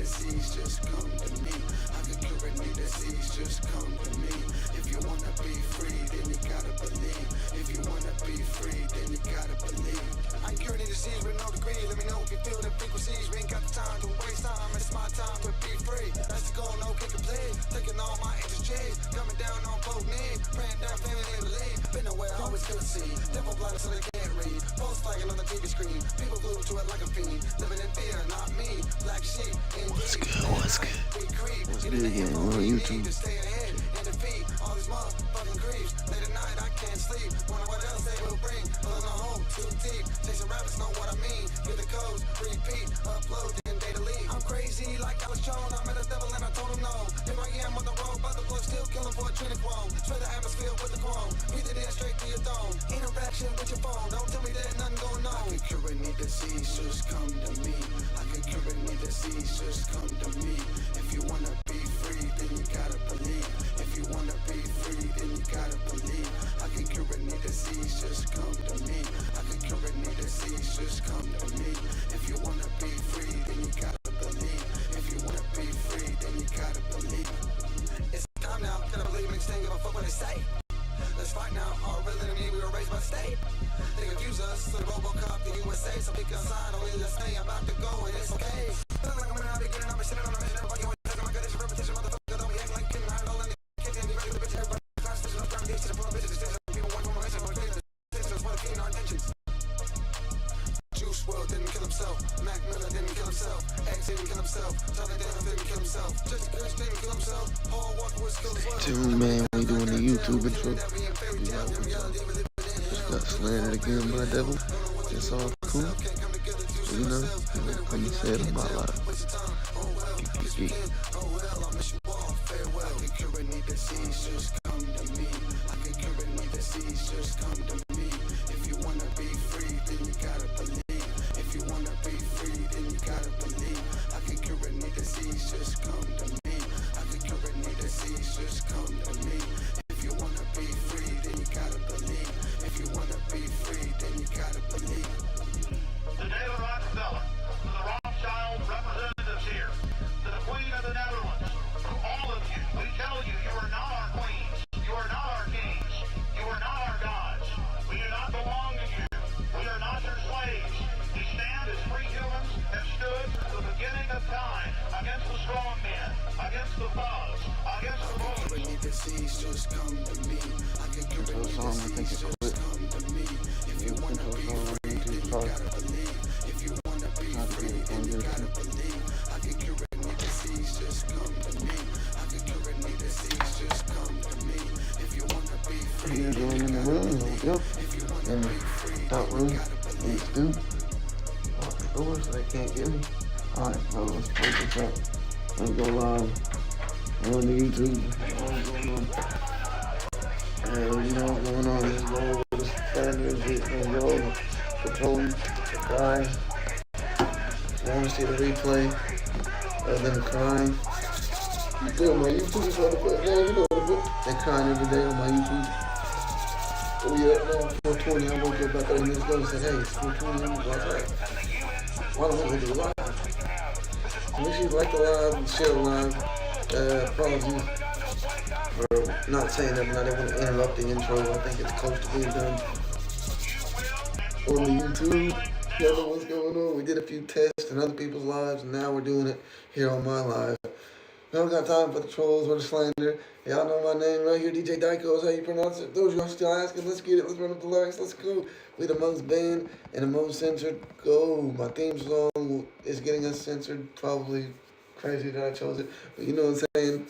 disease, just come to me. I can cure any disease, just come to me. If you wanna be free, then you gotta believe. If you wanna be free, then you gotta believe. I cure any disease with no degree. Let me know if you feel the frequencies. We ain't got the time to waste time. It's my time to be free. That's the goal, no kick and play. Taking all my HSJs, coming down on both knees. Praying down, family in the lead. Been aware, always gonna see. Devil blinded so they can't read. Post flagging on the TV screen. People glued to it like a fiend. Living in fear, not me. Black sheep, What's good? What's good? What's good again? We're on YouTube. Stay ahead and defeat all these motherfucking creeps. Late at night, I can't sleep. Wonder what else they will bring. Pulling a hole too deep. Chasing rabbits, know what I mean. Get the codes, repeat, upload, then data leak. I'm crazy like Alex Jones. I met a devil and I told him no. Here I am on the road, but the blood still killing for a trinity chrome. Spray the atmosphere with the chrome. Breathe it in straight to your dome. Interaction with your phone. Don't tell me that nothing going on. I can cure any disease, just come to me. I can cure any disease, just come to me. If you wanna be free, then you gotta believe. If you wanna be free, then you gotta believe. I can cure any disease, just come to me. I can cure any disease, just come to me. If you wanna be free, then you gotta believe. If you wanna be free, then you gotta believe. It's time now, gotta believe me, staying give a fuck what they say. Let's fight now, all real enemy, we were raised by the state. They confuse us, so the Robocop, the USA, so pick a sign, only let's say I'm about to go, and it's okay. Look like I'm in the beginning, I'm sitting on a mission, everybody always telling my good, it's a repetition, motherfucker, don't be acting like kidding, I don't let it get in, be ready to bitch, everybody, constitution, I'm trying to get to the point, bitches, people want more mission, more mission, that's what I'm our intentions. Juice WRLD didn't kill himself, Mac Miller didn't kill himself, X didn't kill himself, Charlie Daniels didn't kill himself, Jesse Chris didn't kill himself, Paul Walker was killed as well. Stay tuned, man. We doing the YouTube intro. Just got slandered again by devil. It's all cool. So, you know, come and say it on my life. Geek. If you wanna be free, then you gotta believe. If you wanna be free, then you gotta believe. I can cure any disease, just come to me. I can cure any disease, just come to me. If you wanna be free, then you gotta believe. If you wanna be free, then you gotta believe. To David Rockefeller, to the Rothschild representatives here, to the Queen of the Netherlands, to all of you, we tell you, you are not our queens, you are not our kings, you are not our gods. We do not belong to you. We are not your slaves. We stand as free humans have stood from the beginning of time against the strong men, against the thugs, against the bullies. Any disease, just come to me. I can cure any disease, just come to me. If you wanna be free, then you gotta believe. If you wanna be free, then you gotta believe. I can cure any disease, just come to me. I can cure any disease, just come to me. If you wanna be free, You're going in the room. Yep. In the top room. These two. Lock the doors so they can't get me. Alright, so let's break this up. Let's go live. We're on the YouTube. You know what's going on. Let's go over the standards. Let's go over the tone, the cry. You want to see the replay of them crying? You feel my YouTube is on the foot. Man, you know they're crying every day on my YouTube. Oh yeah, now 420. I woke up about 30 minutes ago and said, hey, it's 420. I'm like, hey, why don't we do live? So make sure you like the live, share the live. Apologies for not saying that, but I didn't want to interrupt the intro. I think it's close to being done on the YouTube. Y'all know what's going on. We did a few tests in other people's lives, and now we're doing it here on my live. We don't got time for the trolls or the slander. Y'all know my name right here, DJ Dyko is how you pronounce it. Those of you are still asking, let's get it. Let's run up the likes. Let's go. We the most banned and the most censored. Go. My theme song is getting us censored. Probably crazy that I chose it. But you know what I'm saying?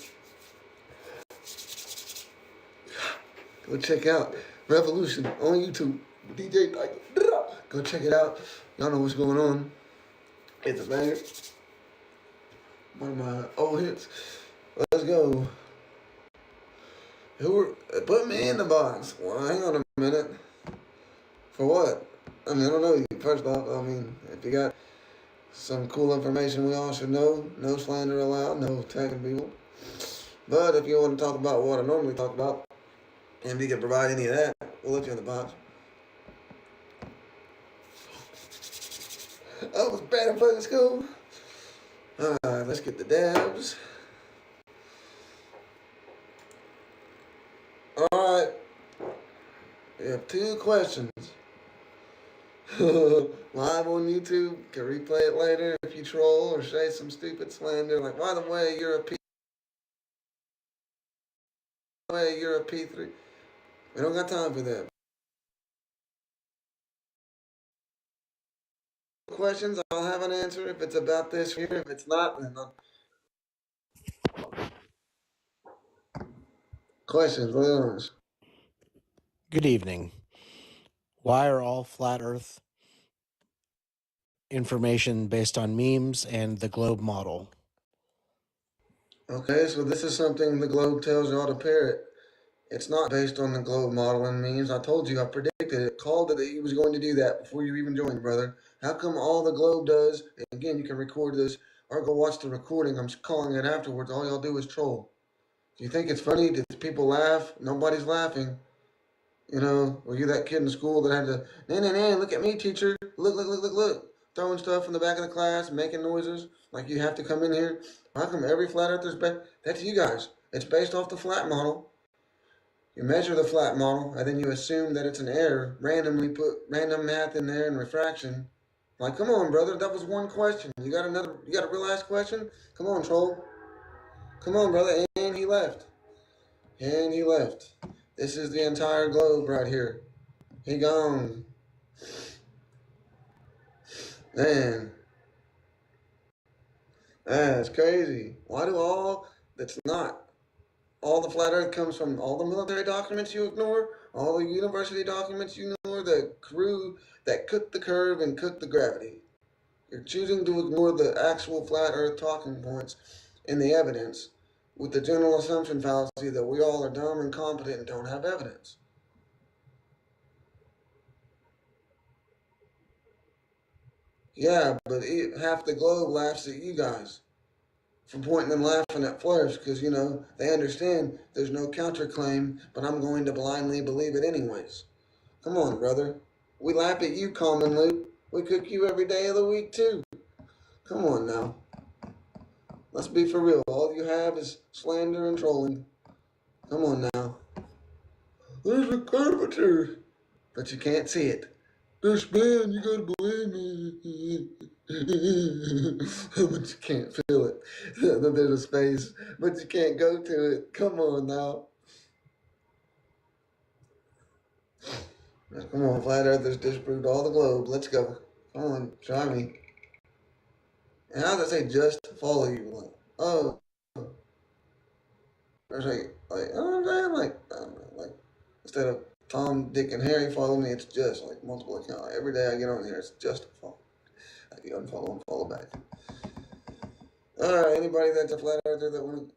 Go check out Revolution on YouTube. DJ Dyko. Go check it out. Y'all know what's going on. It's a banger. One of my old hits. Let's go. Put me in the box. Well, hang on a minute. For what? I mean, I don't know you. First off, I mean, if you got some cool information we all should know, no slander allowed, no tagging people. But if you want to talk about what I normally talk about, and if you can provide any of that, we'll let you in the box. I was bad in fucking school. Alright, let's get the dabs. Alright. We have 2 questions. Live on YouTube. Can replay it later if you troll or say some stupid slander. Like, by the way, you're a P3. We don't got time for that. Questions, I'll have an answer if it's about this here. If it's not, then I'll... Questions, what else? Good evening. Why are all flat Earth information based on memes and the globe model? Okay, so this is something the globe tells y'all to parrot. It's not based on the globe model and memes. I told you, I predicted it, called it that he was going to do that before you even joined, brother. How come all the globe does, and again, you can record this, or go watch the recording, I'm calling it afterwards, all y'all do is troll. Do you think it's funny? Did people laugh? Nobody's laughing. You know, were you that kid in school that had to, nah, look at me, teacher. Look. Throwing stuff in the back of the class, making noises, like you have to come in here. How come every flat earther's that's you guys. It's based off the flat model. You measure the flat model, and then you assume that it's an error. Randomly put random math in there and refraction. Like, come on, brother, that was one question. You got a real ass question? Come on, troll. Come on, brother. And he left. This is the entire globe right here. He gone. Man. That's crazy. Why do that's not. All the flat earth comes from all the military documents you ignore, all the university documents you ignore, the crew that cooked the curve and cooked the gravity. You're choosing to ignore the actual flat earth talking points in the evidence with the general assumption fallacy that we all are dumb, incompetent, and don't have evidence. Yeah, but half the globe laughs at you guys for pointing and laughing at Flourish because, you know, they understand there's no counterclaim, but I'm going to blindly believe it anyways. Come on, brother. We laugh at you commonly. We cook you every day of the week, too. Come on now. Let's be for real. All you have is slander and trolling. Come on now. There's a curvature, but you can't see it. There's spin, you gotta believe me. But you can't feel it. There's a space, but you can't go to it. Come on now. Come on, flat earthers disproved all the globe. Let's go. Come on, try me. And how does it say just follow you? Like, oh. There's you know what I'm saying? Like, I don't know, like, instead of Tom, Dick, and Harry follow me, it's just like multiple accounts. Like, every day I get on here, it's just a follow. Like, you unfollow and follow back. Alright, anybody that's a flat earther that want to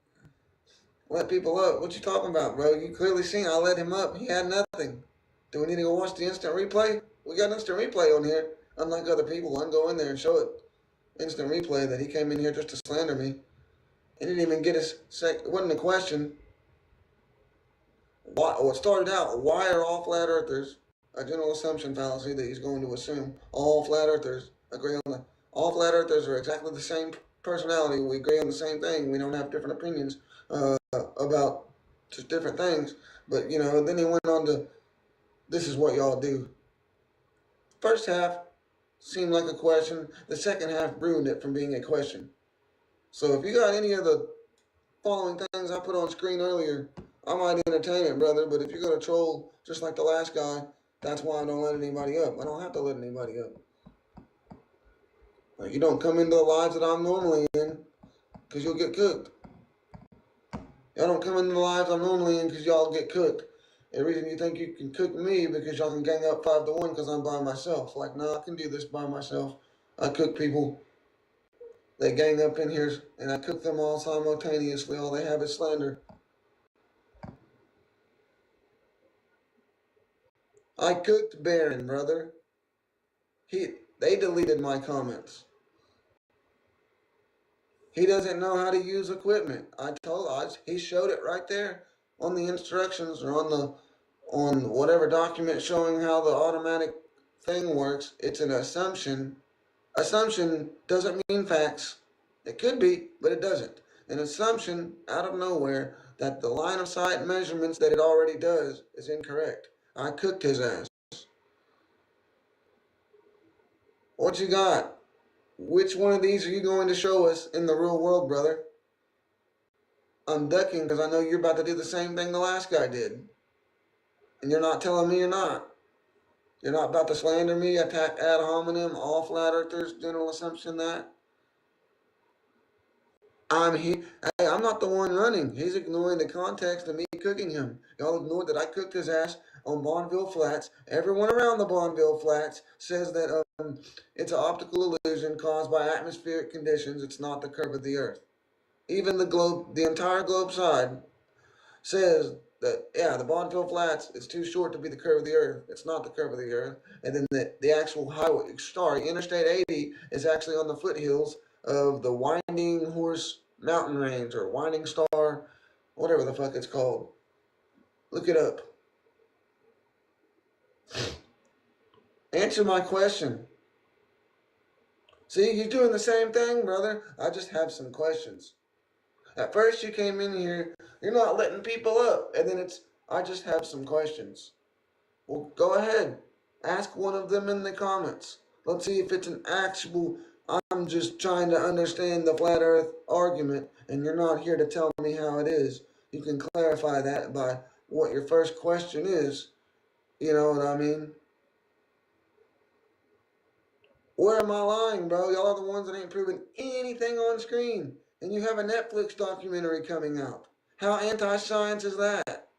let people up, what you talking about, bro? You clearly seen I let him up. He had nothing. Do we need to go watch the instant replay? We got instant replay on here. Unlike other people, I can go in there and show it. Instant replay that he came in here just to slander me. He didn't even get his it wasn't a question. Why? Well, it started out, why are all flat earthers, a general assumption fallacy that he's going to assume all flat earthers agree on that. All flat earthers are exactly the same personality. We agree on the same thing. We don't have different opinions about just different things. But, you know, then he went on to, this is what y'all do. First half seemed like a question. The second half ruined it from being a question. So if you got any of the following things I put on screen earlier, I might entertain it, brother, but if you're going to troll just like the last guy, that's why I don't let anybody up. I don't have to let anybody up. Like, you don't come into the lives that I'm normally in because you'll get cooked. Y'all don't come into the lives I'm normally in because y'all get cooked. The reason you think you can cook me because y'all can gang up 5-1 because I'm by myself. Like, no, I can do this by myself. I cook people. They gang up in here and I cook them all simultaneously. All they have is slander. I cooked Baron, brother. They deleted my comments. He doesn't know how to use equipment. He showed it right there on the instructions or on whatever document showing how the automatic thing works. It's an assumption. Assumption doesn't mean facts. It could be, but it doesn't. An assumption out of nowhere that the line of sight measurements that it already does is incorrect. I cooked his ass. What you got? Which one of these are you going to show us in the real world, brother? I'm ducking because I know you're about to do the same thing the last guy did. And you're not telling me you're not. You're not about to slander me, attack ad hominem, all flat earthers, general assumption that. Hey, I'm not the one running. He's ignoring the context of me cooking him. Y'all ignored that I cooked his ass on Bonneville Flats. Everyone around the Bonneville Flats says that it's an optical illusion caused by atmospheric conditions. It's not the curve of the Earth. Even the entire globe side says that, yeah, the Bonneville Flats is too short to be the curve of the Earth. It's not the curve of the Earth. And then the actual highway, Interstate 80 is actually on the foothills of the Winding Horse Mountain Range or Winding Star, whatever the fuck it's called. Look it up. Answer my question. See, you're doing the same thing, brother. I just have some questions. At first you came in here, you're not letting people up, and then I just have some questions. Well, go ahead. Ask one of them in the comments. Let's see if it's an actual, I'm just trying to understand the flat earth argument, and you're not here to tell me how it is. You can clarify that by what your first question is. You know what I mean? Where am I lying, bro? Y'all are the ones that ain't proving anything on screen. And you have a Netflix documentary coming out. How anti-science is that?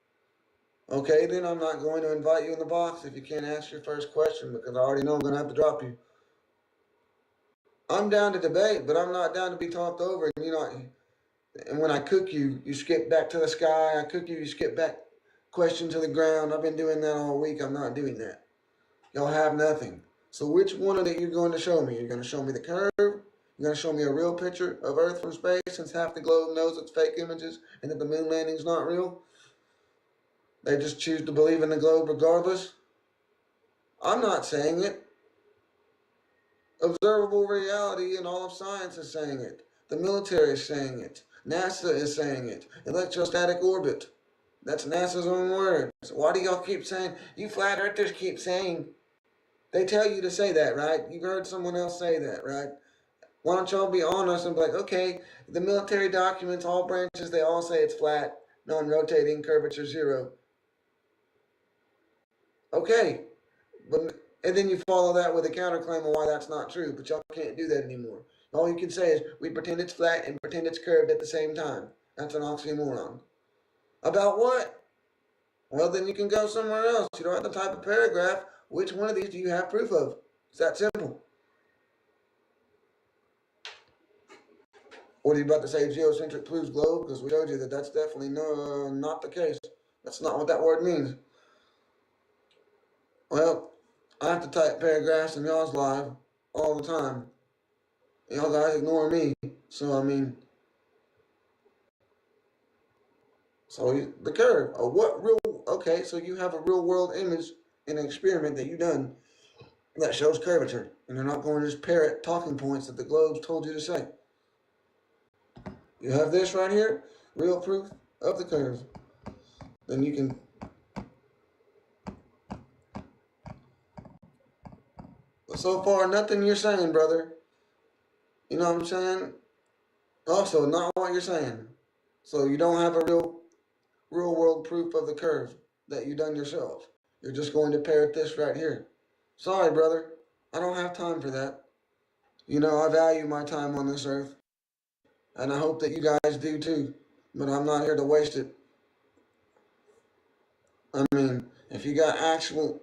Okay, then I'm not going to invite you in the box if you can't ask your first question because I already know I'm going to have to drop you. I'm down to debate, but I'm not down to be talked over. And you know, and when I cook you, you skip back to the sky. I cook you, you skip back, question to the ground. I've been doing that all week. I'm not doing that. Y'all have nothing. So which one of that you're going to show me? You're going to show me the curve? You're going to show me a real picture of Earth from space since half the globe knows it's fake images and that the moon landing's not real? They just choose to believe in the globe regardless? I'm not saying it. Observable reality and all of science is saying it. The military is saying it. NASA is saying it. Electrostatic orbit. That's NASA's own words. Why do y'all keep saying, you flat earthers keep saying, they tell you to say that, right? You've heard someone else say that, right? Why don't y'all be honest and be like, okay, the military documents, all branches, they all say it's flat, non-rotating, curvature 0. Okay, but and then you follow that with a counterclaim of why that's not true, but y'all can't do that anymore. All you can say is, we pretend it's flat and pretend it's curved at the same time. That's an oxymoron. About what? Well, then you can go somewhere else. You don't have to type a paragraph. Which one of these do you have proof of? It's that simple. What are you about to say, geocentric proves globe? Because we showed you that that's definitely not the case. That's not what that word means. Well, I have to type paragraphs in y'all's live all the time. Y'all guys ignore me. So, I mean, so the curve. Okay, so you have a real world image in an experiment that you done that shows curvature. And you're not going to just parrot talking points that the globes told you to say. You have this right here, real proof of the curve. Then you can. So far, nothing you're saying, brother. You know what I'm saying? Also, not what you're saying. So you don't have a real world proof of the curve that you done yourself. You're just going to parrot this right here. Sorry, brother. I don't have time for that. You know, I value my time on this earth. And I hope that you guys do too. But I'm not here to waste it. I mean, if you got actual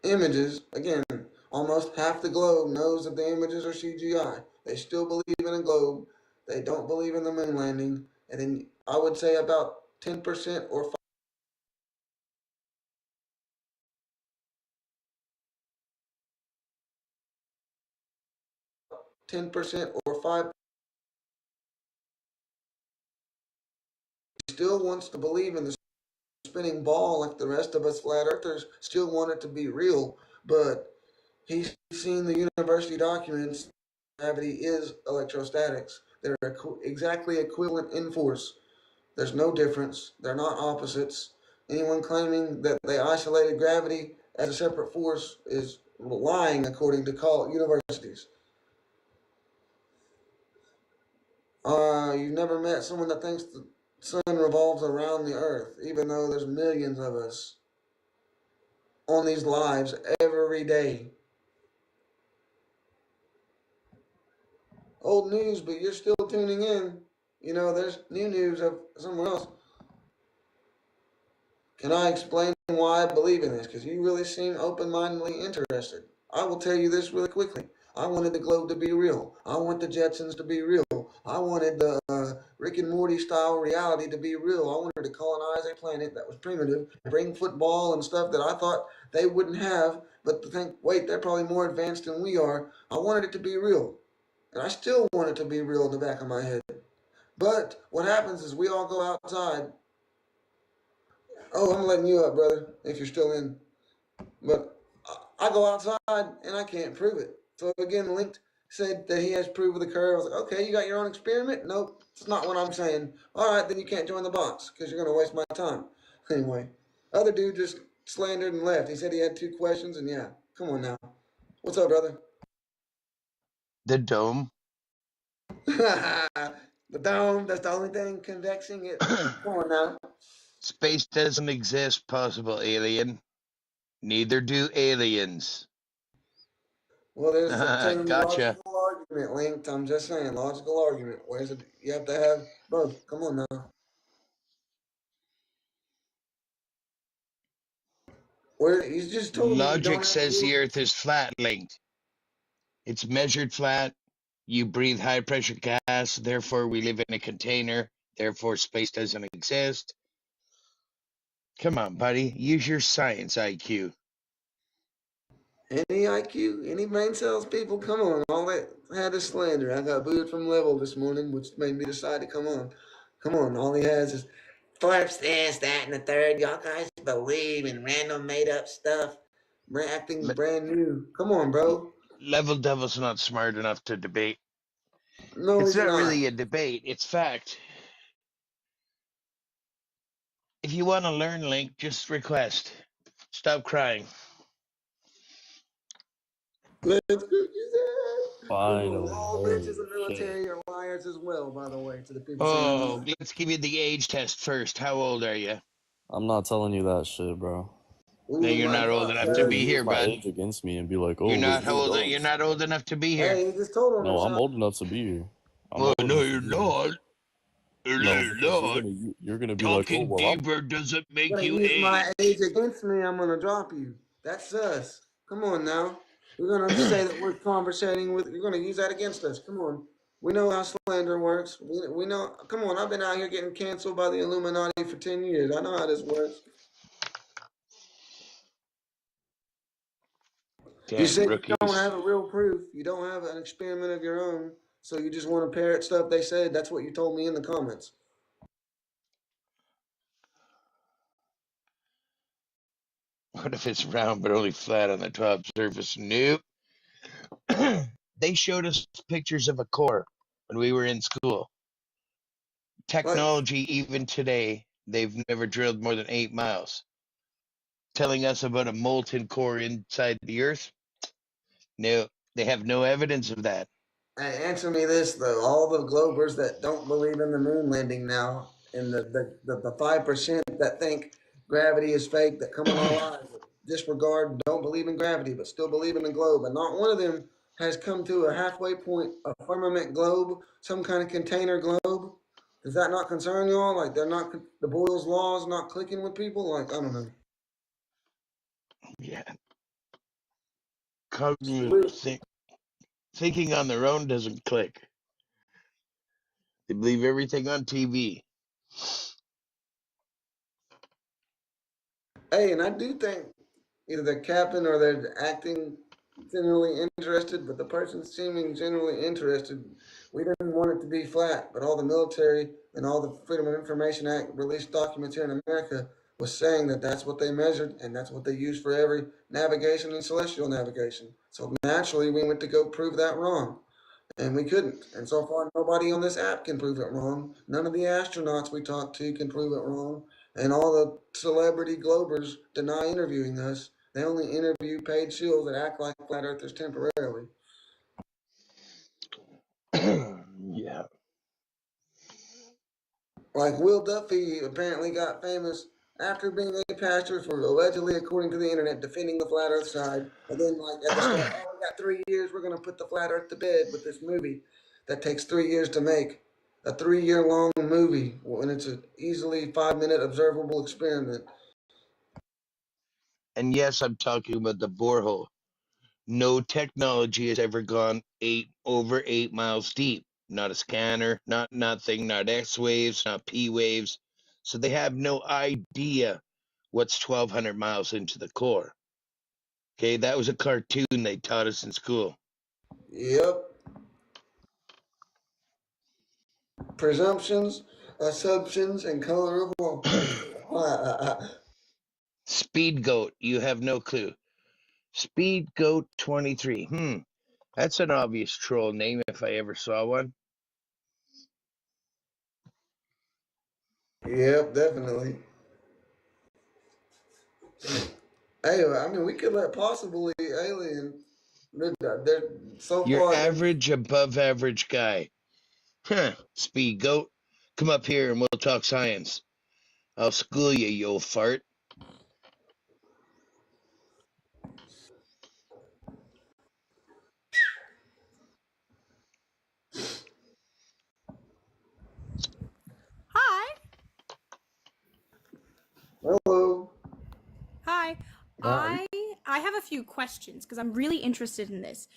images, again, almost half the globe knows that the images are CGI. They still believe in a globe. They don't believe in the moon landing. And then I would say about 10% or 10% or 5 still wants to believe in the spinning ball like the rest of us flat earthers still want it to be real, but he's seen the university documents gravity is electrostatics. They're exactly equivalent in force. There's no difference. They're not opposites. Anyone claiming that they isolated gravity as a separate force is lying, according to universities. You've never met someone that thinks the sun revolves around the earth, even though there's millions of us on these lives every day. Old news, but you're still tuning in. There's new news of somewhere else. Can I explain why I believe in this? Because you really seem open-mindedly interested. I will tell you this really quickly. I wanted the globe to be real. I want the Jetsons to be real. I wanted the Rick and Morty style reality to be real. I wanted to colonize a planet that was primitive, bring football and stuff that I thought they wouldn't have, but to think, wait, they're probably more advanced than we are. I wanted it to be real. And I still want it to be real in the back of my head. But what happens is we all go outside. Oh, I'm letting you up, brother, if you're still in. But I go outside and I can't prove it. So again, Linked said that he has proof of the curve. I was like, okay, you got your own experiment? Nope, it's not what I'm saying. All right, then you can't join the box because you're going to waste my time. Anyway, other dude just slandered and left. He said he had 2 questions, and yeah, come on now. What's up, brother? The dome. The dome, that's the only thing convexing it. Come on now. Space doesn't exist, possible alien. Neither do aliens. Well, there's a Gotcha. logical argument linked. I'm just saying, logical argument. Where's it? You have to have both. Come on now. Where he's just told me you don't Logic have says the to. Earth is flat, Linked. It's measured flat. You breathe high pressure gas, therefore we live in a container, therefore space doesn't exist. Come on, buddy. Use your science IQ. Any IQ, any brain cells, people, come on. All that had is slander. I got booted from level this morning, which made me decide to come on. Come on, all he has is flips this, that, and the third. Y'all guys believe in random made up stuff, acting brand new. Come on, bro. Level Devil's not smart enough to debate. No, It's he's not not. really a debate, it's fact. If you want to learn, Link, just request. Stop crying. Let's go, you said. Finally, All bitches holy and shit. military are liars as well, by the way, to the people saying Oh, that. let's give you the age test first. How old are you? I'm not telling you that shit, bro. No, Oh you're my not old God, enough You're to gonna be sir. here, use my bud. age against me and be like, You're oh, not you're old. young. You're not old enough to be here. Hey, he just told on No, I'm himself. old enough to be here. I'm Oh old no, enough to you're be here. not. No, You're because not. You're you're gonna be like, oh, Talking well, I'm deeper doesn't make gonna you use my age. age against me, I'm gonna drop you. That's us. Come on now. You're gonna say that we're conversating with. You're gonna use that against us. Come on. We know how slander works. We know. Come on. I've been out here getting canceled by the Illuminati for 10 years. I know how this works. You Damn said you don't rookies. have a real proof. You don't have an experiment of your own. So you just want to parrot stuff they said. That's what you told me in the comments. What if it's round but only flat on the top surface? Nope. They showed us pictures of a core when we were in school. Like, Technology, even today, they've never drilled more than 8 miles. Telling us about a molten core inside the Earth? No, they have no evidence of that. hey, answer me this though: all the Globers that don't believe in the moon landing now, and the 5% that think gravity is fake, that come in our lives, that disregard, don't believe in gravity, but still believe in the globe, and not one of them has come to a halfway point, a firmament globe, some kind of container globe. Does that not concern y'all? Like they're not the Boyle's laws not clicking with people? Like I don't know. Yeah. Cognitive thinking on their own doesn't click. They believe everything on TV. Hey, and I do think either they're capping or they're acting generally interested, but the person seeming generally interested, we didn't want it to be flat, but all the military and all the Freedom of Information Act released documents here in America was saying that that's what they measured and that's what they use for every navigation and celestial navigation. So naturally, we went to go prove that wrong. And we couldn't. And so far, nobody on this app can prove it wrong. None of the astronauts we talked to can prove it wrong. And all the celebrity Globers deny interviewing us. They only interview paid shills that act like flat earthers temporarily. Yeah. Like Will Duffy apparently got famous after being a pastor for allegedly, according to the internet, defending the flat earth side. And then, like, at the start, oh, we got 3 years, we're going to put the flat earth to bed with this movie that takes 3 years to make. A 3 year long movie when it's an easily 5 minute observable experiment. And yes, I'm talking about the borehole. No technology has ever gone over 8 miles deep. Not a scanner, not nothing, not X waves, not P waves. So they have no idea what's 1,200 miles into the core. Okay, that was a cartoon they taught us in school. Yep. Presumptions, assumptions, and color of law. Speed Goat, you have no clue. Speed Goat 23. That's an obvious troll name if I ever saw one. Yep, definitely. Hey, I mean, we could let possibly alien. They're so Your far. average, above average guy. Speed Goat, come up here and we'll talk science. I'll school you, you old fart. Hi. Hello. Hi. Hi. I have a few questions because I'm really interested in this.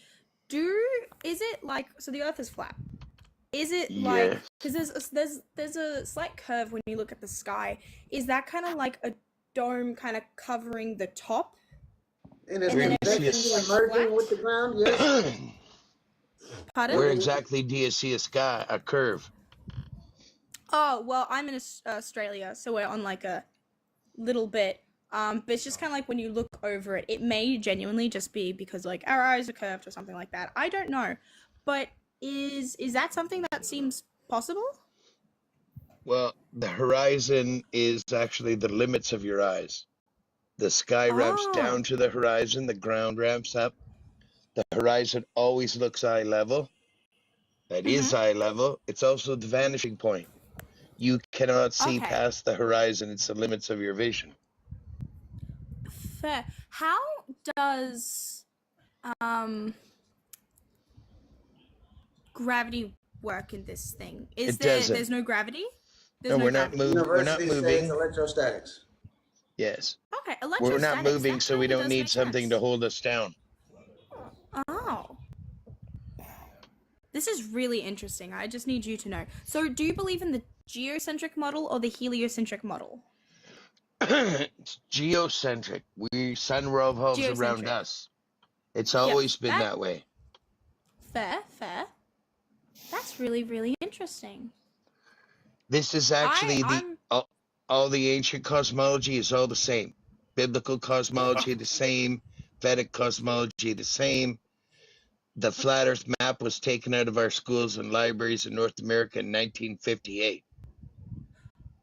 Is it like, so the Earth is flat? Is it like, Yes. because there's a slight curve when you look at the sky. Is that kind of like a dome kind of covering the top? And it's And then convecting everything's and like merging flat? with the ground, yes. Pardon? Where exactly do you see a curve? Oh, well, I'm in Australia, so we're on like a little bit. But it's just kind of like when you look over it, it may genuinely just be because like our eyes are curved or something like that. I don't know. But is that something that seems possible? Well, the horizon is actually the limits of your eyes. The sky ramps down Oh. to the horizon, the ground ramps up. The horizon always looks eye level. That is eye level. It's also the vanishing point. You cannot see Okay. past the horizon. It's the limits of your vision. Fair. How does gravity work in this thing? It doesn't. There's no gravity? There's No, no we're not gravity. moving. We're not University says moving. electrostatics. Yes. Okay, We're not electrostatics. moving, That so we kinda don't does need make something sense. to hold us down. Oh. This is really interesting. I just need you to know. So, do you believe in the geocentric model or the heliocentric model? It's geocentric. Sun revolves around Geocentric. us. It's always been that way. Fair. That's really, really interesting. This is actually all the ancient cosmology is all the same. Biblical cosmology the same. Vedic cosmology the same. The flat Earth map was taken out of our schools and libraries in North America in 1958.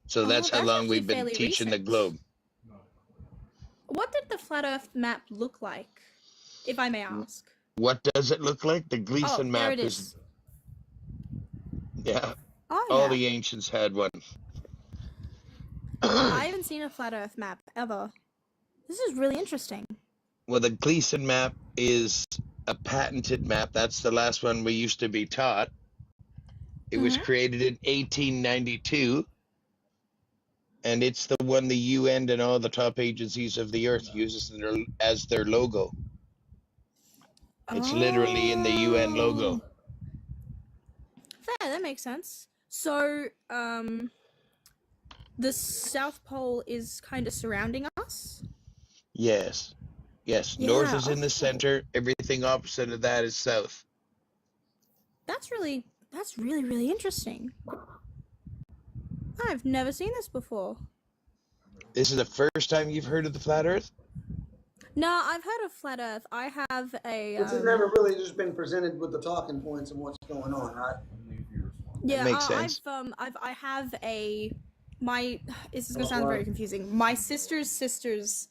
So that's how long we've been teaching the globe. What did the flat Earth map look like, if I may ask? What does it look like? The Gleason map there it is. Yeah. Oh, All yeah. the ancients had one. I haven't seen a flat Earth map ever. This is really interesting. Well, the Gleason map is a patented map. That's the last one we used to be taught. It was created in 1892, and it's the one the UN and all the top agencies of the Earth uses as their logo. It's literally in the UN logo. Fair, that makes sense. So, the South Pole is kind of surrounding us? Yes. Yes, Yeah, north is in the center. Everything opposite of that is south. That's really, really interesting. I've never seen this before. This is the first time you've heard of the flat Earth? No, I've heard of flat Earth. I have a. But you've never really just been presented with the talking points and what's going on, right? Yeah, makes sense. I have a. My. This is gonna sound very confusing. My sister's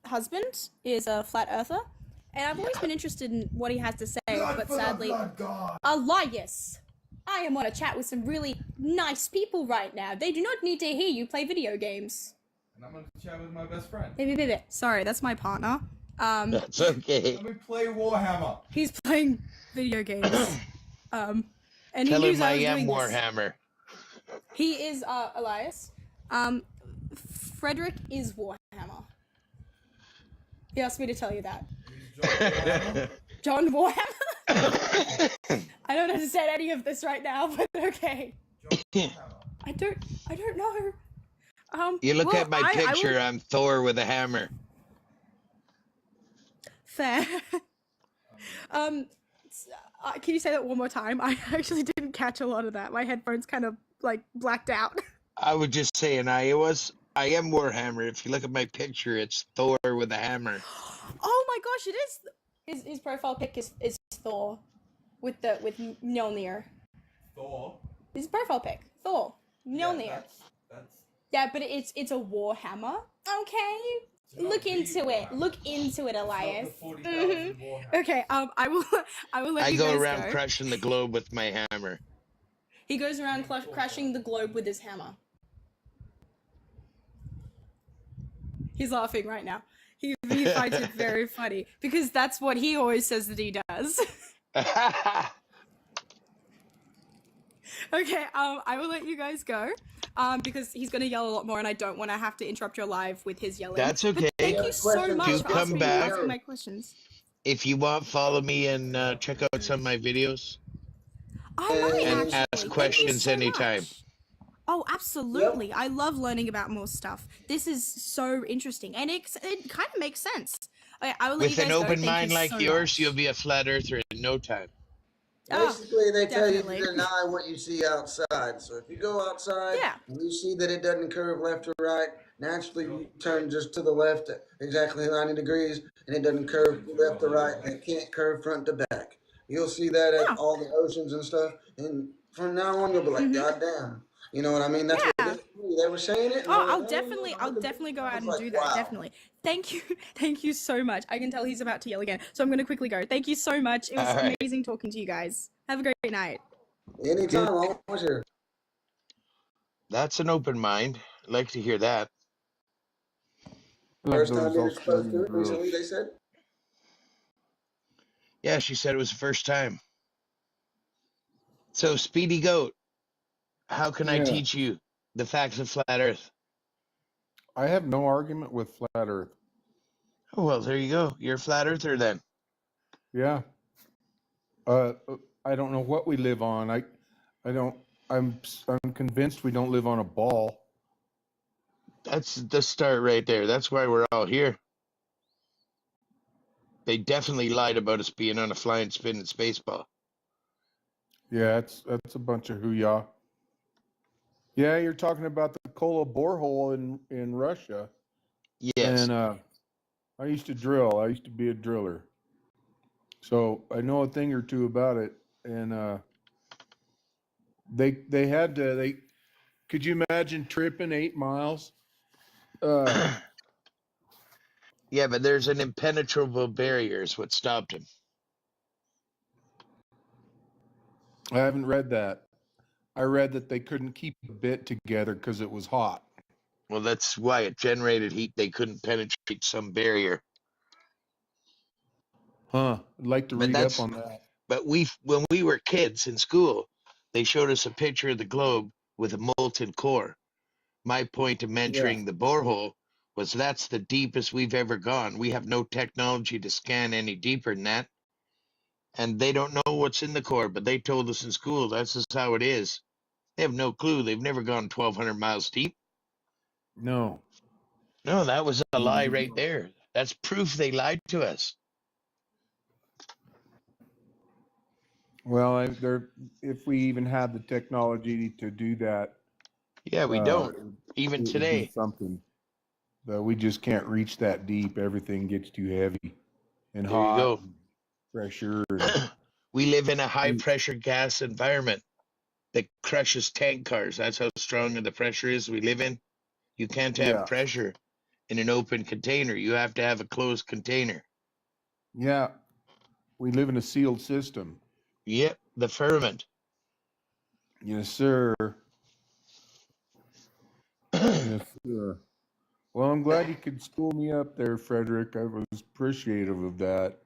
husband is a flat earther, and I've always been interested in what he has to say, but sadly, Elias, I am on a chat with some really nice people right now. They do not need to hear you play video games. And I'm gonna chat with my best friend. Sorry, that's my partner. That's okay. Let me play Warhammer. He's playing video games. And Tell he him knew I was am doing this. Warhammer. He is Elias. Frederick is Warhammer. He asked me to tell you that. John Warhammer? I don't understand any of this right now, but okay. I don't know. You look well, at my picture, I'm Thor with a hammer. Fair. Can you say that one more time? I actually didn't catch a lot of that. My headphones kind of like blacked out. I would just say I am Warhammer. If you look at my picture, it's Thor with a hammer. Oh my gosh, it is. His profile pic is Thor with Mjolnir. Thor. His profile pic, Thor, Mjolnir. That's Yeah, but it's a Warhammer. Okay. Look into it. Look into it, Elias. Okay. I will let I you go guys around go. crushing the globe with my hammer. He goes around crashing the globe with his hammer. He's laughing right now. He finds it very funny because that's what he always says that he does. Okay, I will let you guys go, because he's gonna yell a lot more, and I don't want to have to interrupt your live with his yelling. That's okay. But thank you so much Do for come back. asking my questions. If you want, follow me and check out some of my videos. I might And actually. ask questions anytime. Much. Oh, absolutely! Yep. I love learning about more stuff. This is so interesting, and it kind of makes sense. Okay, I will let With you guys an go. open Thank mind you like so yours, much. you'll be a flat earther in no time. Basically, they tell you definitely. to deny what you see outside. So if you go outside and you see that it doesn't curve left or right, naturally you turn just to the left at exactly 90 degrees, and it doesn't curve left or right, and it can't curve front to back. You'll see that at all the oceans and stuff, and from now on you'll be like, God damn. You know what I mean? That's what they were saying it. Oh, I'll definitely go out and do that. Wow. Definitely. Thank you so much. I can tell he's about to yell again, so I'm gonna quickly go. Thank you so much. It was amazing talking to you guys. Have a great night. Anytime, always here. That's an open mind. I'd like to hear that. First time you're exposed to it recently, they said? Yeah, she said it was the first time. So, Speedy Goat, how can I teach you the facts of flat Earth? I have no argument with flat Earth. Oh, well, there you go. You're a flat earther then. Yeah. I don't know what we live on. I'm convinced we don't live on a ball. That's the start right there. That's why we're all here. They definitely lied about us being on a flying spinning space ball. Yeah, that's a bunch of hoo-yah. Yeah, you're talking about the Kola borehole in Russia. Yes. And I used to drill. I used to be a driller. So I know a thing or two about it. And they had to, could you imagine tripping 8 miles? Yeah, but there's an impenetrable barrier is what stopped him. I haven't read that. I read that they couldn't keep a bit together because it was hot. Well, that's why it generated heat. They couldn't penetrate some barrier. Huh. I'd like to read up on that. But when we were kids in school, they showed us a picture of the globe with a molten core. My point of mentioning the borehole was that's the deepest we've ever gone. We have no technology to scan any deeper than that. And they don't know what's in the core, but they told us in school that's just how it is. They have no clue. They've never gone 1,200 miles deep. No. No, that was a lie right there. That's proof they lied to us. Well, if we even had the technology to do that. Yeah, we don't. Even today. Something. But we just can't reach that deep. Everything gets too heavy and There you hot, go. and pressure, and We live in a high pressure gas environment that crushes tank cars. That's how strong the pressure is we live in. You can't have yeah, pressure in an open container. You have to have a closed container. yeah. We live in a sealed system. Yep, the firmament. Yes, sir. Yes, sir. Well, I'm glad you could school me up there, Frederick. I was appreciative of that.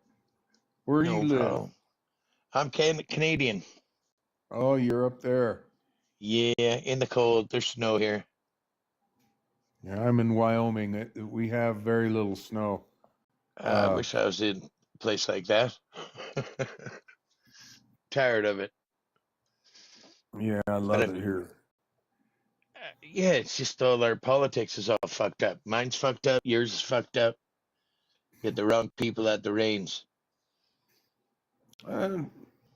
Where do you No live? problem. I'm Canadian. Oh, you're up there. Yeah, in the cold. There's snow here. Yeah, I'm in Wyoming. We have very little snow. I wish I was in a place like that. Tired of it. Yeah, I But love it here. yeah, it's just all our politics is all fucked up. Mine's fucked up. Yours is fucked up. Get the wrong people at the reins. Uh,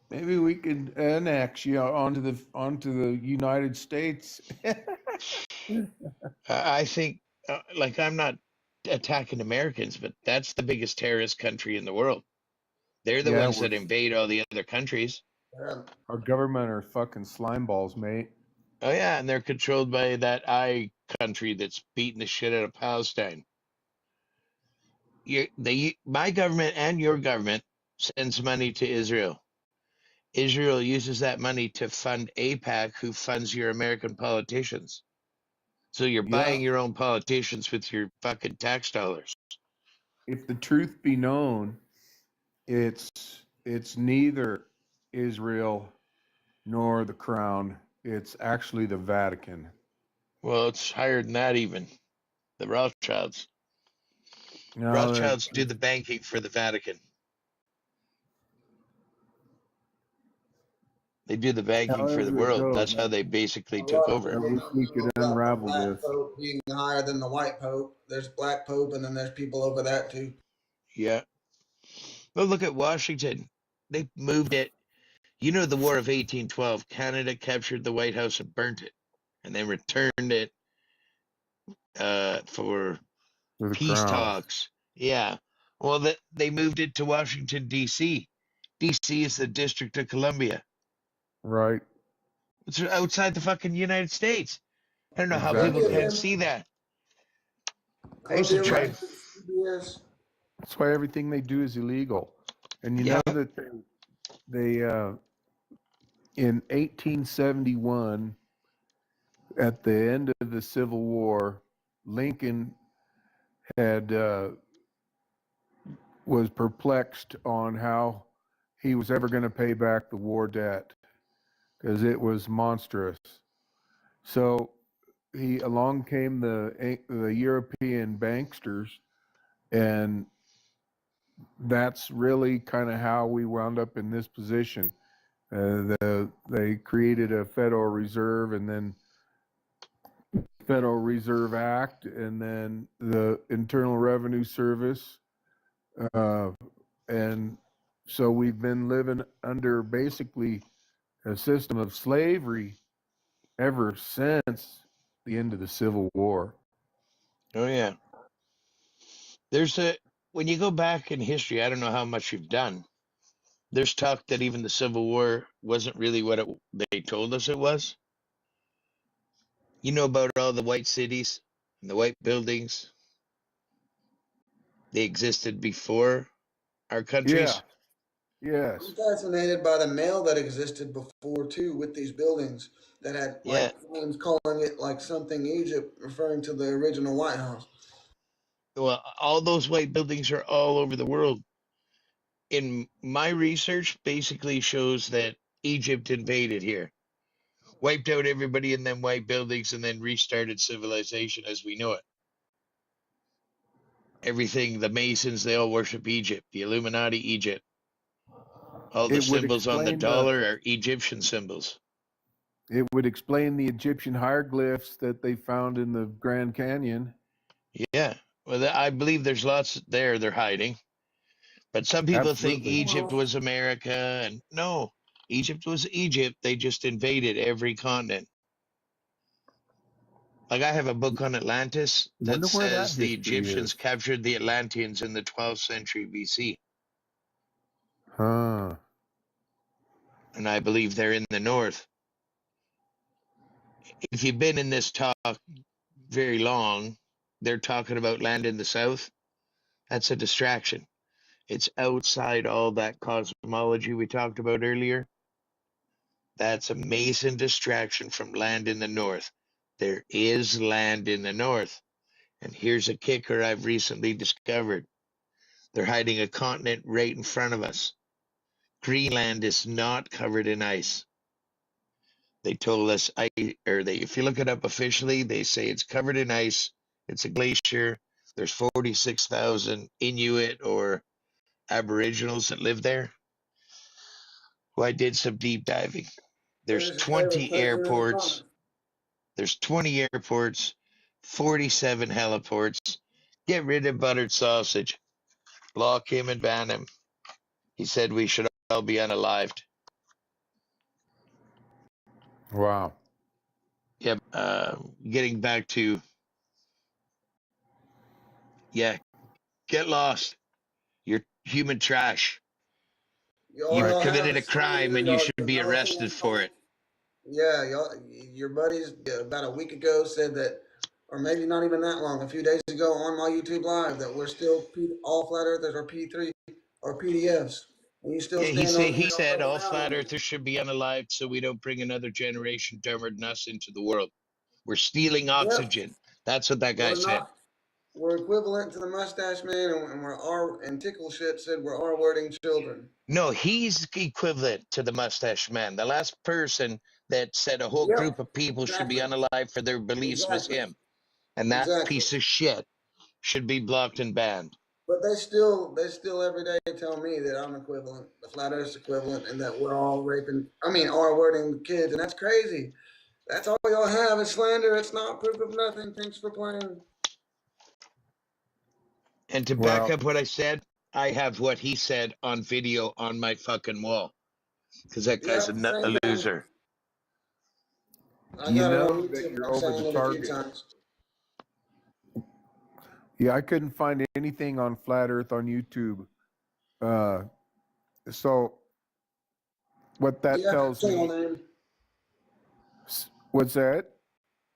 Maybe we could annex you onto the United States. I think, like, I'm not attacking Americans, but that's the biggest terrorist country in the world. They're the Yeah, ones that invade all the other countries. our government are fucking slime balls, mate. Oh yeah, and they're controlled by that country that's beating the shit out of Palestine. My government and your government sends money to Israel. Israel uses that money to fund AIPAC, who funds your American politicians. So you're Yeah, buying your own politicians with your fucking tax dollars. if the truth be known, it's neither Israel nor the crown. It's actually the Vatican. Well, it's higher than that even. The Rothschilds. Now that Rothschilds do the banking for the Vatican. They do the banking for the however it world. goes, That's how they basically A took lot of I over. wish we could about the unravel black this. pope being higher than the white pope. There's black pope, and then there's people over that too. Yeah. Well, look at Washington. They moved it. You know, the War of 1812, Canada captured the White House and burnt it, and then returned it for To the peace crown, talks. Yeah. Well, they moved it to Washington, D.C. D.C. is the District of Columbia. right? It's outside the fucking United States. I don't know how people Exactly. can't see that. I used to Columbia try. Records, CBS. That's why everything they do is illegal. And you Yeah. know that they in 1871, at the end of the Civil War, Lincoln had was perplexed on how he was ever going to pay back the war debt because it was monstrous. So along came the European banksters, and that's really kind of how we wound up in this position. They created a Federal Reserve, and then Federal Reserve Act, and then the Internal Revenue Service, and so we've been living under basically a system of slavery ever since the end of the Civil War. Oh yeah. When you go back in history, I don't know how much you've done. There's talk that even the Civil War wasn't really what they told us it was. You know about all the white cities and the white buildings. They existed before our Yeah. countries. Yes. I'm fascinated by the mail that existed before too, with these buildings that had Yeah. like planes calling it like something Egypt, referring to the original White House. Well, all those white buildings are all over the world. In my research, basically shows that Egypt invaded here, wiped out everybody in them white buildings, and then restarted civilization as we know it. Everything, the Masons, they all worship Egypt, the Illuminati, Egypt. All the It would symbols on the explain dollar are Egyptian symbols. it would explain the Egyptian hieroglyphs that they found in the Grand Canyon. Yeah. Well, I believe there's lots there they're hiding. But some people think Absolutely. Egypt was America, and no, Egypt was Egypt. They just invaded every continent. Like I have a book on Atlantis that Wonder where that says the history Egyptians is. captured the Atlanteans in the 12th century BC. Huh. And I believe they're in the north. If you've been in this talk very long, they're talking about land in the south. That's a distraction. It's outside all that cosmology we talked about earlier. That's a Mason distraction from land in the north. There is land in the north. And here's a kicker I've recently discovered. They're hiding a continent right in front of us. Greenland is not covered in ice. They told us, if you look it up officially, they say it's covered in ice. It's a glacier. There's 46,000 Inuit or Aboriginals that live there. Well, I did some deep diving. There's Where's your favorite 20 president of airports. France? There's 20 airports, 47 heliports. Get rid of buttered sausage. Block him and ban him. He said we should all be unalived. Wow. Yep. Getting back to, get lost. You're human trash. All You've y'all have committed a is crime slander. and you Y'all should get be nothing arrested in for common. it. Yeah, y'all, your buddies about a week ago said that, or maybe not even that long, a few days ago on my YouTube live, that we're still all flat earthers or P3 or PDFs. And you still Yeah, stand on he y'all said double all down flat on it. earthers should be unalived so we don't bring another generation dumber than us into the world. We're stealing Yep, oxygen. That's what that guy we're said. not. We're equivalent to the mustache man, and we're R. And Tickle shit said we're R wording children. No, he's equivalent to the mustache man. The last person that said a whole Yep, group of people should be exactly, unalived for their beliefs was exactly, him. And that exactly. piece of shit should be blocked and banned. But they still every day tell me that I'm equivalent, the flat Earth's equivalent, and that we're all raping. I mean, R wording kids, and that's crazy. That's all y'all have is slander. It's not proof of nothing. Thanks for playing. And to back Well, up what I said, I have what he said on video on my fucking wall. Because that guy's Yep, a same thing. loser. I you got it on know that YouTube, and you're I'm over saying the it a few target. times. Yeah, I couldn't find anything on Flat Earth on YouTube. So what that You have tells to channel me, name. what's that?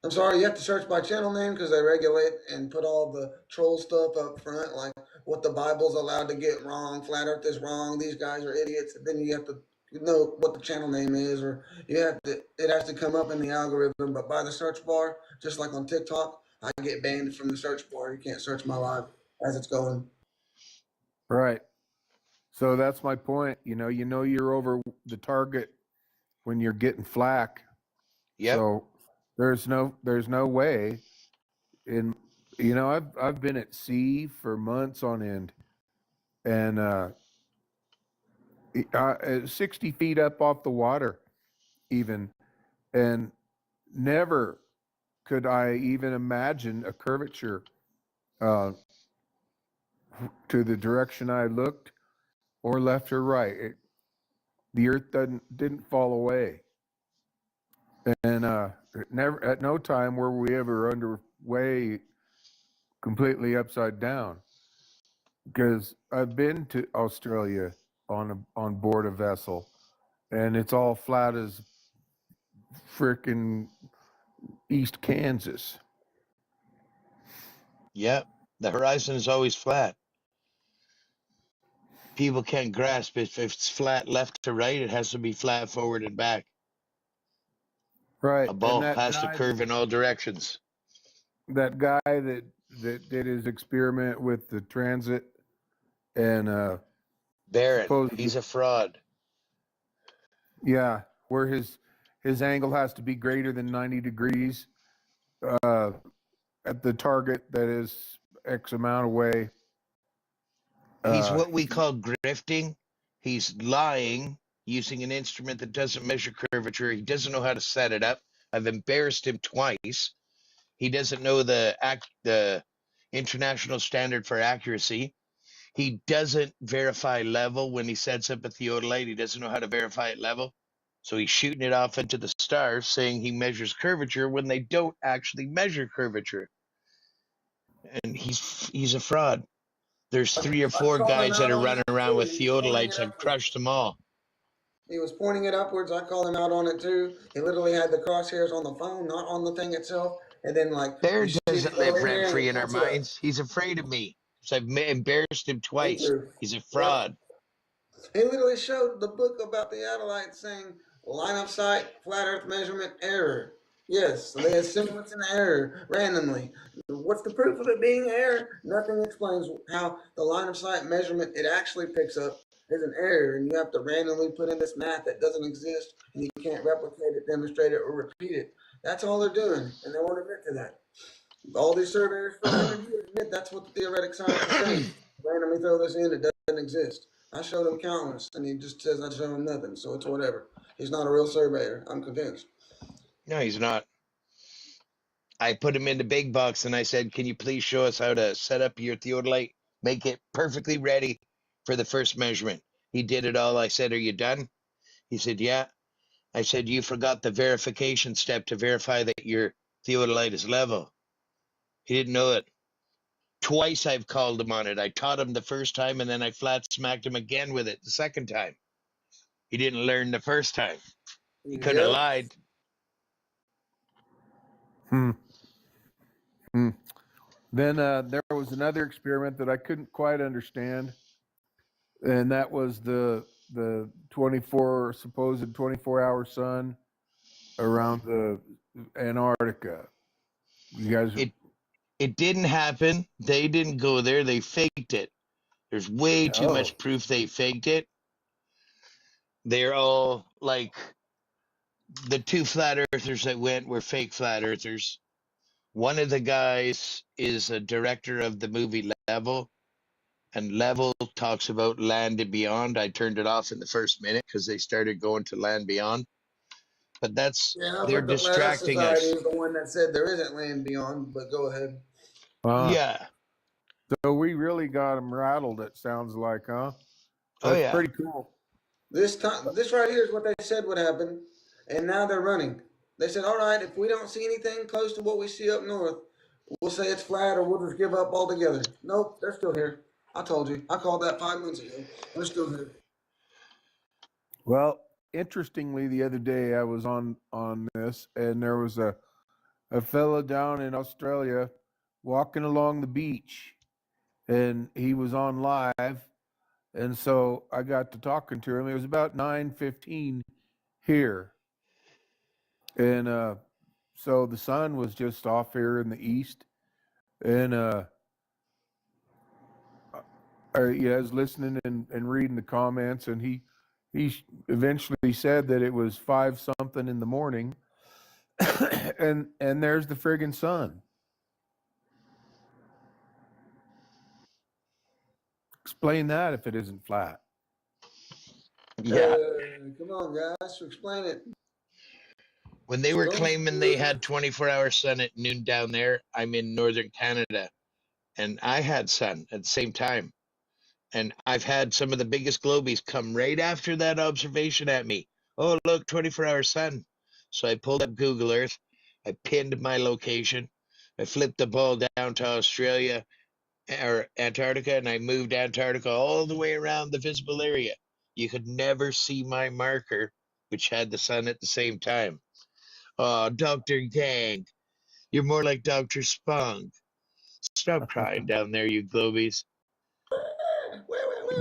I'm sorry, you have to search by channel name because they regulate and put all the troll stuff up front, like what the Bible's allowed to get wrong, flat Earth is wrong, these guys are idiots. And then you have to know what the channel name is, or you have to. It has to come up in the algorithm. But by the search bar, just like on TikTok, I get banned from the search bar. You can't search my live as it's going. Right. So that's my point. You know you're over the target when you're getting flack. Yep. So there's no way in I've been at sea for months on end, and 60 feet up off the water even, and never could I even imagine a curvature uh, to the direction I looked, or left or right. The earth didn't fall away, and never at no time were we ever underway completely upside down. Because I've been to Australia on board a vessel, and it's all flat as frickin' East Kansas. Yep. The horizon is always flat. People can't grasp if it's flat left to right, it has to be flat forward and back. Right, A and ball has to curve in all directions. that guy that did his experiment with the transit, and Barron, supposedly, he's a fraud. yeah, where his angle has to be greater than 90 degrees at the target that is X amount away. He's what we call grifting. He's lying using an instrument that doesn't measure curvature. He doesn't know how to set it up. I've embarrassed him twice. He doesn't know the international standard for accuracy. He doesn't verify level when he sets up a theodolite. He doesn't know how to verify it level. So he's shooting it off into the stars, saying he measures curvature when they don't actually measure curvature. And he's a fraud. There's 3 or I 4 called him guys that out are on running that around too. with He was pointing theodolites. it I've upwards. crushed them all. He was pointing it upwards. I called him out on it too. He literally had the crosshairs on the phone, not on the thing itself. And then like Bear you see it doesn't go live in rent there and free it in our pulls it up. minds. He's afraid of me. So I've embarrassed him Me twice. too. He's a Yep. fraud. He literally showed the book about the Adelites saying line of sight, flat earth measurement, error. Yes, so they assume it's an error randomly. What's the proof of it being error? Nothing explains how the line of sight measurement it actually picks up is an error, and you have to randomly put in this math that doesn't exist, and you can't replicate it, demonstrate it, or repeat it. That's all they're doing, and they won't admit to that. All these surveyors for 100 years admit that's what the theoretic science is saying. Randomly throw this in, it doesn't exist. I showed him countless, and he just says I show him nothing, so it's whatever. He's not a real surveyor, I'm convinced. No, he's not. I put him in the big box and I said, can you please show us how to set up your theodolite? Make it perfectly ready for the first measurement. He did it all. I said, are you done? He said, yeah. I said, you forgot the verification step to verify that your theodolite is level. He didn't know it. Twice I've called him on it. I taught him the first time and then I flat smacked him again with it the second time. He didn't learn the first time. He could have Yep. lied. Hmm. Then there was another experiment that I couldn't quite understand, and that was the 24 supposed 24-hour sun around the Antarctica. You guys, It didn't happen. They didn't go there. They faked it. There's way too much proof they faked it. They're all like the 2 flat earthers that went were fake flat earthers. One of the guys is a director of the movie Level, and Level talks about land and beyond. I turned it off in the first minute because they started going to land beyond. But Yeah, they're but the Flat Earth distracting Society us. is the one that said there isn't land beyond, but go ahead. Yeah. So we really got them rattled, it sounds like, huh? Oh, That's yeah. pretty cool. This right here is what they said would happen, and now they're running. They said, all right, if we don't see anything close to what we see up north, we'll say it's flat or we'll just give up altogether. Nope, they're still here. I told you. I called that 5 months ago. They're still here. Well, interestingly, the other day I was on this, and there was a fella down in Australia walking along the beach, and he was on live, and so I got to talking to him. It was about 9:15 here, and so the sun was just off here in the east, and I was listening and reading the comments, and he eventually said that it was 5 something in the morning, and there's the friggin' sun. Explain that if it isn't flat. Yeah. Come on, guys, explain it. When they were claiming they had 24-hour sun at noon down there, I'm in northern Canada, and I had sun at the same time. And I've had some of the biggest globies come right after that observation at me. Oh, look, 24-hour sun. So I pulled up Google Earth. I pinned my location. I flipped the ball down to Australia or Antarctica, and I moved Antarctica all the way around the visible area. You could never see my marker, which had the sun at the same time. Oh, Dr. Gang, you're more like Dr. Spunk. Stop crying down there, you globies.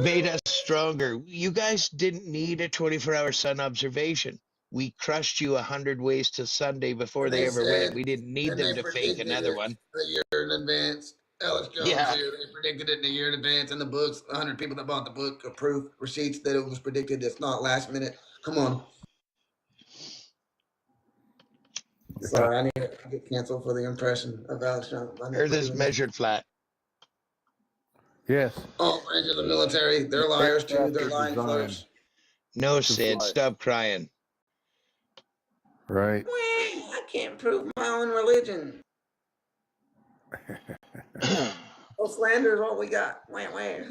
Made us stronger. You guys didn't need a 24-hour sun observation. We crushed you 100 ways to Sunday before And they they ever went. said, We didn't need and them they to fake predicted another it one. a year in advance. Ellis Jones Yeah. here, they predicted it in a year in advance in the books. 100 people that bought the book are proof, receipts that it was predicted. It's not last minute. Come on. Sorry, I need to get canceled for the impression of Alex Jones. Earth is measured flat. Yes. All branches of the military, they're liars too. They're lying floats. No, Sid, stop crying. Right. I can't prove my own religion. Oh, slander is what we got. Where?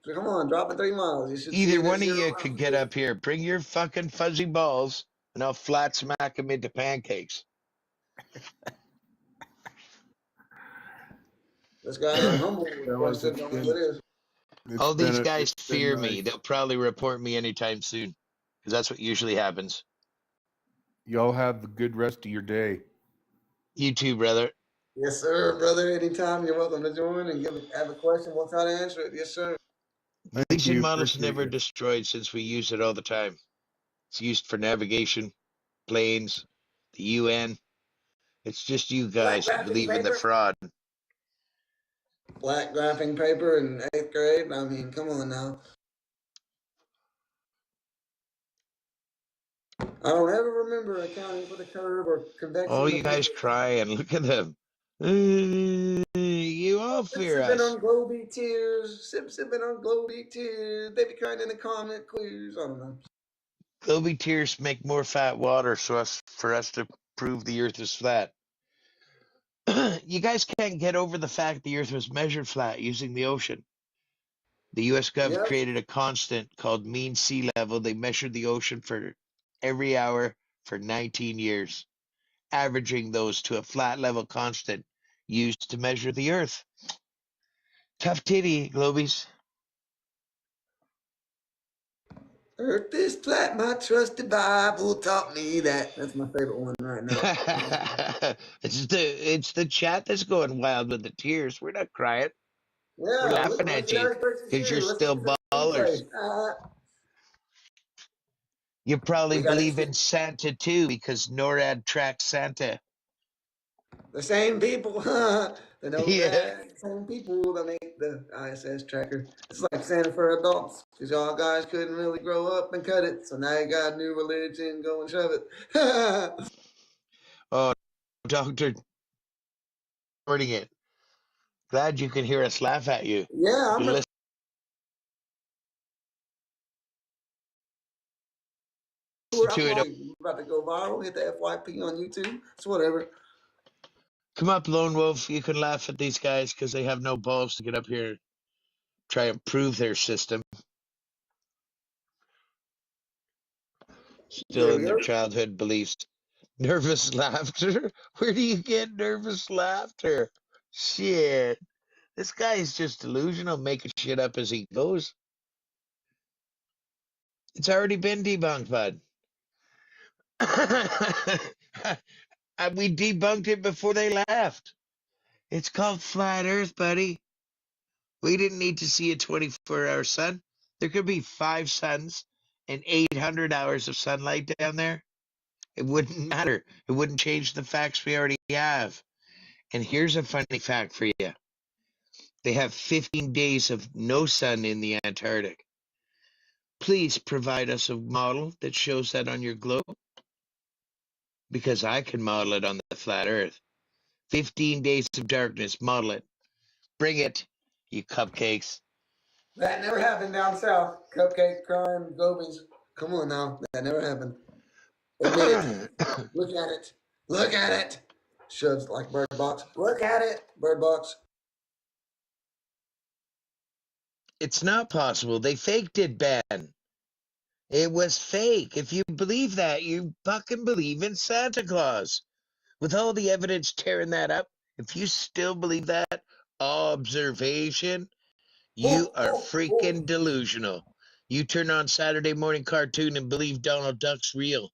So come on, drop it 3 miles. You should see Either it at one of 0 you could get altitude. up here. Bring your fucking fuzzy balls, and I'll flat smack them into pancakes. This guy named Humble Fellas, requested, don't know who it is. All these it's guys been fear me. nice. They'll probably report me anytime soon, because that's what usually happens. Y'all have a good rest of your day. You too, brother. Yes, sir, brother. Anytime you're welcome to join and have a question. We'll try to answer it. Yes, sir. Thank Legion you. model's Appreciate never you. destroyed since we use it all the time. It's used for navigation, planes, the UN. It's just you Black guys who graphing believe in the paper. fraud. Black graphing paper in 8th grade. I mean, come on now. I don't ever remember accounting for the curve or All convection you of guys liquid. cry and look at them. You all fear Sipping us. on Globie tears. Sipping on Globie tears. They be crying in the comment clues. I don't know. Globey tears make more fat water for us to prove the earth is flat. You guys can't get over the fact the earth was measured flat using the ocean. The US Gov Yep. created a constant called mean sea level. They measured the ocean for every hour for 19 years, averaging those to a flat level constant used to measure the earth. Tough titty, Globies. Earth is flat, my trusted Bible taught me that. That's my favorite one right now. It's the chat that's going wild with the tears. We're not crying. We're Yeah, laughing let's at see how you he breaks his because you're shoe. Let's look still at the ballers. replay. You probably We got believe it. in Santa too because NORAD tracks Santa. The same people, the Yeah. NORAD, same people that make the ISS tracker. It's like Santa for adults, because y'all guys couldn't really grow up and cut it, so now you got a new religion, go and shove it. Oh, Doctor, recording it. Glad you can hear us laugh at you. Yeah, You I'm can listen to it. about to go viral, hit the FYP on YouTube. It's whatever. Come up, Lone Wolf. You can laugh at these guys because they have no balls to get up here and try and prove their system. Still There we in their go. childhood beliefs. Nervous laughter? Where do you get nervous laughter? Shit. This guy is just delusional, making shit up as he goes. It's already been debunked, bud. We debunked it before they left. It's called flat Earth, buddy. We didn't need to see a 24-hour sun. There could be 5 suns and 800 hours of sunlight down there. It wouldn't matter. It wouldn't change the facts we already have. And here's a funny fact for you. They have 15 days of no sun in the Antarctic. Please provide us a model that shows that on your globe, because I can model it on the flat Earth. 15 days of darkness, model it. Bring it, you cupcakes. That never happened down south. Cupcake crime, Globies. Come on now. That never happened. Admit it. Look at it. Look at it. Shoves like Bird Box. Look at it. Bird Box. It's not possible. They faked it, Ben. It was fake. If you believe that, you fucking believe in Santa Claus. With all the evidence tearing that up, if you still believe that observation, you Oh, are oh, oh. freaking delusional. You turn on Saturday morning cartoon and believe Donald Duck's real.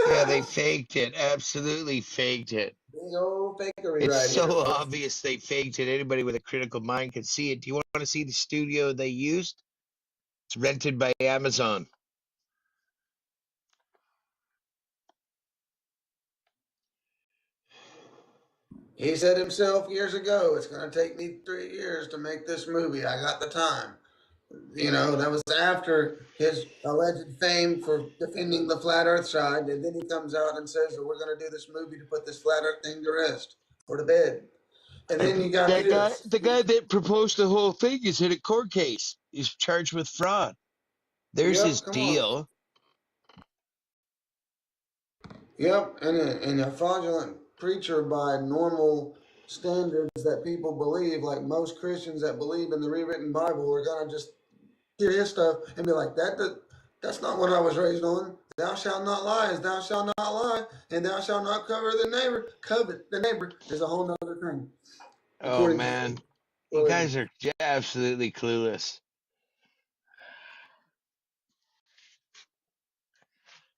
Yeah, they faked it. Absolutely faked it. Big old fakery It's right here, so folks. obvious they faked it. Anybody with a critical mind can see it. Do you want to see the studio they used? It's rented by Amazon. He said himself years ago, it's going to take me 3 years to make this movie. I got the time. You know, that was after his alleged fame for defending the flat earth side. And then he comes out and says that we're going to do this movie to put this flat earth thing to rest or to bed. And then you got That guy, this. the guy that proposed the whole thing, is in a court case. He's charged with fraud. There's Yep, his come on. deal. Yep, and a fraudulent preacher by normal standards that people believe, like most Christians that believe in the rewritten Bible, are gonna just hear his stuff and be like, that's not what I was raised on. Thou shalt not lie, as thou shalt not lie, and thou shalt not covet the neighbor is a whole nother thing. Oh According to man, you so, guys are absolutely clueless.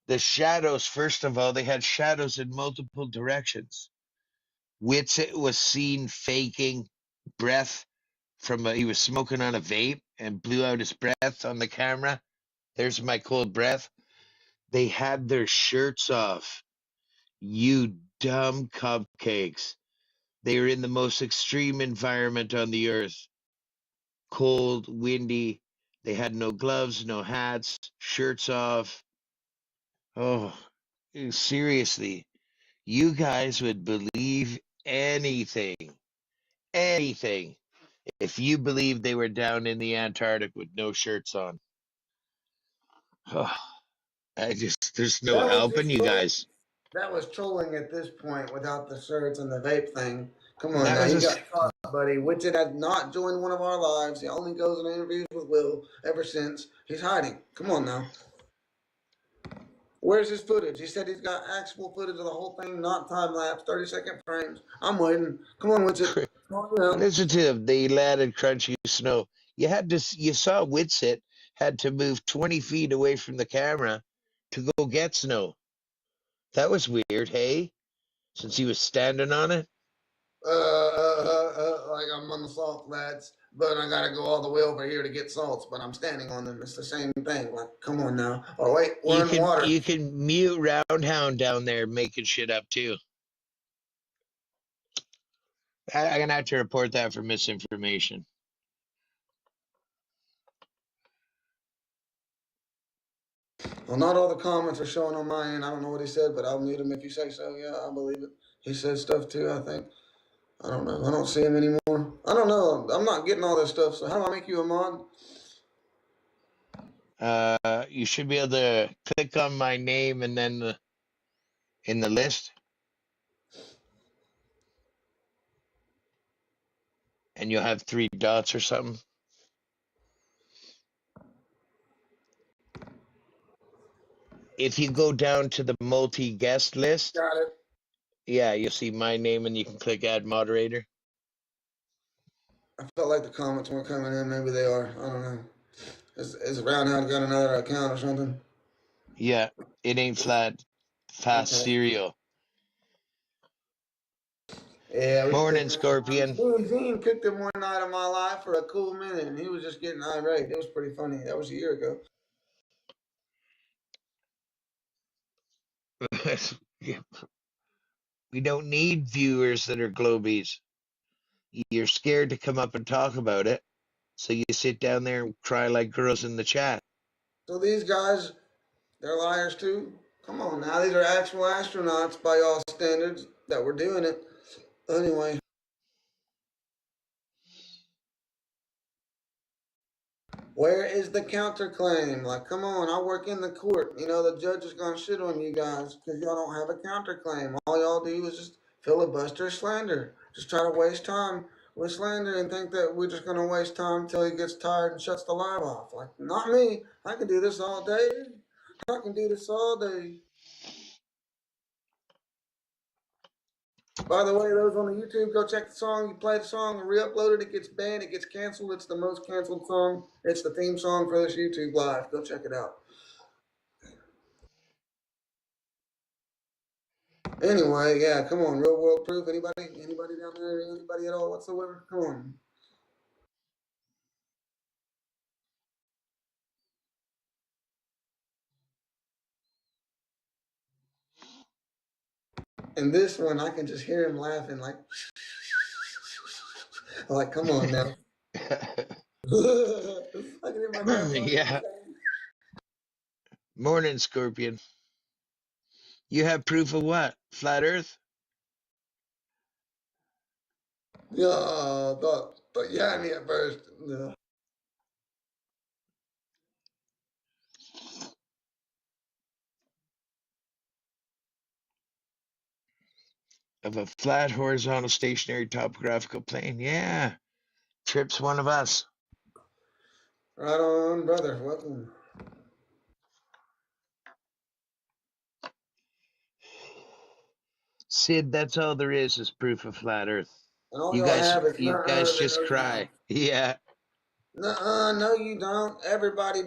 The shadows, first of all, they had shadows in multiple directions. Witsit was seen faking breath he was smoking on a vape and blew out his breath on the camera. There's my cold breath. They had their shirts off. You dumb cupcakes. They were in the most extreme environment on the earth. Cold, windy. They had no gloves, no hats, shirts off. Oh, seriously. You guys would believe anything, anything, if you believed they were down in the Antarctic with no shirts on. Oh, there's no that was helping just you guys. that was trolling at this point without the shirts and the vape thing. Come on That now, was you a, got caught, buddy. Widget had not joined one of our lives. He only goes in interviews with Will ever since. He's hiding. Come on now. Where's his footage? He said he's got actual footage of the whole thing, not time lapse, 30-second frames. I'm waiting. Come on, Widget. Come on out. listen to him. They landed crunchy snow. You saw Witsit had to move 20 feet away from the camera to go get snow. That was weird, hey? Since he was standing on it. Like I'm on the salt flats, but I gotta go all the way over here to get salts, but I'm standing on them. It's the same thing. Like, come on now. Oh wait, we're in water. You can mute Roundhound down there making shit up too. I'm gonna have to report that for misinformation. Well, not all the comments are showing on my end. I don't know what he said, but I'll mute him if you say so. Yeah, I believe it. He said stuff too, I think. I don't know. I don't see him anymore. I don't know. I'm not getting all this stuff, so how do I make you a mod? You should be able to click on my name and then in the list, and you'll have 3 dots or something. If you go down to the multi-guest list, Got it. yeah, you'll see my name and you can click add moderator. I felt like the comments weren't coming in. Maybe they are. I don't know. Is Roundhound got another account or something? Yeah, it ain't fast Okay. cereal. Yeah, we Morning, figured that out. Scorpion. Me and Zine cooked him one night of my life for a cool minute, and he was just getting irate. It was pretty funny. That was a year ago. We don't need viewers that are Globies. You're scared to come up and talk about it, so you sit down there and cry like girls in the chat. So these guys, they're liars too? Come on now, these are actual astronauts by all standards that were doing it. Anyway. Where is the counterclaim? Like, come on, I work in the court. You know, the judge is going to shit on you guys because y'all don't have a counterclaim. All y'all do is just filibuster slander. Just try to waste time with slander and think that we're just going to waste time until he gets tired and shuts the live off. Like, not me. I can do this all day. I can do this all day. By the way, those on the YouTube, go check the song. You play the song and re-upload it. It gets banned. It gets canceled. It's the most canceled song. It's the theme song for this YouTube live. Go check it out. Anyway, yeah, come on, real world proof. Anybody down there? Anybody at all whatsoever? Come on. And this one, I can just hear him laughing, like, come on now. I can hear my grandpa. Yeah. Morning, Scorpion. You have proof of what? Flat Earth? Yeah, thought you had me at first. Yeah. of a flat, horizontal, stationary topographical plane. Yeah, Trip's one of us. Right on, brother. Welcome. Sid, that's all there is proof of flat Earth. And all You y'all guys, have is you nuh-uh, guys then just oh yeah. cry. Yeah. Nuh-uh, no you don't. Everybody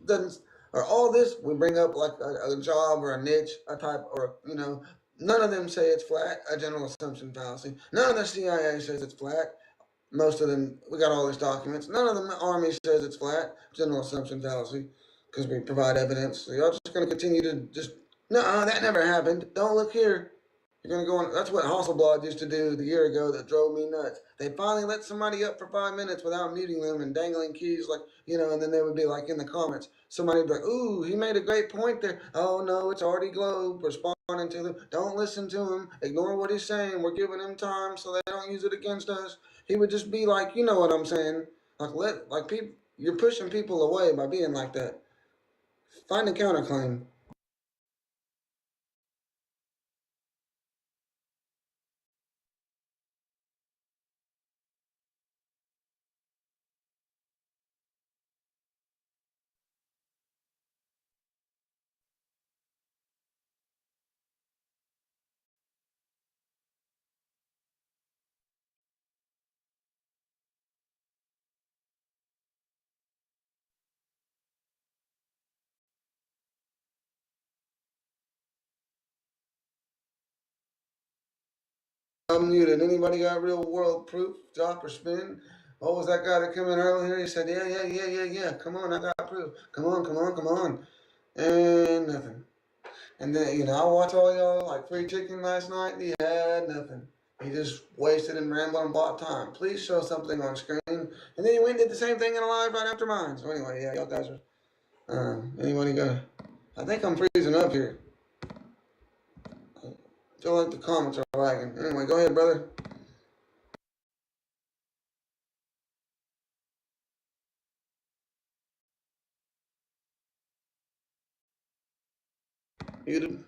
doesn't, or all this we bring up like a job or a niche, a type, or none of them say it's flat. A general assumption fallacy. None of the CIA says it's flat. Most of them, we got all these documents. None of the Army says it's flat. General assumption fallacy, because we provide evidence. So y'all just gonna continue to just, no, that never happened. Don't look here. You're gonna go on. That's what Hasselblad used to do the year ago. That drove me nuts. They finally let somebody up for 5 minutes without muting them and dangling keys, like and then they would be like in the comments. Somebody would be like, "Ooh, he made a great point there." Oh no, it's already Globe responding to them. Don't listen to him. Ignore what he's saying. We're giving him time so they don't use it against us. He would just be like, you know what I'm saying? Like people, you're pushing people away by being like that. Find a counterclaim. I'm muted. Anybody got real world proof? Drop or spin? What was that guy that came in earlier? He said, yeah. Come on, I got proof. Come on. And nothing. And then, I watched all y'all like Free Chicken last night. He had nothing. He just wasted and rambled and bought time. Please show something on screen. And then he went and did the same thing in a live right after mine. So anyway, yeah, y'all guys are. Anybody got? I think I'm freezing up here. I feel like the comments are lagging. Anyway, go ahead, brother. Muted.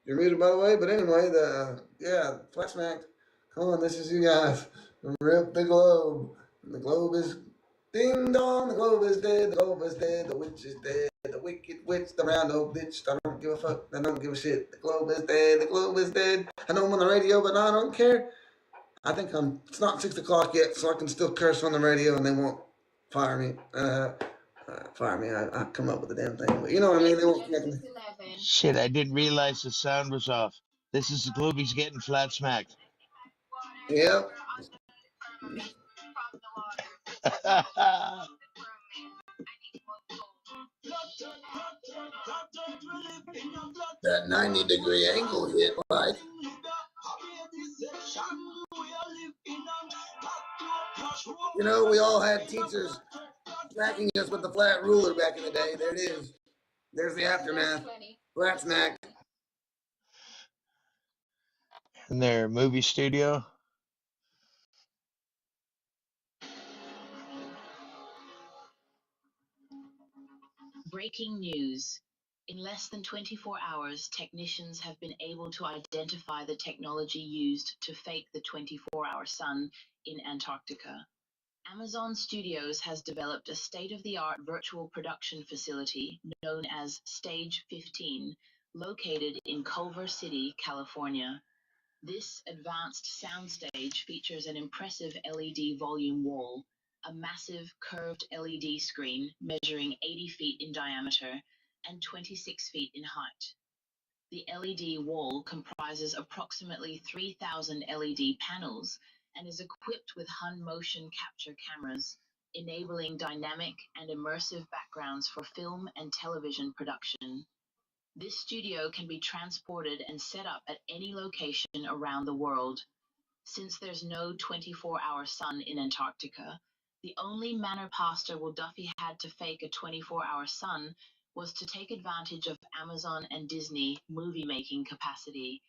You're muted, by the way. But anyway, flat smacked. Come on, this is you guys. Rip the globe. The globe is ding dong. The globe is dead. The globe is dead. The witch is dead. The wicked witch, the round old bitch. I don't give a fuck. I don't give a shit. The globe is dead. The globe is dead. I know I'm on the radio, but I don't care. I think it's not 6 o'clock yet, so I can still curse on the radio and they won't fire me. Fire me. I come up with the damn thing, but you know what I mean. They won't connect me. Shit, I didn't realize the sound was off. This is the Globies getting flat smacked. Yep. That 90-degree angle hit like. We all had teachers smacking us with the flat ruler back in the day. There it is. There's the aftermath. Flat smack. In their movie studio. Breaking news. In less than 24 hours, technicians have been able to identify the technology used to fake the 24-hour sun in Antarctica. Amazon Studios has developed a state-of-the-art virtual production facility known as Stage 15, located in Culver City, California. This advanced soundstage features an impressive LED volume wall, a massive curved LED screen measuring 80 feet in diameter and 26 feet in height. The LED wall comprises approximately 3,000 LED panels and is equipped with Hun motion capture cameras, enabling dynamic and immersive backgrounds for film and television production. This studio can be transported and set up at any location around the world. Since there's no 24-hour sun in Antarctica, the only manner Pastor Will Duffy had to fake a 24-hour sun was to take advantage of Amazon and Disney movie-making capacity.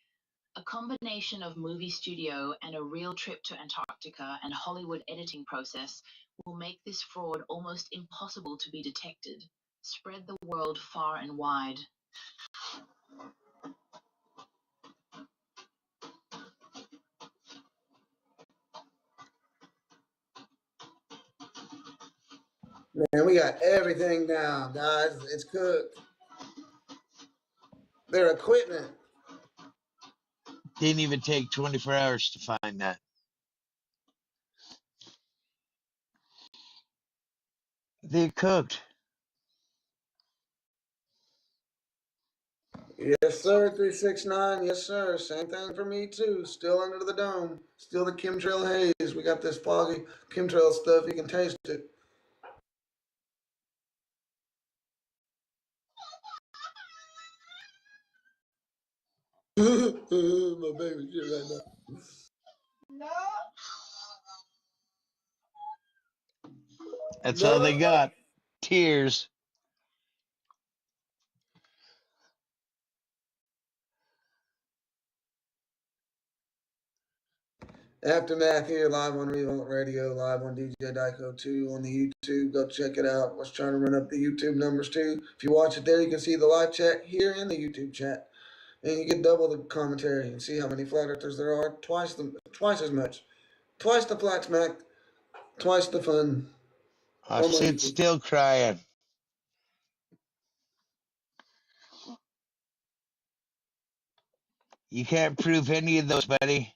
A combination of movie studio and a real trip to Antarctica and Hollywood editing process will make this fraud almost impossible to be detected. spread the world far and wide. Man, we got everything down, guys. It's cooked. Their equipment. Didn't even take 24 hours to find that. They're cooked. Yes, sir. 369. Yes, sir. Same thing for me too. Still under the dome. Still the chemtrail haze. We got this foggy chemtrail stuff. You can taste it. My baby shit right now. That's all No. they got. Tears. Aftermath here, live on Revolt Radio, live on DJ Dyko 2 on the YouTube. Go check it out. Let's try to run up the YouTube numbers too. If you watch it there, you can see the live chat here in the YouTube chat. And you get double the commentary and see how many flat earthers there are. Twice as much. Twice the flat smack. Twice the fun. Oh, Sid's still crying. You can't prove any of those, buddy.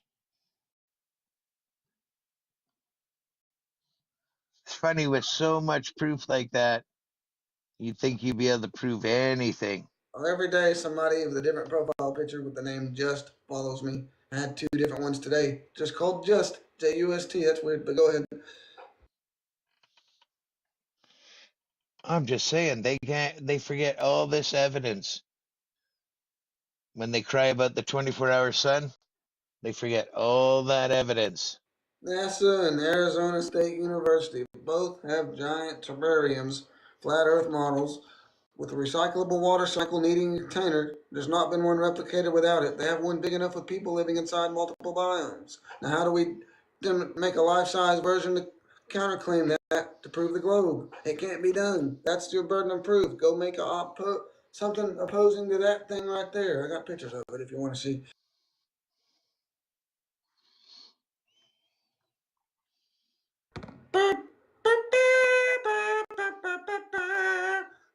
It's funny, with so much proof like that, you'd think you'd be able to prove anything. Every day, somebody with a different profile picture with the name Just follows me. I had 2 different ones today. Just called Just. J-U-S-T. That's weird, but go ahead. I'm just saying, they forget all this evidence. When they cry about the 24-hour sun, they forget all that evidence. NASA and Arizona State University both have giant terrariums, flat earth models, with a recyclable water cycle needing a container. There's not been one replicated without it. They have one big enough with people living inside multiple biomes. Now, how do we make a life-size version to counterclaim that to prove the globe? It can't be done. That's your burden of proof. Go make something opposing to that thing right there. I got pictures of it if you want to see.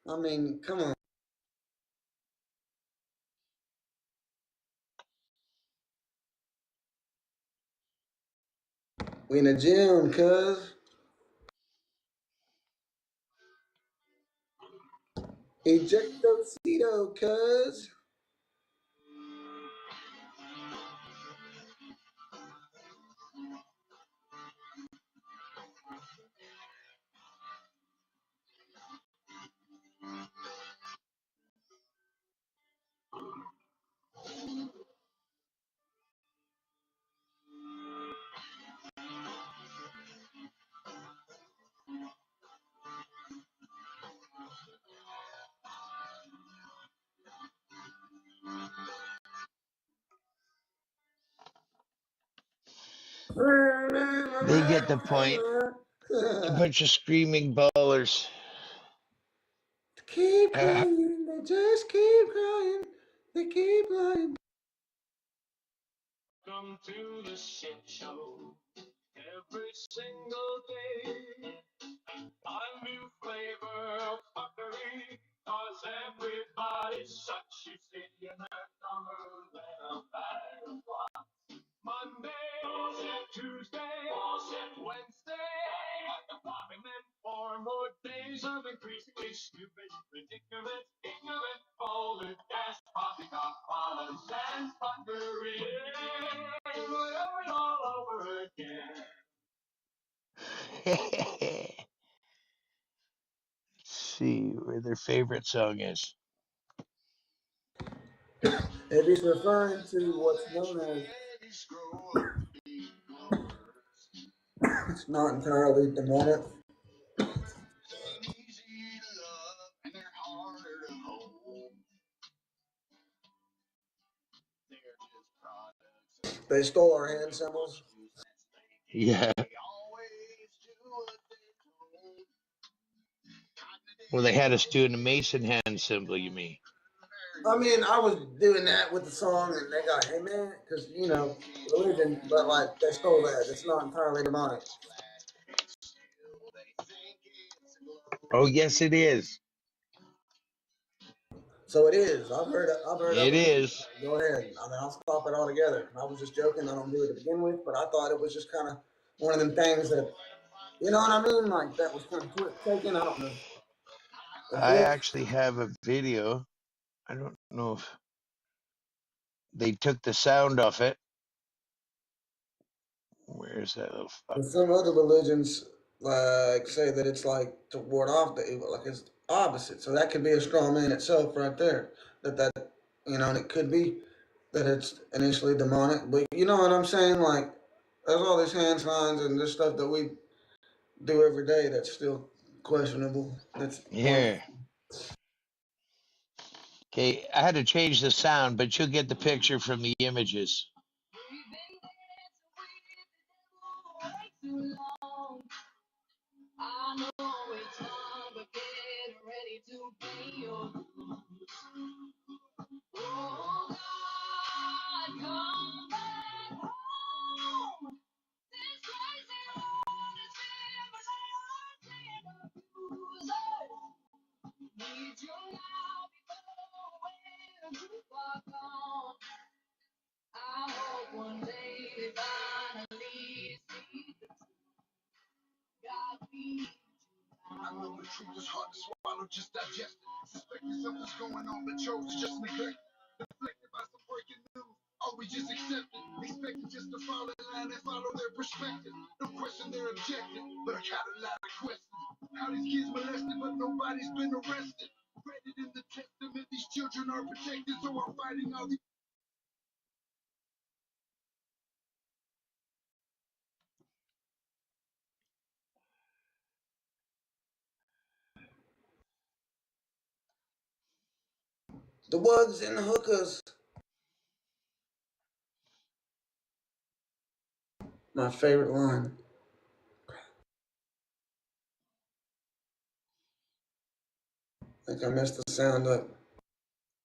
I mean, come on. We in the gym, cuz. Ejectocito, cuz. They get the point. A bunch of screaming ballers. Keep crying, they just keep crying, they keep lying. Come to the shit show every single day. A new flavor of fuckery, cause everybody's such you see in their dumber than a bag of rocks. Monday, bullshit. Tuesday, bullshit. Wednesday, and then 4 more days of increasingly stupid, ridiculous, ignorant, folded gas, poppycock, bollocks, and fuckery. Over and all over again. Let's see where their favorite song is. If he's referring to what's known as, it's not entirely demonic. They stole our hand symbols. Yeah. Well, they had us doing the Mason hand symbol, you mean? I mean, I was doing that with the song, and they got, hey man, because you know religion, but like they stole that. It's not entirely demonic. Oh, yes, it is. So it is. I've heard It other people is. say, go ahead. I mean, I'll stop it altogether. I was just joking. I don't do it to begin with, but I thought it was just kind of one of them things that, you know what I mean? Like that was kind of taken. I don't know. A I glitch. actually have a video. I don't know if they took the sound off it. Where's that little fuck? And some other religions like say that it's like to ward off the evil, like it's opposite. So that could be a straw man itself right there. That you know, and it could be that it's initially demonic, but you know what I'm saying? Like there's all these hand signs and this stuff that we do every day that's still questionable. That's part of it. Here. Okay, I had to change the sound, but you'll get the picture from the images. I know the truth is hard to swallow, just digest it. Suspecting something's going on, but chose to just neglect it. Deflected by some breaking news, always just accept it. Expecting just to fall in line and follow their perspective. No question their objective, but I got a lot of questions. How these kids molested, but nobody's been arrested. Read it in the testament, these children are protected, so I'm fighting all these. The wugs and the hookers. My favorite line. I think I messed the sound up.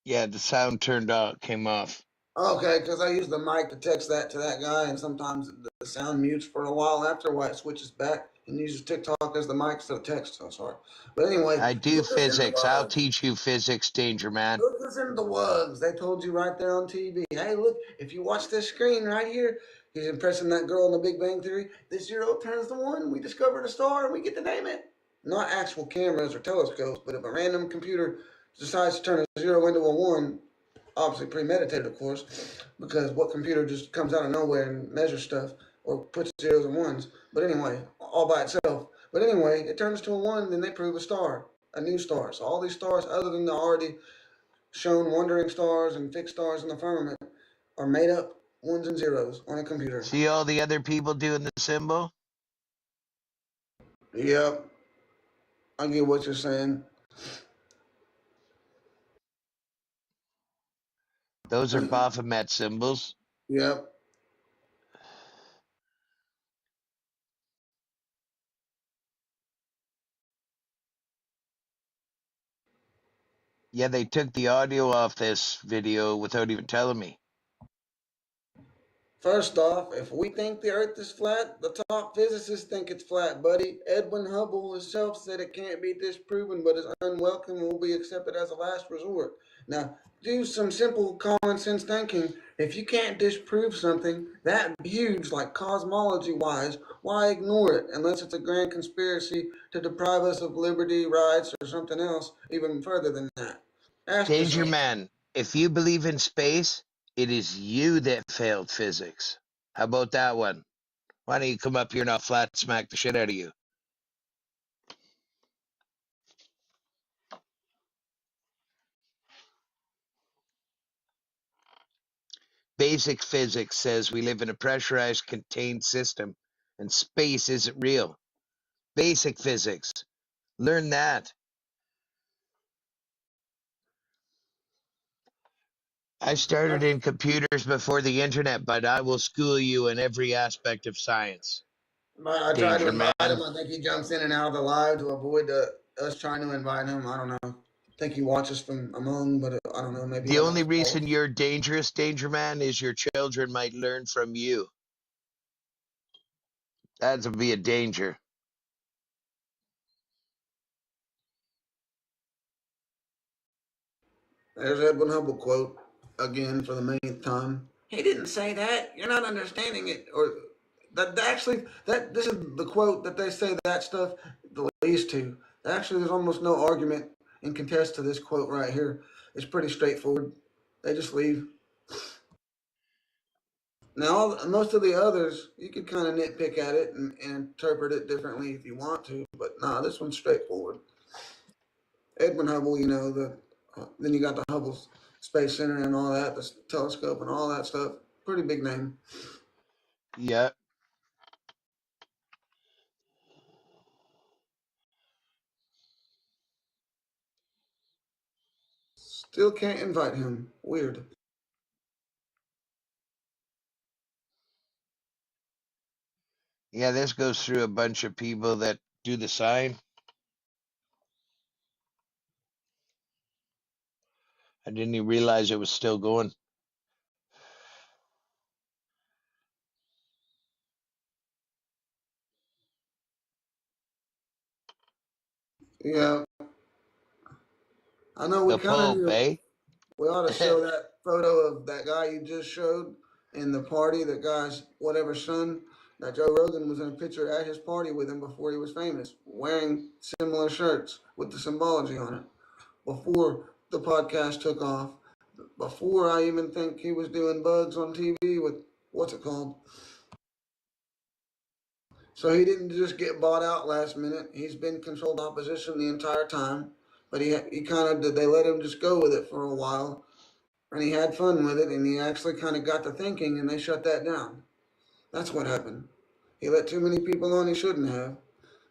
Yeah, the sound turned off, came off. Okay, because I use the mic to text that to that guy, and sometimes the sound mutes for a while after why it switches back and uses TikTok as the mic instead of text. So sorry. But anyway, I do hookers in the physics. I'll wugs. teach you physics, Danger Man. Hookers in the wugs. They told you right there on TV. Hey, look, if you watch this screen right here, he's impressing that girl in the Big Bang Theory. This zero turns to one. We discovered a star and we get to name it. Not actual cameras or telescopes, but if a random computer decides to turn a zero into a one, obviously premeditated, of course, because what computer just comes out of nowhere and measures stuff or puts zeros and ones? But anyway, all by itself. But anyway, it turns to a one, then they prove a star, a new star. So all these stars, other than the already shown wandering stars and fixed stars in the firmament, are made up ones and zeros on a computer. See all the other people doing the symbol? Yep, I get what you're saying. Those are Baphomet symbols. Yep. Yeah, they took the audio off this video without even telling me. First off, if we think the Earth is flat, the top physicists think it's flat, buddy. Edwin Hubble himself said it can't be disproven, but is unwelcome and will be accepted as a last resort. Now, do some simple common sense thinking. If you can't disprove something that huge, like cosmology wise, why ignore it unless it's a grand conspiracy to deprive us of liberty, rights, or something else even further than that? Ask Danger yourself. Man, if you believe in space, it is you that failed physics. How about that one? Why don't you come up here and I'll flat smack the shit out of you? Basic physics says we live in a pressurized, contained system, and space isn't real. Basic physics. Learn that. I started in computers before the internet, but I will school you in every aspect of science. I tried to Danger invite him. Man. I think he jumps in and out of the live to avoid the us trying to invite him. I don't know. I think he watches from among, but I don't know. Maybe The I got only his reason balls. you're dangerous, Danger Man, is your children might learn from you. That'd be a danger. There's Edwin Hubble quote again for the millionth time. He didn't say that. You're not understanding it. Or that actually that this is the quote that they say that stuff leads to. Actually, there's almost no argument in contest to this quote right here. It's pretty straightforward. They just leave. Now, most of the others, you could kind of nitpick at it and interpret it differently if you want to, but nah, this one's straightforward. Edwin Hubble, then you got the Hubble Space Center and all that, the telescope and all that stuff. Pretty big name. Yeah. Still can't invite him. Weird. Yeah, this goes through a bunch of people that do the sign. I didn't even realize it was still going. Yeah, I know we The kind of Pope, knew. eh? We ought to show that photo of that guy you just showed in the party, that guy's whatever son, that Joe Rogan was in a picture at his party with him before he was famous, wearing similar shirts with the symbology on it. Before the podcast took off, before I even think he was doing bugs on TV with what's it called. So he didn't just get bought out last minute. He's been controlled opposition the entire time, but he kind of they let him just go with it for a while, and he had fun with it, and he actually kind of got to thinking, and they shut that down. That's what happened. He let too many people on he shouldn't have,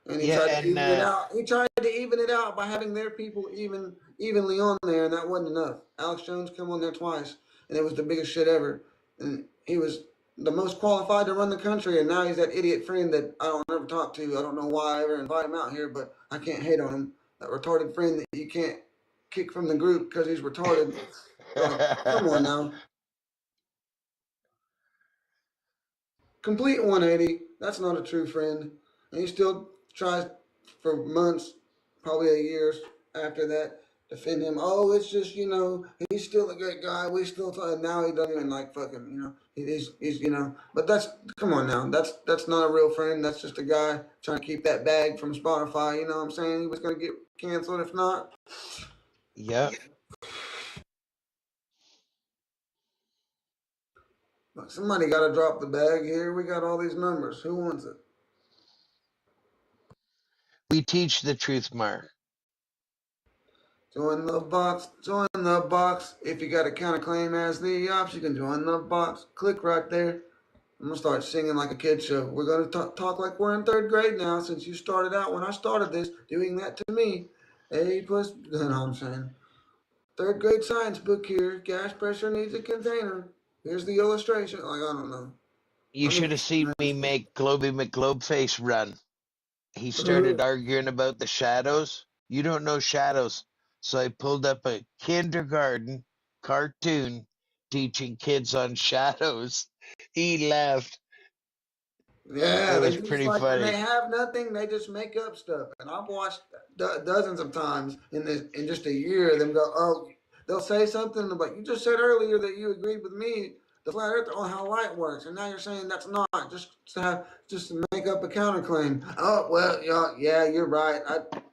and he Yeah, tried to and even it out. He tried to even it out by having their people evenly on there, and that wasn't enough. Alex Jones come on there twice, and it was the biggest shit ever. And he was the most qualified to run the country, and now he's that idiot friend that I don't ever talk to. I don't know why I ever invite him out here, but I can't hate on him. That retarded friend that you can't kick from the group because he's retarded. Come on now. Complete 180. That's not a true friend. And he still tries for months, probably a year after that, defend him. Oh, it's just, he's still a great guy. We still talk. Now he doesn't even like fucking, he's. But come on now. That's not a real friend. That's just a guy trying to keep that bag from Spotify. You know what I'm saying? He was going to get canceled if not. yeah, Somebody got to drop the bag here. We got all these numbers. Who wants it? we teach the truth, Mark. Join the box, join the box. If you got a counterclaim as the ops, you can join the box. Click right there. I'm gonna start singing like a kid show. We're gonna talk like we're in third grade now, since you started out when I started this, doing that to me. A plus, you know what I'm saying? Third grade science book here. Gas pressure needs a container. Here's the illustration. Like, I don't know. You I'm should have seen me make Globey McGlobeface run. He started arguing about the shadows. You don't know shadows. So I pulled up a kindergarten cartoon teaching kids on shadows. He laughed. Yeah, It they was just pretty like when they funny. have nothing, they just make up stuff. And I've watched dozens of times in just a year. Them go, oh, they'll say something like, you just said earlier that you agreed with me, the flat earth, on how light works, and now you're saying that's not just to make up a counterclaim. Oh well, yeah, you're right.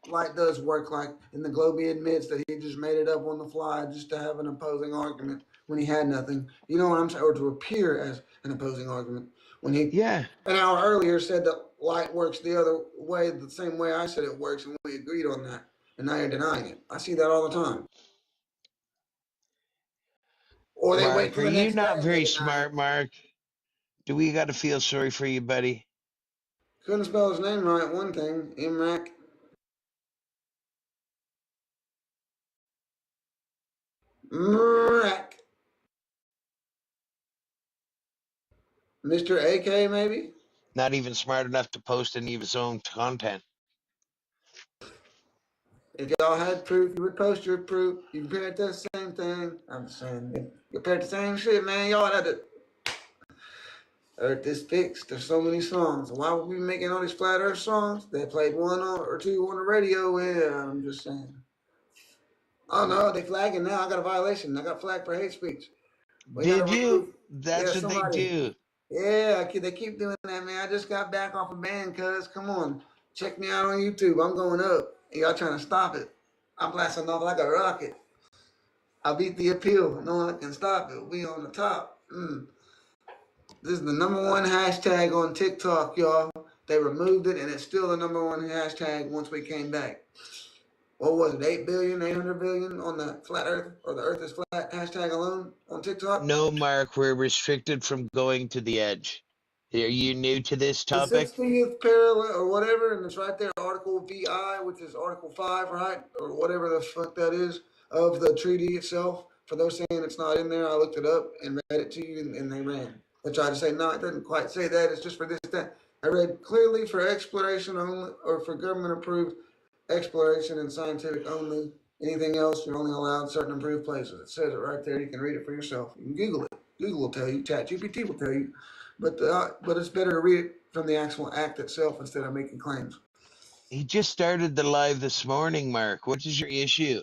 Light does work. Like, and the Globie admits that he just made it up on the fly just to have an opposing argument when he had nothing. You know what I'm saying? Or to appear as an opposing argument when he Yeah. an hour earlier said that light works the other way, the same way I said it works, and we agreed on that. And now you're denying it. I see that all the time. Or they wait Mark, till are the you next day not and they very deny it. smart, Mark? Do we got to feel sorry for you, buddy? Couldn't spell his name right, one thing. Imrak. Mrak. Mr. AK, maybe? Not even smart enough to post any of his own content. If y'all had proof, you would post your proof. You compare it to the same thing. I'm just saying, you compare it to the same shit, man. Y'all had to Earth is fixed. There's so many songs. Why would we be making all these flat Earth songs? They played one or two on the radio. Yeah, I'm just saying. Oh no, they flagging now. I got a violation. I got flagged for hate speech. We got to Did you? remove. Yeah, That's what they somebody. do. Yeah, they keep doing that, man. I just got back off a ban, cuz. Come on. Check me out on YouTube. I'm going up. Y'all trying to stop it. I'm blasting off like a rocket. I beat the appeal. No one can stop it. We on the top. This is the number one hashtag on TikTok, y'all. They removed it, and it's still the number one hashtag once we came back. What was it, 8 billion, 800 billion on the flat Earth, or the Earth is flat hashtag alone on TikTok? No, Mark, we're restricted from going to the edge. Are you new to this The topic? 60th parallel or whatever, and it's right there, Article VI, which is Article 5, right? Or whatever the fuck that is, of the treaty itself. For those saying it's not in there, I looked it up and read it to you, and they ran. They tried to say, no, it doesn't quite say that, it's just for this, that. I read clearly for exploration only, or for government approved exploration and scientific only. Anything else, you're only allowed certain approved places. It says it right there. You can read it for yourself. You can Google it. Google will tell you. ChatGPT will tell you. But it's better to read it from the actual act itself instead of making claims. He just started the live this morning, Mark. What is your issue?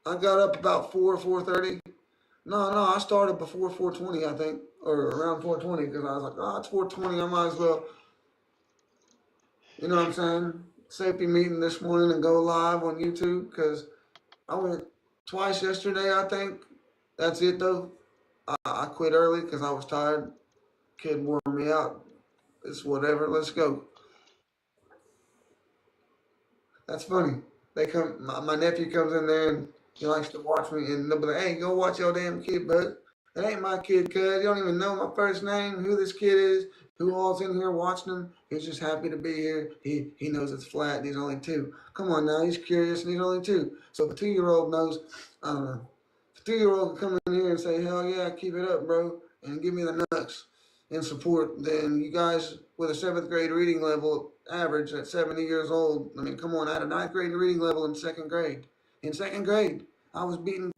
I got up about 4:30. No, I started before 4:20, I think, or around 4:20, because I was like, oh, it's 4:20. I might as well, you know what I'm saying? Safety meeting this morning and go live on YouTube because I went twice yesterday, I think. That's it though. I quit early because I was tired. Kid wore me out. It's whatever. Let's go. That's funny. They come. My nephew comes in there and he likes to watch me, and they'll be like, "Hey, go watch your damn kid, bud. It ain't my kid, cuz you don't even know my first name, who this kid is, who all's in here watching him. He's just happy to be here. He knows it's flat, and he's only 2. Come on now, he's curious, and he's only 2. So if a 2-year-old knows, I don't know. If a 2-year-old can come in here and say, "Hell yeah, keep it up, bro," and give me the nuts in support, then you guys with a 7th grade reading level average at 70 years old, I mean, come on, I had a 9th grade reading level in 2nd grade. In 2nd grade, I was beating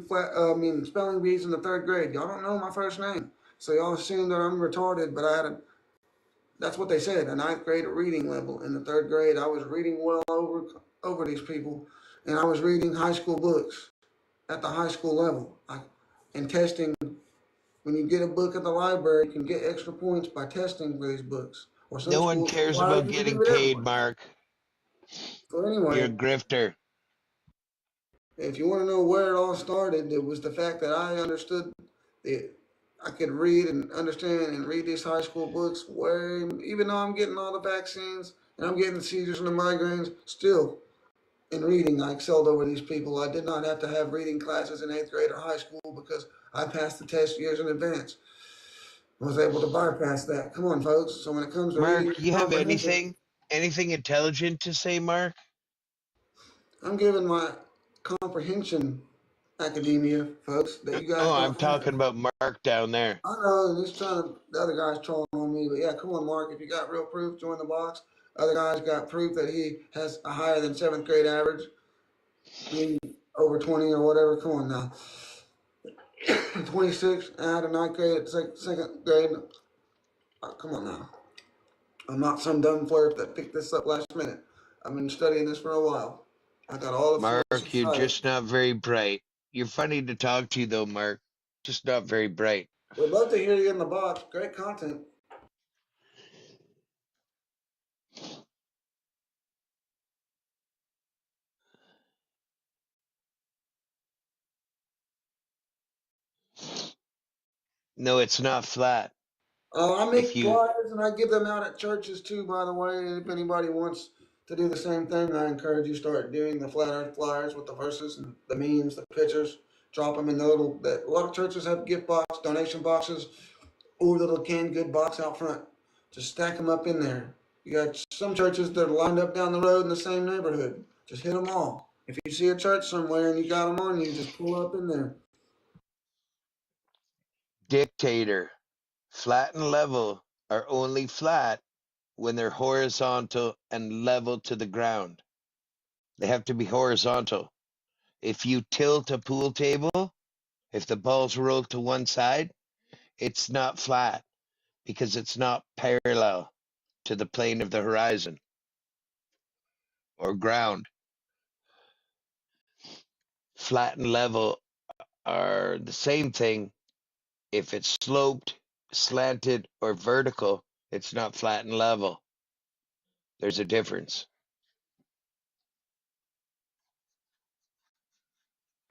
spelling bees in the 3rd grade. Y'all don't know my first name. So y'all assume that I'm retarded, but that's what they said, a 9th grade reading level. In the 3rd grade, I was reading well over these people, and I was reading high school books at the high school level. And testing. When you get a book at the library, you can get extra points by testing for these books. Or some No one schools cares require about you to do getting it paid, everywhere. Mark. So You're a anyway, grifter. if you want to know where it all started, it was the fact that I understood that I could read and understand and read these high school books way, even though I'm getting all the vaccines and I'm getting the seizures and the migraines, still in reading, I excelled over these people. I did not have to have reading classes in 8th grade or high school because I passed the test years in advance. I was able to bypass that. Come on, folks. So when it comes to reading Mark, and you have comprehension, anything intelligent to say, Mark? I'm giving my comprehension academia, folks, that you guys Oh, I'm don't have. talking about Mark down there. I know, and he's trying to, the other guy's trolling on me, but yeah, come on, Mark. If you got real proof, join the box. Other guy's got proof that he has a higher than 7th grade average. I mean, over 20 or whatever. Come on now. 26, I had a 9th grade, 2nd grade. Come on now. I'm not some dumb flirt that picked this up last minute. I've been studying this for a while. I got all the Mark, sources you're right. just not very bright. You're funny to talk to, though, Mark. Just not very bright. We'd love to hear you in the box. Great content. No, it's not flat. I If make you flyers and I give them out at churches too, by the way. If anybody wants to do the same thing, I encourage you start doing the flat earth flyers with the verses and the memes, the pictures. Drop them in the little, that a lot of churches have gift box, donation boxes, or little canned good box out front. Just stack them up in there. You got some churches that are lined up down the road in the same neighborhood. Just hit them all. If you see a church somewhere and you got them on you, just pull up in there. dictator, flat and level are only flat when they're horizontal and level to the ground. They have to be horizontal. If you tilt a pool table, if the ball's rolled to one side, it's not flat because it's not parallel to the plane of the horizon or ground. Flat and level are the same thing. If it's sloped, slanted, or vertical, it's not flat and level. There's a difference.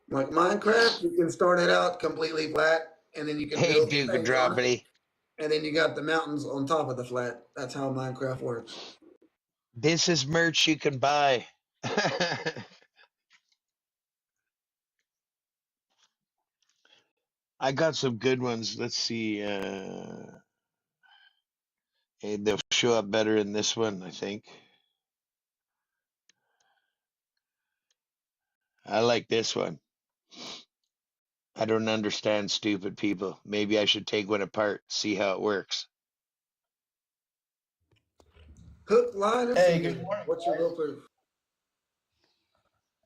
Like Minecraft, you can start it out completely flat, and then you can Hey, build Duke and things on it, Droppity. and then you got the mountains on top of the flat. That's how Minecraft works. This is merch you can buy. I got some good ones. Let's see. Hey, they'll show up better in this one, I think. I like this one. I don't understand stupid people. Maybe I should take one apart, see how it works. Hook, line, and Hey, sinker. good morning, What's your guys. real proof?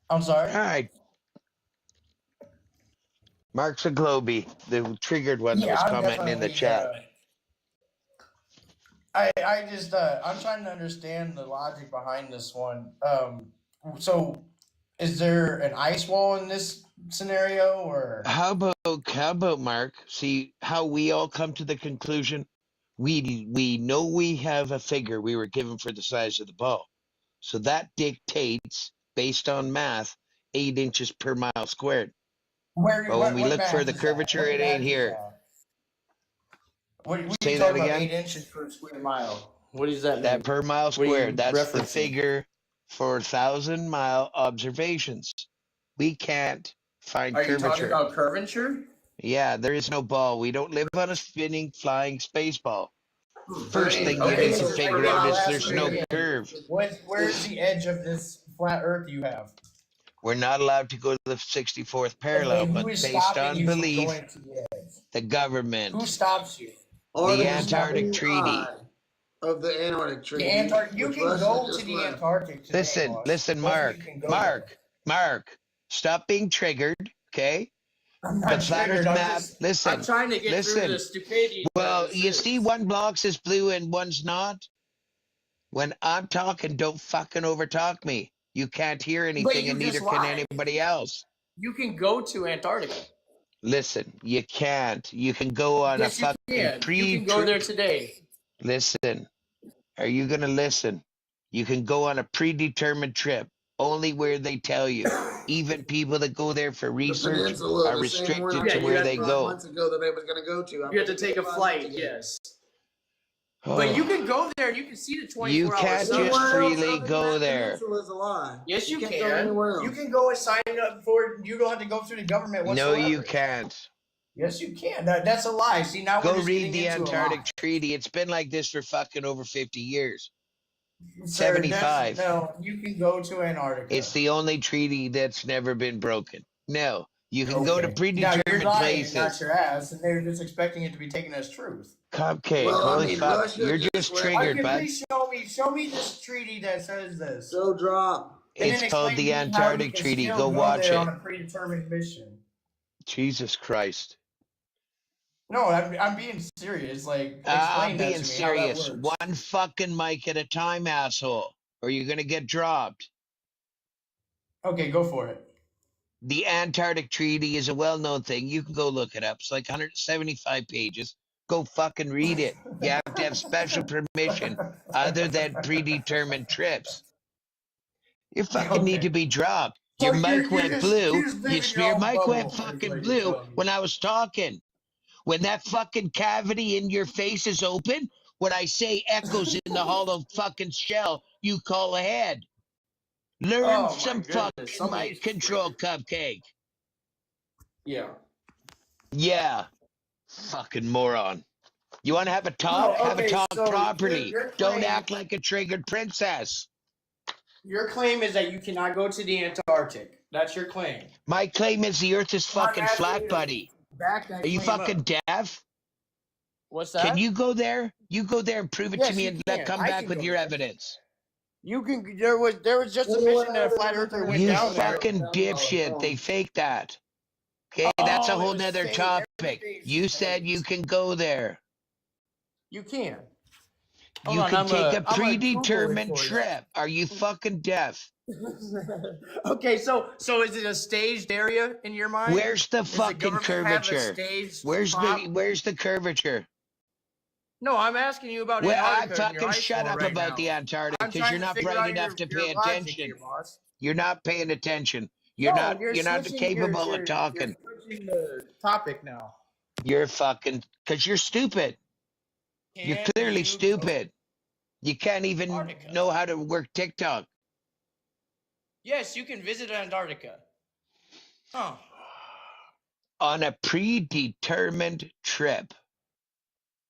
I'm sorry. All right. Mark's a Globie, the triggered one that was I'm commenting in the definitely. chat. I'm trying to understand the logic behind this one. So is there an ice wall in this scenario, or How about Mark? See how we all come to the conclusion. We know we have a figure we were given for the size of the ball, so that dictates based on math 8 inches per mile squared. But when we what look for math the is that? curvature, What it ain't math is here. that? What are you Say that talking about? again. 8 inches per square mile. What does that That mean? per mile What are you squared. That's the referencing? figure for 1,000-mile observations. We can't find Are you talking curvature. about curvature? Yeah, there is no ball. We don't live on a spinning, flying space ball. First thing you Okay, need to so figure again, out I'll is ask there's you no again. curve. Where's the edge of this flat Earth you have? We're not allowed to go to the 64th parallel, Okay, who but is based stopping on you from belief, going to the edge? the Who government, stops you? the Article Antarctic 17I Treaty. of the Antarctic The Treaty, Antarctic. You which can Russia go to just the left. Antarctic today, boss. Listen, Definitely can go there. Mark, stop being triggered, okay? I'm The not flat triggered. Earth I'm map, just. I'm listen, trying to get through listen. the stupidity Well, that this you see is. one box is blue and one's not? When I'm talking, don't fucking overtalk me. You can't hear But anything you and neither just can lied. anybody else. You can go to Antarctica. Listen, you can't. You can go on a Yes, you fucking can. You can go there today. Listen, are you going to listen? You can go on a predetermined trip, only where they tell you. Even people that go there for The research peninsula, are the same one I restricted to told where you they 5 go. months ago that I was going to go to. You have to take a flight. Yes. But you can go there and you can see the 24-hour You can't sun. just Anywhere else freely other than go that there. peninsula is a lie. Yes, you can't can. go anywhere else. You can go and sign up for it. You don't have to go through the government No, whatsoever. you can't. Yes, you can. That's a lie. See, now we're Go just read getting the into Antarctic a lie. Treaty. It's been like this for fucking over 50 years. Sir, 75. no, you can go to Antarctica. It's the only treaty that's never been broken. No, you can go to Now predetermined you're lying, places. not your ass, and they're just expecting it to be taken as truth. Cupcake, Well, I holy mean, fuck. Russia You're just just left. triggered, bud. Please show me this treaty that says this. So drop. And It's then called explain the to me how you Antarctic can Treaty. still Go go watch there it. on a predetermined mission. Jesus Christ. No, I'm being serious. Like, I'm explain that being to me, how that serious. works. One fucking mic at a time, asshole. Or you're gonna get dropped. Okay, go for it. The Antarctic Treaty is a well-known thing. You can go look it up. It's like 175 pages. Go fucking read it. You have to have special permission other than predetermined trips. You fucking need to be dropped. So Your mic went blue. you're just living in Your your own mic bubble, went is fucking what you're blue telling me. when I was talking. When that fucking cavity in your face is open, when I say echoes in the hollow fucking shell, you call ahead. Learn Oh, some my goodness. fucking Somebody's mic control, Cupcake. Yeah. Yeah. Fucking moron. You want to have a talk? No, Have a okay, talk so properly. your Don't claim- act like a triggered princess. Your claim is that you cannot go to the Antarctic. That's your claim. My claim is the earth is fucking I'm asking you flat, to buddy. back that Are you claim fucking up. deaf? What's that? Can you go there? You go there and prove it Yes, to me you and can. come I back can with go your there. evidence. There was just a mission that a flat earther went You down there. fucking dipshit. They faked that. Okay, that's a Oh, it whole was nother fake. topic. Everything's You said fake. you can go there. You can. You Hold can on, take a I'm gonna Google it predetermined for you. trip. Are you fucking deaf? Okay, so is it a staged area in your mind? Where's the Does the fucking government have a curvature? staged Where's top? the curvature? No, I'm asking you about Well, I Antarctica and your fucking ice shut wall up right about now. the Antarctica I'm because trying you're to not figure bright out enough to your pay logic attention. here, boss. You're not paying attention. You're No, not. you're You're not switching capable of talking. You're switching the topic now. You're fucking because you're stupid. You're Can clearly you go stupid. You can't even Antarctica? know how to work TikTok. Yes, you can visit Antarctica. Huh. On a predetermined trip.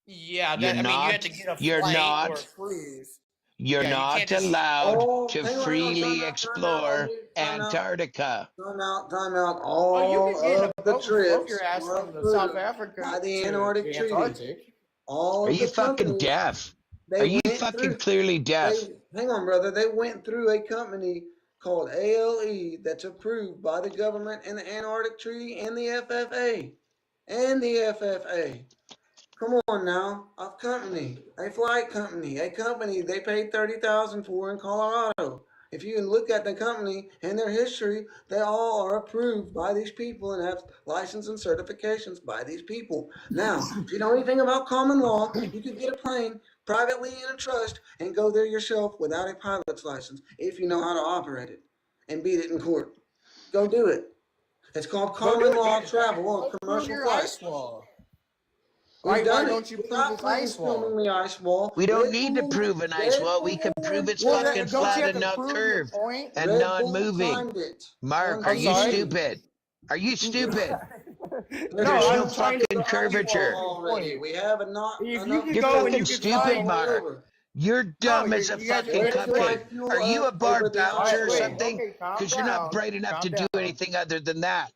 Yeah, You're you not. have to get a You're flight or a not. cruise. You're Yeah, you not can't just. allowed to hang on, freely time out, explore time out. Antarctica. Time out. Oh, you All can get in of a the boat and float trips your ass are from the South approved Africa by the to Antarctic the Treaty. Antarctic. All Are of you the fucking companies, deaf? they Are you went fucking through. clearly deaf? Hang on, brother. They went through a company called ALE that's approved by the government and the Antarctic Treaty and the FFA. Come on now, a company, a flight company, a company they paid $30,000 for in Colorado. If you can look at the company and their history, they all are approved by these people and have license and certifications by these people. Now, if you know anything about common law, you could get a plane privately in a trust and go there yourself without a pilot's license if you know how to operate it and beat it in court. Go do it. It's called common law travel on commercial Your flights. ice wall. We've Why done don't it. you We prove got this planes ice wall? filming the ice wall. We don't Red need to Bull- prove an ice wall. We can prove it's Well, fucking don't you flat have and to not prove your curved point? and Red Bull non-moving. climbed it. Mark, on are you sorry? stupid? Are you stupid? No, There's no I'm trying to fucking curvature. already. We have If enough. you can You're go and fucking you can stupid, find. Mark. You're dumb as a you guys are fucking Where do I cupcake. fuel Are you a up bar over the bouncer or ice wall? something? Okay, calm Because you're not down. bright enough Calm to do down. anything other than that.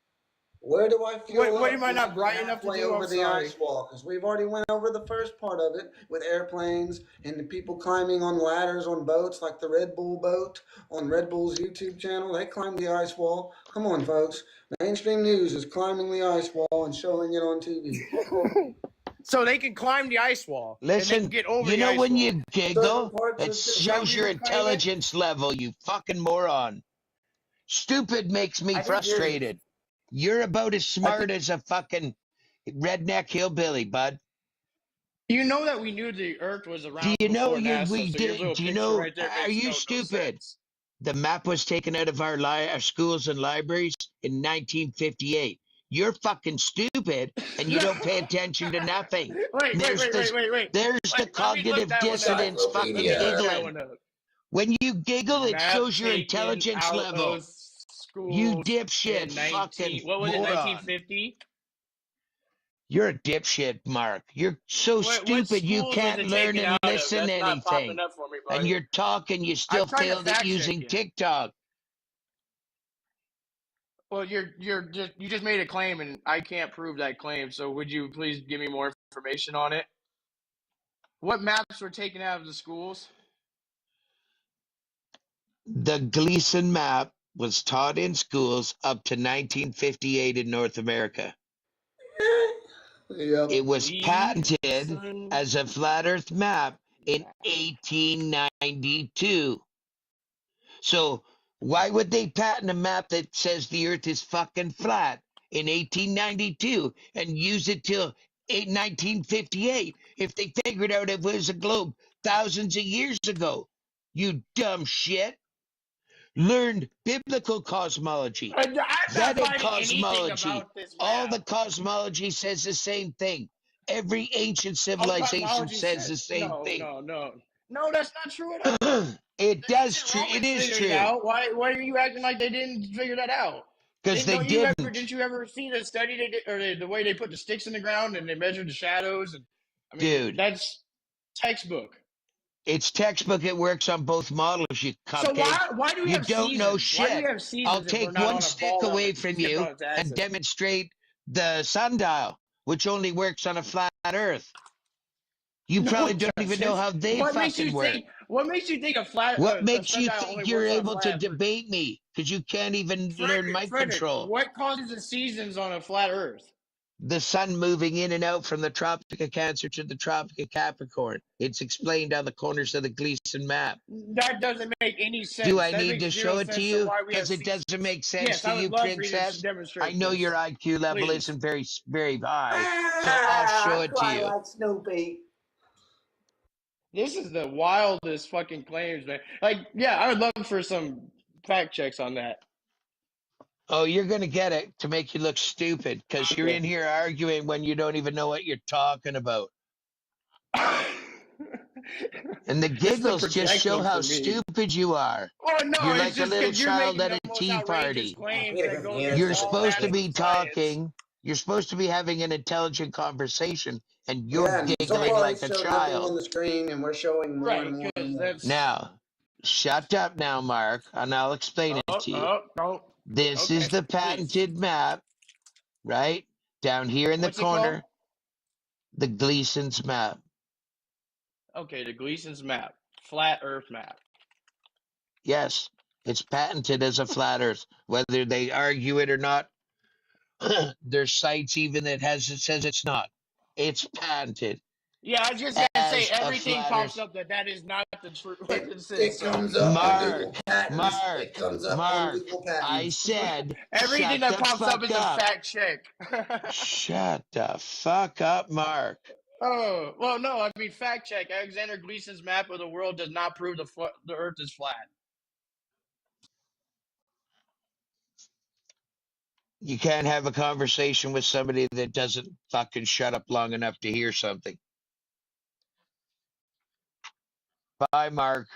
Where do I fuel What up am I when not get bright enough to halfway do? over I'm the sorry. ice wall? Because we've already went over the first part of it with airplanes and the people climbing on ladders on boats like the Red Bull boat on Red Bull's YouTube channel. They climbed the ice wall. Come on, folks. Mainstream news is climbing the ice wall and showing it on TV. So they can climb the ice wall and Listen, then get over you the know ice when wall. you giggle, it Is that shows what your you're claiming? intelligence level, you fucking moron. Stupid makes me I think you're- frustrated. You're about as smart as a fucking redneck hillbilly, bud. You know that we knew the Earth was around Do you know before NASA, we so your did? little Do you picture know? right there Are makes you no stupid? sense. The map was taken out of our schools and libraries in 1958. You're fucking stupid, and you don't pay attention to nothing. Wait. There's the Let me cognitive look that one up. dissonance fucking Let me look that giggling. one up. When you giggle, it Map shows your taken intelligence out level. of You schools dipshit in fucking what was it, moron. 1950? You're a dipshit, Mark. You're so What stupid you schools was can't it learn taken and out of? listen That's not popping anything. up for me, And buddy. you're talking, you still I'm trying to failed at fact using check you. TikTok. Well, you just made a claim, and I can't prove that claim. So would you please give me more information on it? What maps were taken out of the schools? The Gleason map was taught in schools up to 1958 in North America. Yep. It was patented Gleason. as a flat earth map in 1892. So why would they patent a map that says the earth is fucking flat in 1892 and use it till 1958 if they figured out it was a globe thousands of years ago? You dumb shit. Learned biblical cosmology, I'm not Vedic finding anything cosmology. about this All map. the cosmology says the same thing. Every ancient All civilization cosmology says the same no, thing. no, that's not true at all. It does true. Romans It is figured true. it out. Why are you acting like they didn't figure that out? Because they didn't. Didn't you ever see the study they did, or the way they put the sticks in the ground and they measured the shadows? And I mean, Dude, that's textbook. it's textbook. It works on both models, you cupcake. So why do we you have don't seasons? know Why do shit. we have seasons I'll if we're take not one on a stick ball away on from the you Earth's and axis? demonstrate the sundial, which only works on a flat earth. You No, probably it don't even know doesn't. how they What makes fucking you work. think? What makes you think a What makes you sundial think only you're works on a able to flat Earth? debate me? Because you can't even learn mic Frederick, control. what causes the seasons on a flat Earth? The sun moving in and out from the Tropic of Cancer to the Tropic of Capricorn. It's explained on the corners of the Gleason map. That doesn't make any sense. Do I That need makes to zero show it to sense to you? why we have Because it seasons. doesn't make sense Yes, to I would you, love for you to princess. demonstrate I know this. your IQ level Please. isn't very high, so I'll show it to you. Like Snoopy. This is the wildest fucking claims, man. Like, yeah, I would love for some fact checks on that. Oh, you're going to get it to make you look stupid because you're in here arguing when you don't even know what you're talking about. And the giggles just show how stupid you are. Oh, no, You're it's like a just little because you're child making at the a most tea outrageous party. claims that goes You're against all supposed to be mathematical science. talking. You're supposed to be having an intelligent conversation, and you're Yeah, and so giggling far like he's a showed nothing on child. the screen, and we're showing more Right, and more and because more. that's... Now, shut up now, Mark, and I'll explain it to you. This Okay, is the patented map, right? Down here in the What's it called? corner, the Gleason's map. Okay, the Gleason's map. Flat Earth map. Yes, it's patented as a flat Earth. Whether they argue it or not, there's sites even that says it's not. It's patented. Yeah, I was just gonna say as a everything flat pops Earth. up that is not the truth. It comes up on Google Patents. Mark, It comes up on Google Patents. I said, everything shut that the pops up fuck is up. a fact check. Shut the fuck up, Mark. Oh, well, no, I mean, fact check. Alexander Gleason's map of the world does not prove the Earth is flat. You can't have a conversation with somebody that doesn't fucking shut up long enough to hear something. Bye, Mark.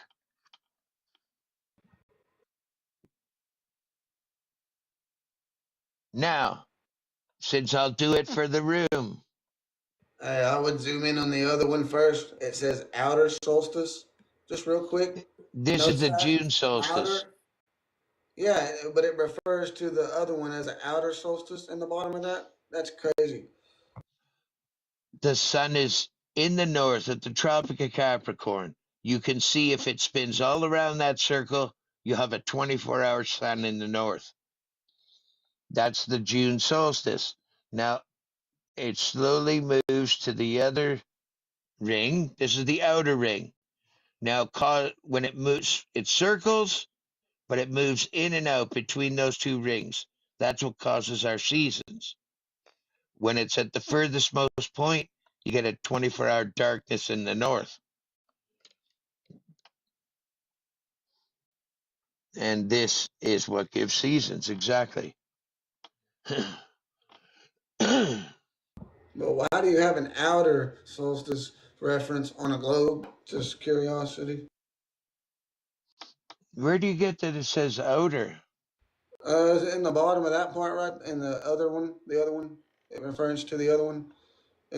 Now, since I'll do it for the room. I would zoom in on the other one first. It says outer solstice. Just real quick. This is the June solstice. Outer. Yeah, but it refers to the other one as an outer solstice in the bottom of that. That's crazy. The sun is in the north at the Tropic of Capricorn. You can see if it spins all around that circle, you have a 24-hour sun in the north. That's the June solstice. Now, it slowly moves to the other ring. This is the outer ring. Now, when it moves, it circles, but it moves in and out between those two rings. That's what causes our seasons. When it's at the furthest most point, you get a 24-hour darkness in the north. And this is what gives seasons, exactly. But why do you have an outer solstice reference on a globe? Just curiosity. Where do you get that it says outer? In the bottom of that part, right? In the other one, it refers to the other one.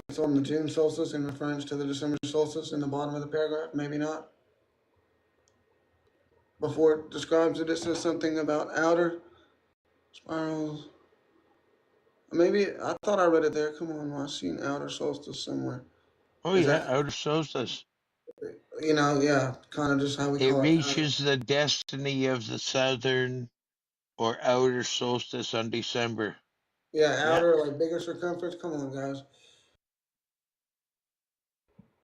It's on the June solstice in reference to the December solstice in the bottom of the paragraph. Maybe not. Before it describes it, it says something about outer spirals. Maybe I thought I read it there. Come on, I've seen outer solstice somewhere. Oh, yeah, outer solstice. You know, yeah, kind of just how we It call it. reaches the destiny of the southern or outer solstice on December. Yeah, outer, like bigger circumference. Come on, guys.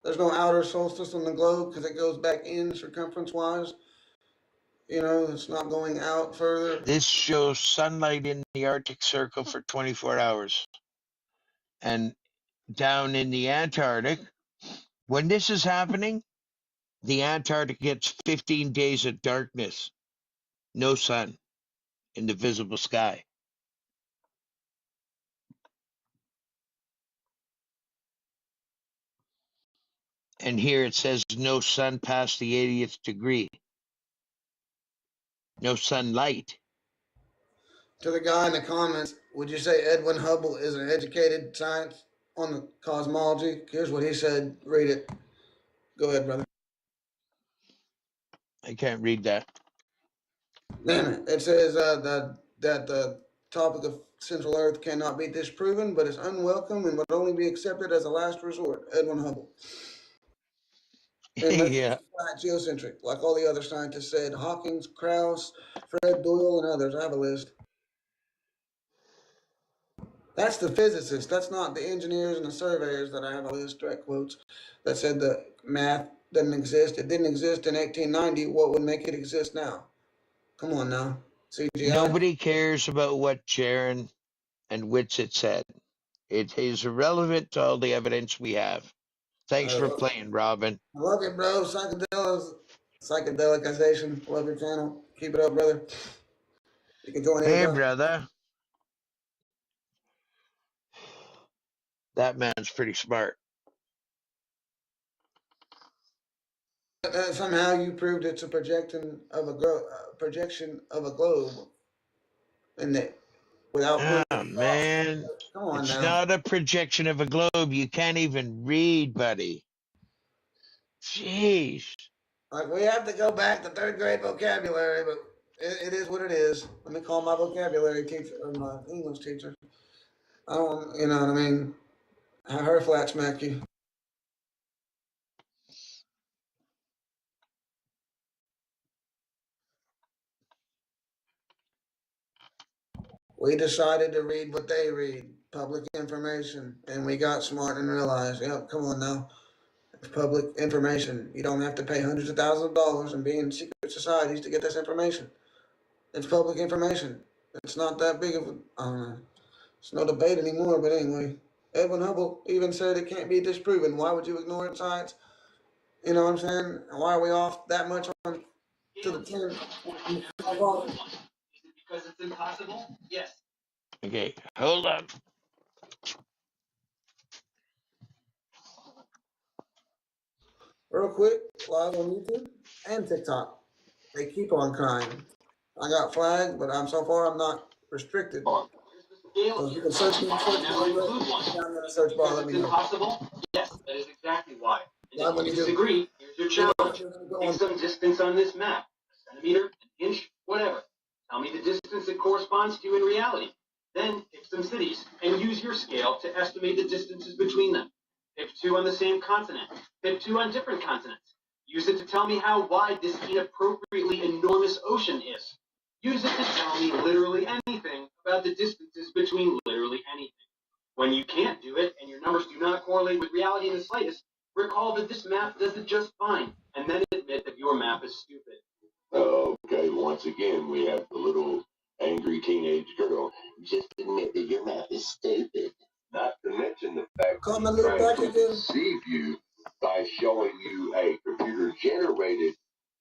There's no outer solstice on the globe because it goes back in circumference-wise. You know, it's not going out further. This shows sunlight in the Arctic Circle for 24 hours. And down in the Antarctic, when this is happening, the Antarctic gets 15 days of darkness. No sun in the visible sky. And here it says no sun past the 80th degree. No sunlight. To the guy in the comments, would you say Edwin Hubble is an educated science on the cosmology? Here's what he said. Read it. Go ahead, brother. I can't read that. Damn it. It says that the topic of central Earth cannot be disproven, but is unwelcome and would only be accepted as a last resort. Edwin Hubble. And let's Yeah. flat geocentric, like all the other scientists said. Hawkins, Krauss, Fred Doyle, and others. I have a list. That's the physicists. That's not the engineers and the surveyors that I have a list, direct quotes, that said the math doesn't exist. It didn't exist in 1890. What would make it exist now? Come on now. CGI? Nobody cares about what Sharon and Whitsett said. It is irrelevant to all the evidence we have. Thanks for playing, Robin. I love you, bro. Psychedelicization. Love your channel. Keep it up, brother. You can join Hey, anytime. brother. That man's pretty smart. Somehow you proved it's a projection of a globe, and that without proof. Oh, man. Come on It's now. not a projection of a globe. You can't even read, buddy. Jeez. Like we have to go back to third grade vocabulary, but it is what it is. Let me call my vocabulary teacher or my English teacher. I don't, you know what I mean. Have her flat smack you. We decided to read what they read, public information, and we got smart and realized, yep, come on now, it's public information. You don't have to pay hundreds of thousands of dollars and be in secret societies to get this information. It's public information. It's not that big of a, I don't know. It's no debate anymore, but anyway. Edwin Hubble even said it can't be disproven. Why would you ignore it in science? You know what I'm saying? Why are we off that much on to the 10? Because it's impossible? Yes. Okay, hold on. Real quick, live on YouTube and TikTok. They keep on crying. I got flagged, but so far I'm not restricted. So if you can search me in the search bar, down in the search bar, let me know. Impossible? Yes, that is exactly why. And Live on if you YouTube. disagree, here's your challenge. Take some distance on this map. A centimeter, an inch, whatever. Tell me the distance it corresponds to in reality. Then pick some cities and use your scale to estimate the distances between them. Pick two on the same continent. Pick two on different continents. Use it to tell me how wide this inappropriately enormous ocean is. Use it to tell me literally anything about the distances between literally anything. When you can't do it and your numbers do not correlate with reality in the slightest, recall that this map does it just fine, and then admit that your map is stupid. Okay, once again, we have the little angry teenage girl. Just admit that your map is stupid. Not to mention the fact that he's trying to deceive you by showing you a computer-generated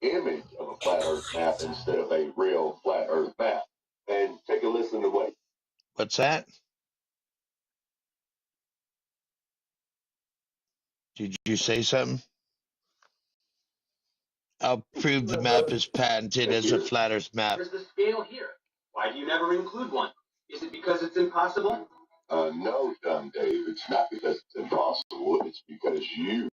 image of a flat Earth map instead of a real flat Earth map. And take a listen to what. What's that? Did you say something? I'll prove the map is patented as a flat Earth map. Where's the scale here? Why do you never include one? Is it because it's impossible? No, dumb Dave. It's not because it's impossible. It's because you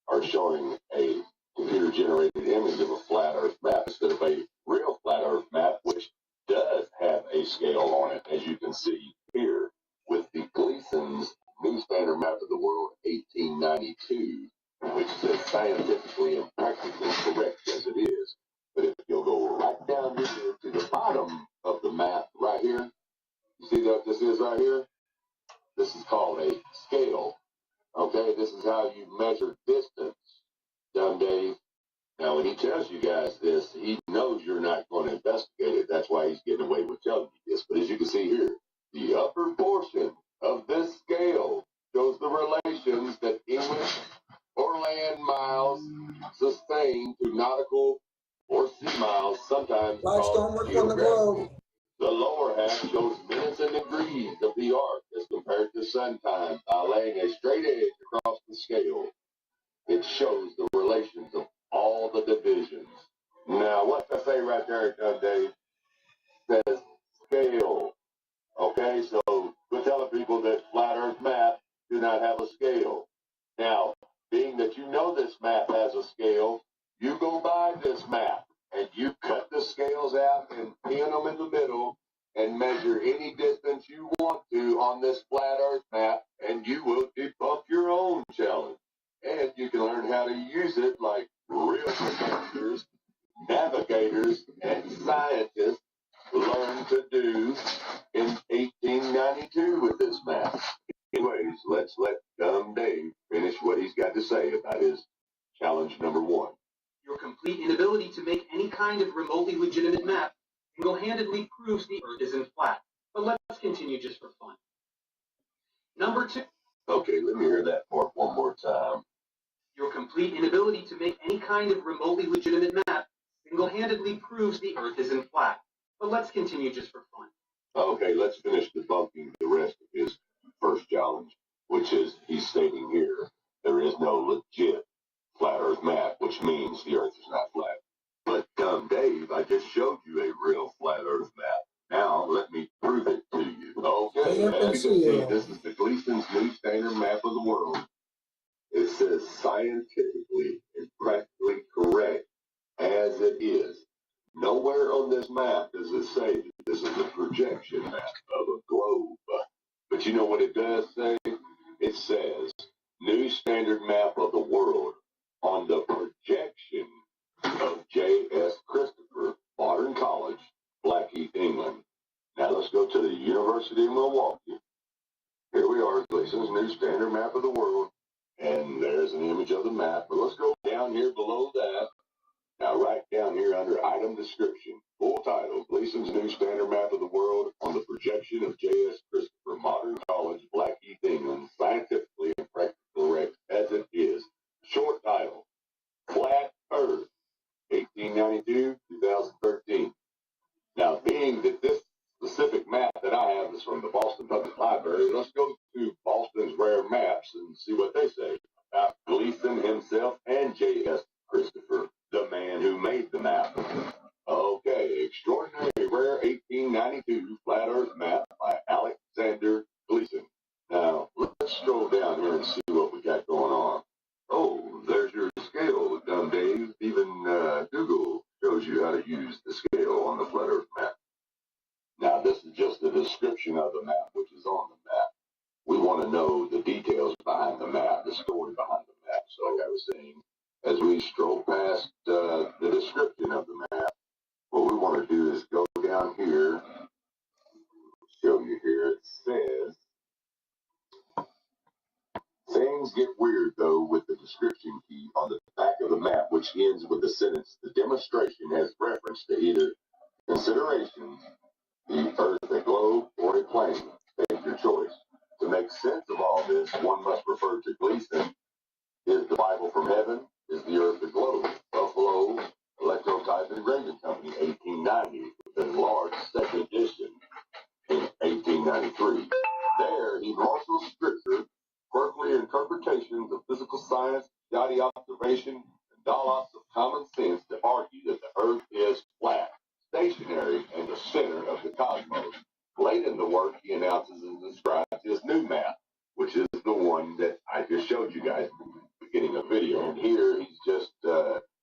are showing a computer-generated image of a flat Earth map instead of a real flat Earth map, which does have a scale on it, as you can see here, with the Gleason's New Standard Map of the World 1892, which is scientifically and practically correct as it is. But if you'll go right down here to the bottom of the map, right here, you see what this is right here? This is called a scale. Okay, this is how you measure distance, dumb Dave. Now, when he tells you guys this, he knows you're not going to investigate it. That's why he's getting away with telling you this. But as you can see here, the upper portion of this scale shows the relations that English or land miles sustain to nautical or sea miles, sometimes called geographical. The lower half shows minutes and degrees of the arc as compared to sun time by laying a straight edge across the scale. It shows the relations of all the divisions. Now, what's I say right there, Dave? Says scale. Okay, so we're telling people that flat Earth maps do not have a scale. Now, being that you know this map has a scale, you go buy this map and you cut the scales out and pin them in the middle and measure any distance you want to on this flat Earth map, and you will debunk your own challenge. And you can learn how to use it like let's let Dave finish what he's got to say about his challenge number 1. Your complete inability to make any kind of remotely legitimate map single-handedly proves the Earth isn't flat. But let's continue just for fun. Number 2. Okay, let me hear that part one more time. Your complete inability to make any kind of remotely legitimate map single-handedly proves the Earth isn't flat. But let's continue just for fun. Okay, let's finish debunking the rest of his first challenge, which is he's stating here there is no legit flat Earth map, which means the Earth is not flat. But Dave, I just showed you a real flat Earth map. Now let me prove it to you. Okay, as you can see, this is the Gleason's new standard map of the world. It says scientifically and practically correct as it is. Nowhere on this map does it say that this is a projection map of a globe. But you know what it does say? It says new standard map of the world on the projection of J.S. Christopher, Modern College, Blackheath, England. Now let's go to the University of Milwaukee. Here we are, Gleason's new standard map of the world. And there's an image of the map. But let's go down here below that. Now, right down here under item description, full title, Gleason's new standard map of the world on the projection of J.S. Christopher, Modern College, Blackheath, England, scientifically and practically correct as it is. Short title, Flat Earth, 1892-2013. Now, being that this specific map that I have is from the Boston Public Library, let's go to Boston's Rare Maps and see what they say about Gleason himself and J.S. Christopher, the man who made the map. Okay, Extraordinary Rare 1892 Flat Earth Map by Alexander Gleason. Now, let's scroll down here and see what we got going on. Oh, there's your scale, Dave. Even Google shows you how to use the scale on the Flat Earth map. Now, this is just a description of the map, which is on the map. We want to know the details behind the map, the story behind the map. So, like I was saying, as we stroll past the description of the map, what we want to do is go down here, show you here. It says, things get weird, though, with the description key on the back of the map, which ends with the sentence, the demonstration has reference to either considerations, the Earth, a globe, or a plane. Take your choice. To make sense of all this, one must refer to Gleason. Is the Bible from heaven? Is the Earth a globe? Buffalo Electrotype Engraving Company, 1890, with a large second edition in 1893. There, he marshals scripture, quirky interpretations of physical science, shoddy observation, and dollops of common sense to argue that the Earth is flat, stationary, and the center of the cosmos. Late in the work, he announces and describes his new map, which is the one that I just showed you guys in the beginning of the video. And here he's just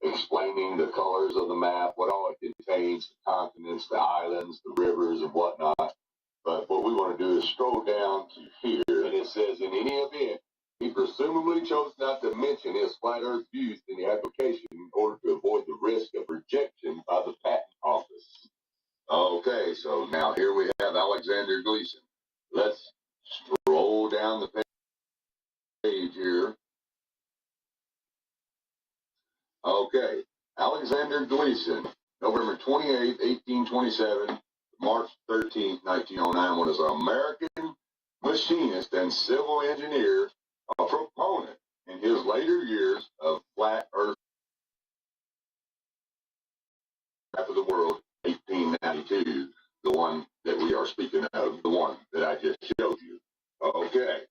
explaining the colors of the map, what all it contains, the continents, the islands, the rivers, and whatnot. But what we want to do is scroll down to here, and it says, in any event, he presumably chose not to mention his flat Earth views in the application in order to avoid the risk of rejection by the patent office. Okay, so now here we have Alexander Gleason. Let's scroll down the page here. Okay, Alexander Gleason, November 28, 1827, March 13, 1909, was an American machinist and civil engineer, a proponent in his later years of flat Earth map of the world, 1892, the one that we are speaking of, the one that I just showed you. Okay,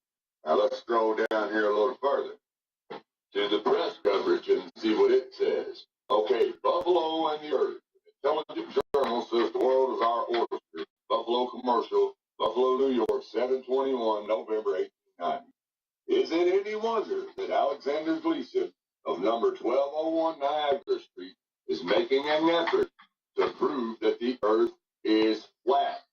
now let's scroll down here a little further to the press coverage and see what it says. Okay, Buffalo and the Earth. Intelligent Journal says the world is our oyster. Buffalo Commercial, Buffalo, New York, 7/21, November 1890. Is it any wonder that Alexander Gleason of number 1201 Niagara Street is making an effort to prove that the Earth is flat?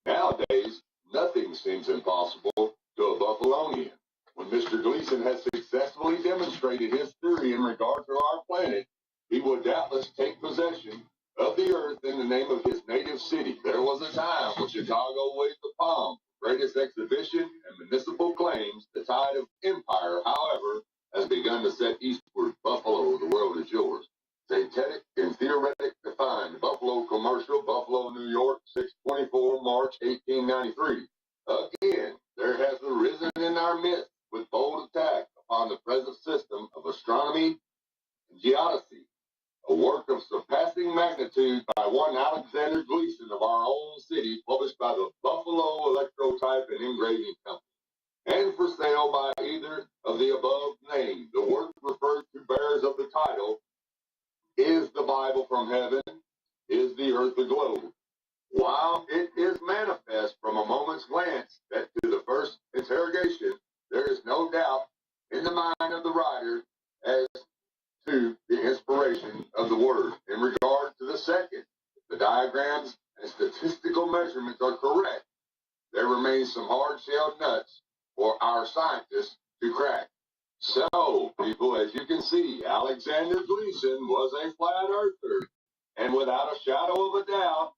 Nowadays, nothing seems impossible to a Buffalonian. When Mr. Gleason has successfully demonstrated his theory in regard to our planet, he would doubtless take possession of the Earth in the name of his native city. There was a time when Chicago waved the palm, greatest exhibition and inadmissible claims, the tide of empire, however, has begun to set eastward. Buffalo, the world is yours. Satanic and theoretic defined. Buffalo Commercial, Buffalo, New York, 624 March 1893. Again, there has arisen in our midst with bold attack upon the present system of astronomy and geodesy, a work of surpassing magnitude by one Alexander Gleason of our own city, published by the Buffalo Electrotype and Engraving Company, and for sale by either of the above named. The work referred to bears of the title, Is the Bible from Heaven? Is the Earth a Globe? While it is manifest from a moment's glance that to the first interrogation there is no doubt in the mind of the writer as to the inspiration of the word. In regard to the second, the diagrams and statistical measurements are correct. There remains some hard-shelled nuts for our scientists to crack. So, people, as you can see, Alexander Gleason was a flat earther. And without a shadow of a doubt,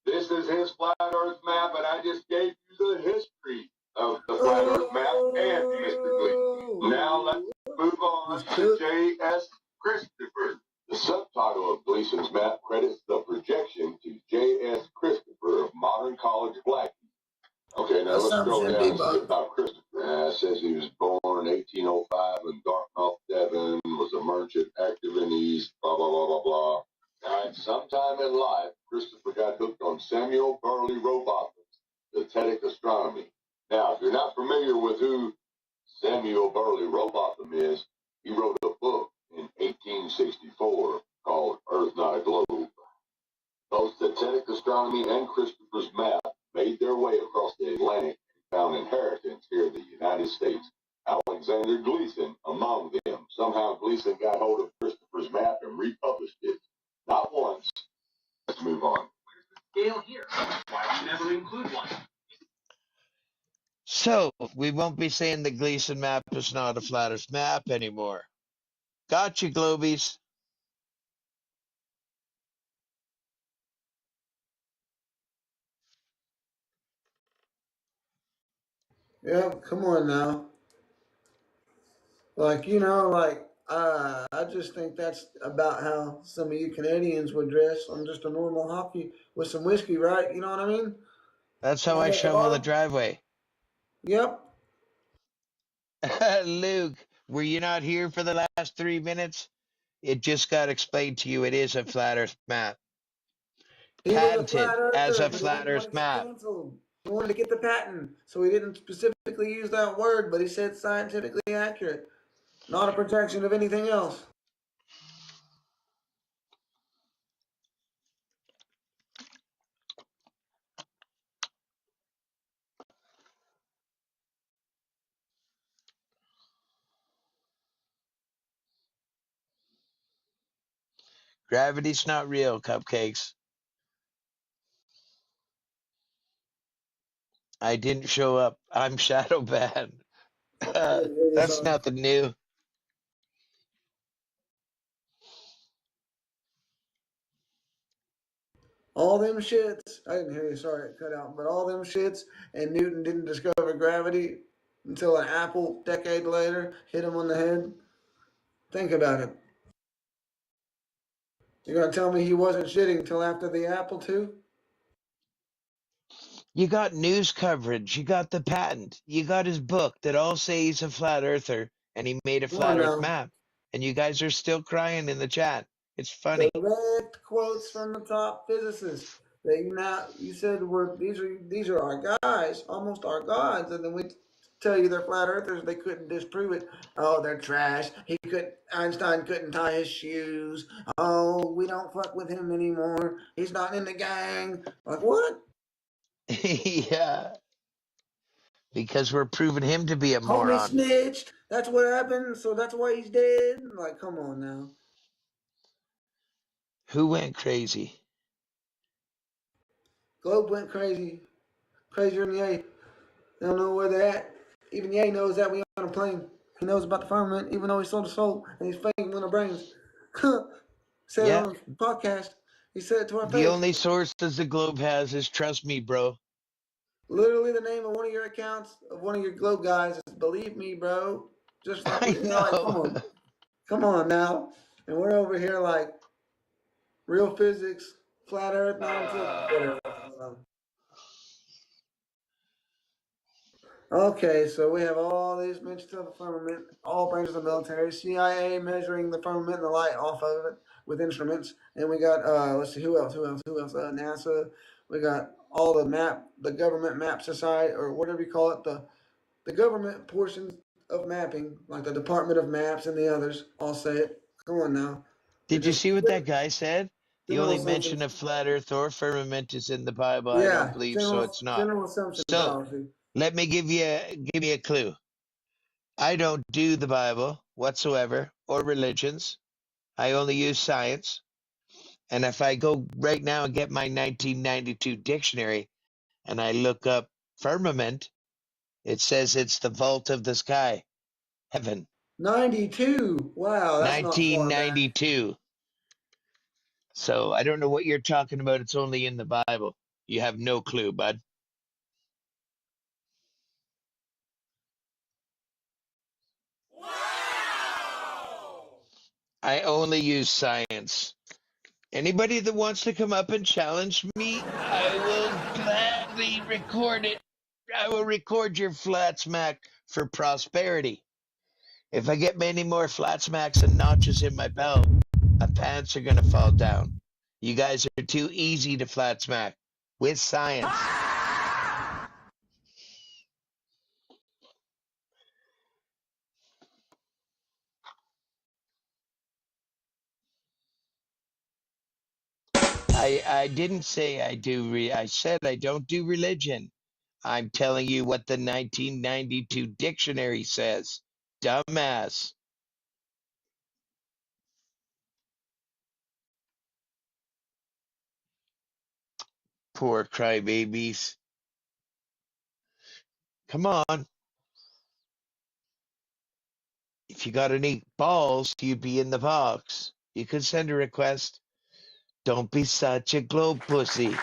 this is his flat earth map, and I just gave you the history of the flat earth map and Mr. Gleason. Now let's move on to J.S. Christopher. The subtitle of Gleason's map credits the projection to J.S. Christopher of Modern College Blackie. Okay, now let's scroll down and see about Christopher. It says he was born in 1805 in Dartmouth, Devon, was a merchant active in the East, blah, blah, blah, blah, blah. Now, sometime in life, Christopher got hooked on Samuel Burley Rowbotham's Zetetic Astronomy. Now, if you're not familiar with who Samuel Burley Rowbotham is, he wrote a book in 1864 called Earth Not a Globe. Both Zetetic Astronomy and Christopher's map made their way across the Atlantic and found inheritance here in the United States. Alexander Gleason among them. Somehow Gleason got hold of Christopher's map and republished it. Not once. Let's move on. Scale here. Why would you never include one? So, we won't be saying the Gleason map is not a flat earth map anymore. Got you, Globies. Yeah, come on now. Like, you know, like, I just think that's about how some of you Canadians would dress on just a normal hockey with some whiskey, right? You know what I mean? That's how And I at the shovel the bar. driveway. Yep. Luke, were you not here for the last 3 minutes? It just got explained to you it is a flat earth map. He was a flat Patented as earther, a but he flat didn't want earth to get map. canceled. He wanted to get the patent, so he didn't specifically use that word, but he said scientifically accurate, not a projection of anything else. Gravity's not real, cupcakes. I didn't show up. I'm shadow banned. That's nothing new. All them shits, I didn't hear you, sorry, it cut out, but all them shits, and Newton didn't discover gravity until an apple decade later hit him on the head. Think about it. You're gonna tell me he wasn't shitting until after the apple too? You got news coverage. You got the patent. You got his book that all say he's a flat earther and he made a Come on flat earth now. map. And you guys are still crying in the chat. It's funny. Direct quotes from the top physicists. They now you said these are our guys, almost our gods, and then we tell you they're flat earthers. They couldn't disprove it. Oh, they're trash. Einstein couldn't tie his shoes. Oh, we don't fuck with him anymore. He's not in the gang. Like what? Yeah. Because we're proving him to be a Homie moron. snitched. That's what happened. So that's why he's dead. Like, come on now. Who went crazy? Globe went crazy. Crazier than Ye. They don't know where they're at. Even Ye knows that we on a plane. He knows about the firmament, even though he sold his soul and he's faking one of brains. Said it Yeah. on the podcast. He said it to our The face. only sources the globe has is trust me, bro. Literally, the name of one of your accounts of one of your globe guys is "Believe Me, Bro." Just like, I like, know. come on now. And we're over here like real physics, flat Earth nonsense, whatever. Okay, so we have all these mentions of the firmament, all branches of the military, CIA measuring the firmament and the light off of it with instruments, and we got let's see who else, NASA. We got all the government map society or whatever you call it, the government portions of mapping, like the Department of Maps and the others. All say it. Come on now, they're Did you just see what that guy said? The general only mention assumptions. of flat Earth or firmament is in the Bible. I don't Yeah, believe so. It's not. general assumption So fallacy. let me give you a clue. I don't do the Bible whatsoever or religions. I only use science. And if I go right now and get my 1992 dictionary and I look up firmament, it says it's the vault of the sky, heaven. 92. Wow, that's not far back. 1992. So I don't know what you're talking about. It's only in the Bible. You have no clue, bud. I only use science. Anybody that wants to come up and challenge me, I will gladly record it. I will record your flat smack for prosperity. If I get many more flat smacks and notches in my belt, my pants are going to fall down. You guys are too easy to flat smack with science. I didn't say I do. I said I don't do religion. I'm telling you what the 1992 dictionary says. Dumbass. Poor crybabies. Come on. If you got any balls, you'd be in the box. You could send a request. Don't be such a globe pussy.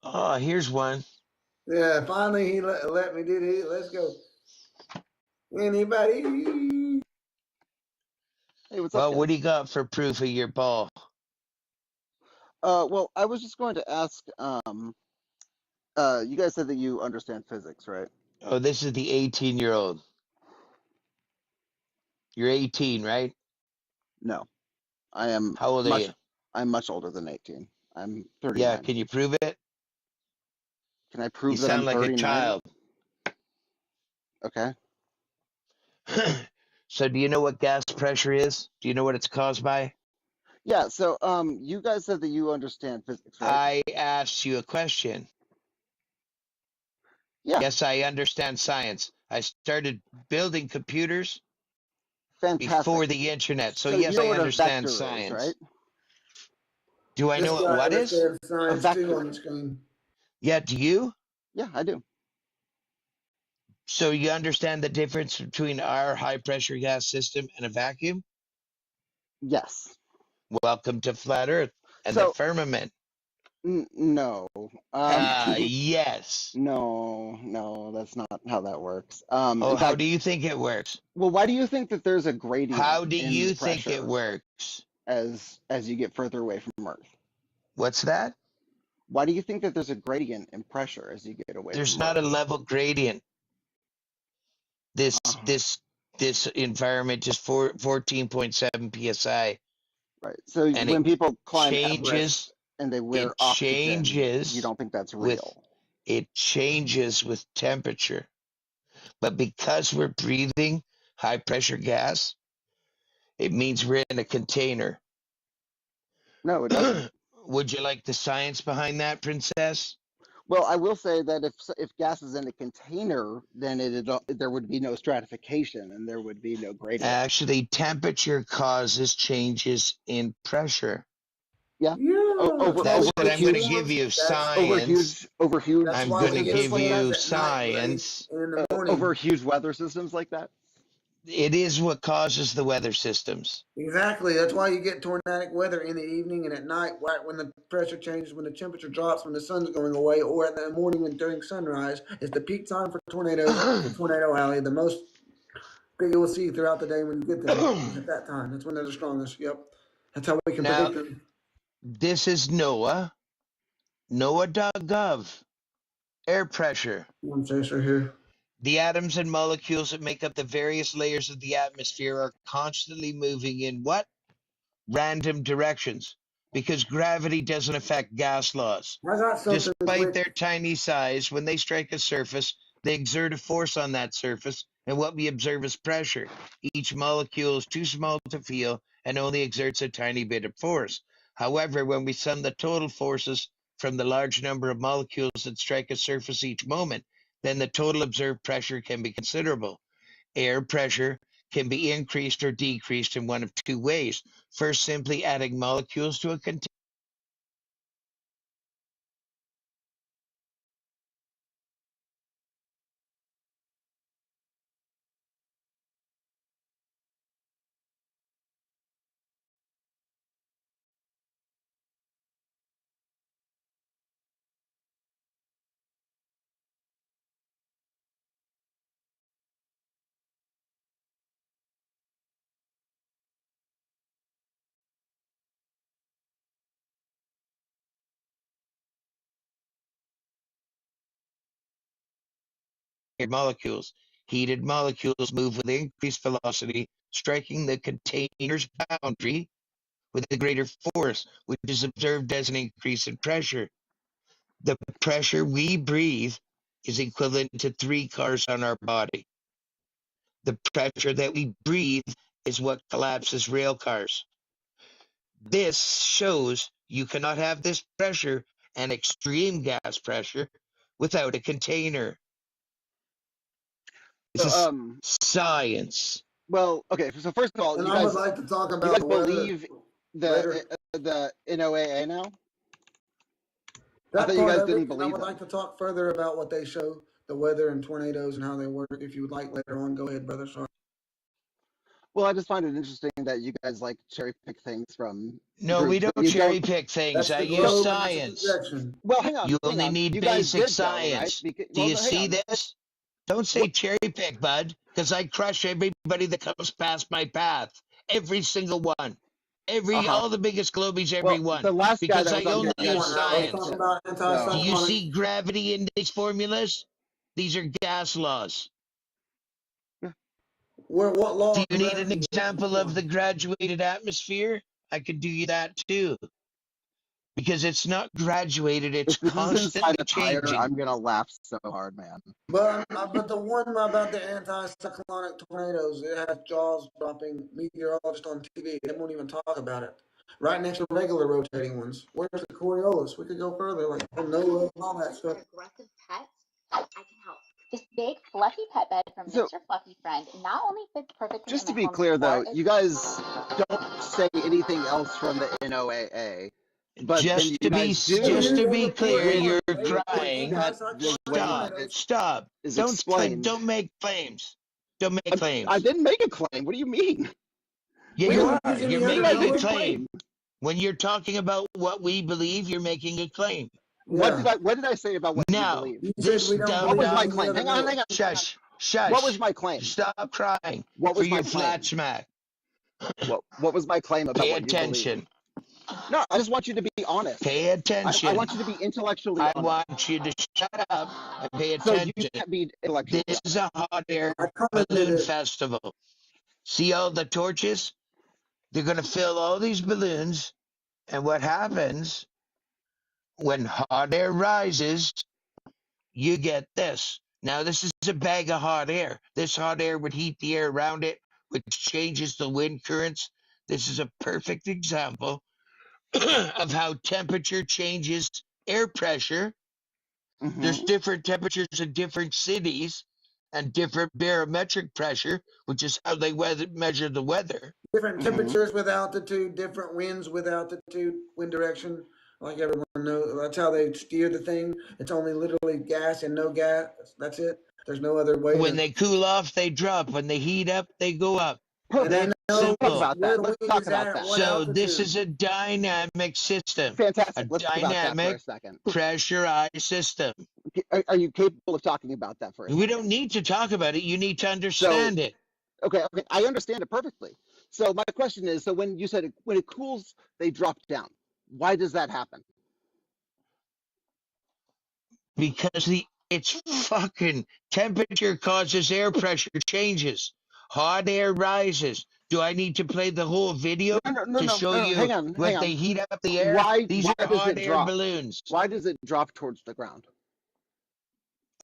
Oh, here's one. Yeah, finally he let me do it. Let's go. Anybody? Hey, what's up, Well, guys? what do you got for proof of your ball? Well, I was just going to ask, you guys said that you understand physics, right? Oh, this is the 18-year-old. You're 18, right? No, I am How old are you? I'm much older than 18. I'm Yeah, 39. can you prove it? Can I You prove that I'm sound like a 39? child. Okay. So do you know what gas pressure is? Do you know what it's caused by? Yeah, so you guys said that you understand physics, right? I asked you a question. Yeah. Yes, I understand science. I started building computers Fantastic. before the internet. So So you yes, know I what a understand vector is, science. right? Do I This know what guy what is? understands A science too vector. on the screen. Yeah, do you? Yeah, I do. So you understand the difference between our high pressure gas system and a vacuum? Yes. Welcome to flat Earth and the So firmament. no. Yes. No, that's not how that works. Oh, In how fact, do you think it works? well, why do you think that there's a gradient How do in you think it pressure works? as you get further away from Earth? What's that? Why do you think that there's a gradient in pressure as you get away There's from not Earth? a level gradient. This Uh, this this environment is 14.7 psi, right. So and when people climb Everest changes. and they wear It oxygen, you changes don't think that's with real? it changes with temperature. But because we're breathing high pressure gas, it means we're in a container. No, it doesn't. Would you like the science behind that, princess? Well, I will say that if gas is in a container, then there would be no stratification and there would be no gradient. Actually, temperature causes changes in pressure. Yeah. Yeah. That's over what I'm going to huge give you. that's Science. over huge that's I'm why going we to get give you tornadoes at night, Ray, science. and in the over morning. huge weather systems like that. It is what causes the weather systems. Exactly. That's why you get tornadic weather in the evening and at night, right when the pressure changes, when the temperature drops, when the sun's going away, or in the morning and during sunrise. It's the peak time for tornadoes in the tornado alley. The most that you'll see throughout the day when you get them is at that time. That's when they're the strongest. Yep. That's how we can Now, predict them. this is NOAA. NOAA.gov. Air pressure. One chaser here. The atoms and molecules that make up the various layers of the atmosphere are constantly moving in what? Random directions. Because gravity doesn't affect gas laws. I got something Despite quick. their tiny size, when they strike a surface, they exert a force on that surface, and what we observe is pressure. Each molecule is too small to feel and only exerts a tiny bit of force. However, when we sum the total forces from the large number of molecules that strike a surface each moment, then the total observed pressure can be considerable. Air pressure can be increased or decreased in one of two ways. First, simply adding molecules to a container. Molecules. Heated molecules move with increased velocity, striking the container's boundary with a greater force, which is observed as an increase in pressure. The pressure we breathe is equivalent to 3 cars on our body. The pressure that we breathe is what collapses rail cars. This shows you cannot have this pressure and extreme gas pressure without a container. This is science. Well, okay. So first of all, And you I would guys, like to talk you about guys the weather believe later. the NOAA now? I That thought you part guys of it, didn't and I believe would them. like to talk further about what they show, the weather and tornadoes and how they work. If you would like later on, go ahead, brother. Sorry. Well, I just find it interesting that you guys like cherry pick things from No, we groups that don't you don't. cherry pick things. That's I the use globe, and that's a science. projection. Well, hang on, You hang only on. need You guys basic did though, right? science. Do Well, you no, hang see on. this? Don't say What? cherry pick, bud, because I crush everybody that comes past my path. Every single one. Uh-huh. All the biggest globies, every Well, one. the last guy Because that I was on only here, you Come guys use on now, let's science. talk discredited. about Do you anti-cyclonic. see gravity in these formulas? These are gas laws. What law Do of you need an gravity? example of the graduated atmosphere? I could do you that too. Because it's not graduated, it's If this is inside constantly a tire, changing. I'm gonna laugh so hard, man. But the one about the anti-cyclonic tornadoes, it has jaws dropping meteorologist on TV. They won't even talk about it. Right next to regular rotating ones. Where's the Coriolis? We could go further, like NOAA and all that stuff. Aggressive pets, I can help. This big fluffy pet bed from So, Mr. Fluffy Friend not only fits perfectly just in to my be home clear, decor, though, you guys don't say anything else from the NOAA, but then you guys Just do to be clear, when you're when crying. the way Stop. it Stop. is Don't claim. explained. Don't make claims. Don't make I claims. didn't make a claim. What do you mean? Yeah, We you don't are. use You're any When did other I making a make a number. claim. claim? When you're talking about what we believe, you're making a claim. Yeah. What did I say about what you Now, believe? You said this we don't What dumb was believe in my duck. any claim? other Hang on, number. hang on, hang on. Shush. What was Shush. my claim? Stop crying What for was my your flat claim? smack. What was my claim about Pay what you believe? attention. No, I just want you to be honest. Pay I attention. want you to be intellectually I honest. want you to shut up and pay So you attention. can't be intellectually This is honest. a hot air I commented balloon it. festival. See all the torches? They're going to fill all these balloons. And what happens when hot air rises, you get this. Now, this is a bag of hot air. This hot air would heat the air around it, which changes the wind currents. This is a perfect example of how temperature changes air pressure. There's Mm-hmm. different temperatures in different cities. and different barometric pressure, which is how they measure the weather. Different temperatures with altitude, different winds with altitude, wind direction. Like everyone knows, that's how they steer the thing. It's only literally gas and no gas. That's it. There's no other way When to. they cool off, they drop. When they heat up, they go up. And they know Simple. where the wind is at what So altitude. this is a dynamic system. Fantastic. A Let's talk about that for dynamic a second. pressurized system. Are you capable of talking about that for a second? We don't need to talk about it. You need to understand it. Okay, I understand it perfectly. So my question is, so when you said when it cools, they drop down. Why does that happen? Because it's fucking temperature causes air pressure changes. Hot air rises. Do I need to play the whole video to show you hang on. they heat up the air? These are hot air balloons. Why does it drop towards the ground?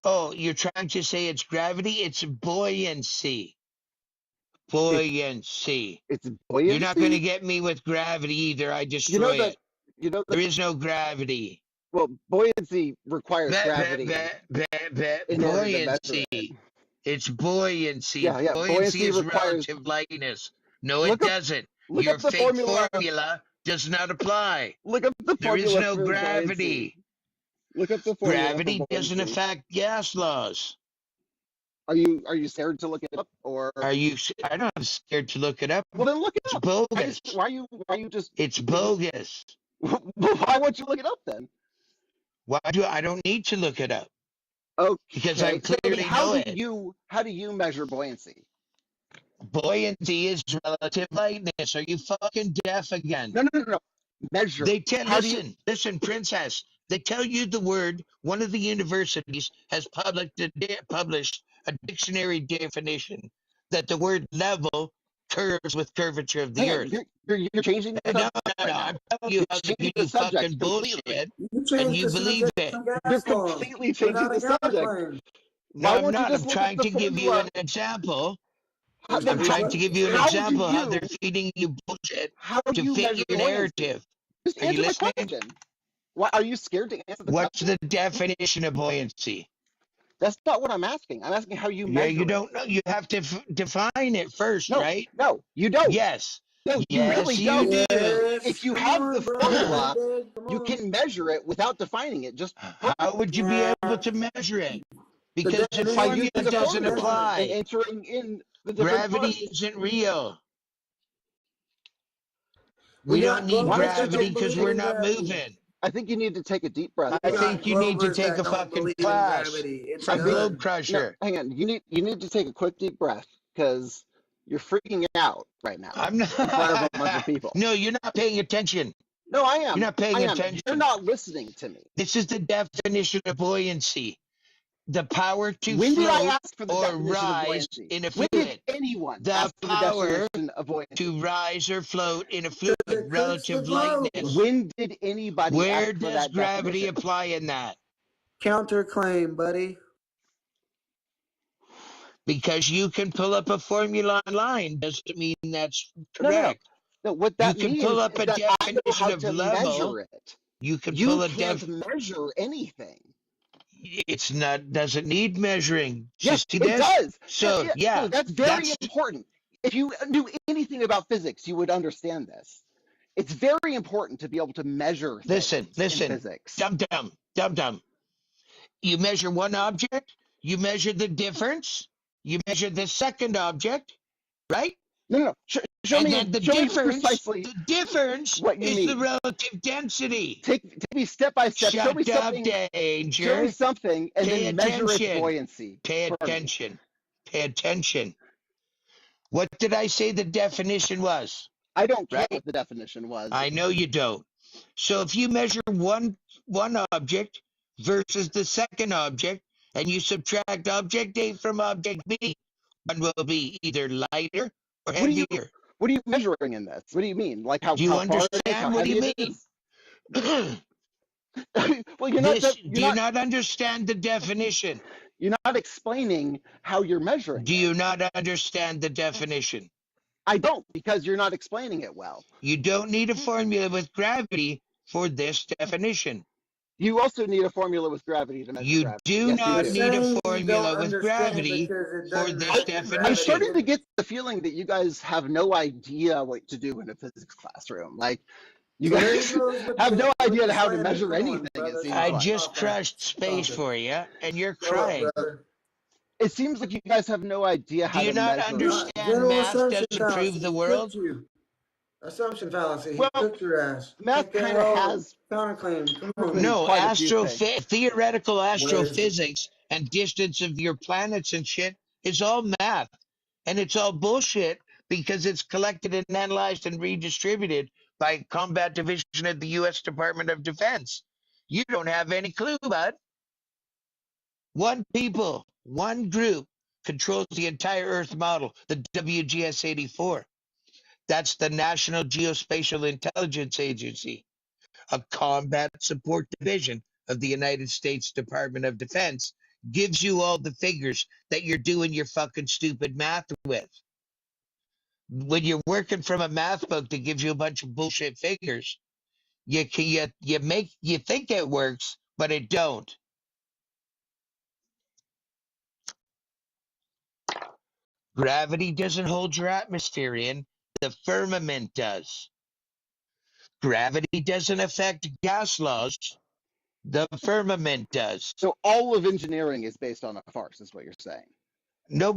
Oh, you're trying to say it's gravity? It's buoyancy. Buoyancy. It's buoyancy? You're not going to get me with gravity either. I destroy it. There is no gravity. Well, buoyancy requires gravity. Buoyancy. It's buoyancy. Yeah. Buoyancy is relative lightness. No, it doesn't. Your fake formula does not apply. Look up the There is formula no for gravity. Look up the formula. Gravity doesn't affect gas laws. Are you scared to look it up, or are you? I'm not scared to look it up. Well, then look it up. It's bogus. Why are you just? It's bogus. Why won't you look it up then? Why I don't need to look it up. Okay. Because I clearly know it. How do you measure buoyancy? Buoyancy is relative lightness. Are you fucking deaf again? No. Measure. They listen, princess. They tell you the word. One of the universities has published a dictionary definition that the word level curves with curvature of the earth. You're changing the subject. No. I'm telling you how to do fucking bullshit, and you believe it. You're completely changing the subject. No, I'm not. I'm trying to give you an example. I'm trying to give you an example how they're feeding you bullshit to fit your narrative. Just Are you answer the listening? question. Why are you scared to answer the What's question? the definition of buoyancy? That's not what I'm asking. I'm asking how you measure. Yeah, you don't know. You have to define it first, right? No, you don't. Yes. No, you really don't. do. If you have the formula, you can measure it without defining it. Just how would you be able to measure it? Because the by formula using the doesn't formula apply. and entering in the different Gravity parts. isn't real. We don't need gravity because we're not moving. I think you need to take a deep breath. I think you need to take a fucking class from Globe Crusher. No, hang on. You need to take a quick deep breath because you're freaking out right now. I'm not. In front of a bunch of people. No, you're not paying attention. No, I am. You're not paying attention. You're not listening to me. This is the definition of buoyancy. The power to when float did I ask for the or definition rise of buoyancy? in a when fluid. Did anyone the ask for power the definition of buoyancy? To rise or float in a fluid relative lightness. When did anybody Where ask for does that gravity definition? apply in that? Counterclaim, buddy. Because you can pull up a formula online doesn't mean that's correct. No, what that you means can pull up is a that I know how definition of to level. measure it. You can You pull a can't measure anything. It's not doesn't need measuring. Yes, See it this? does. So No, that's very important. If you knew anything about physics, you would understand this. It's very important to be able to measure things in physics. Dum. You measure one object, you measure the difference, you measure the second object, right? No. Show me precisely. The difference what you is mean. the relative density. Take me step by step. Show me something. Danger. Show me something, and Pay then attention. measure its buoyancy. Pay attention. What did I say the definition was? I don't care what the definition was. I know you don't. So if you measure one object versus the second object, and you subtract object A from object B, one will be either lighter or heavier. What are you measuring in this? What do you mean? Like how? Do you how understand? What do you mean? Well, you're not. Do you not understand the definition? You're not explaining how you're measuring. Do you not understand the definition? I don't, because you're not explaining it well. You don't need a formula with gravity for this definition. You also need a formula with gravity to measure You gravity. do Yes, you not You're do. need a saying you don't formula with understand gravity because it for doesn't this affect I'm definition. gravity. starting to get the feeling that you guys have no idea what to do in a physics classroom. Like, you So there he guys goes have no with idea the how to slander. measure Come on, anything, it brother. seems I like. just Stop that. crushed space Stop it. for you, and you're Grow up, crying. brother. It seems like you guys have no idea Do how you to not measure. understand General math assumption doesn't prove fallacy. the He world? cooked you. Assumption fallacy. He Well, cooked your ass. math Take that kind of all has counterclaim. Come on. proven No, quite a few things. theoretical Where is it? astrophysics and distance of your planets and shit is all math. And it's all bullshit because it's collected and analyzed and redistributed by Combat Division of the U.S. Department of Defense. You don't have any clue, bud. One people, one group controls the entire Earth model, the WGS 84. That's the National Geospatial Intelligence Agency, a combat support division of the United States Department of Defense. Gives you all the figures that you're doing your fucking stupid math with. When you're working from a math book that gives you a bunch of bullshit figures, you think it works, but it don't. Gravity doesn't hold your atmosphere in, the firmament does. Gravity doesn't affect gas laws, the firmament does. So all of engineering is based on a farce, is what you're saying. No,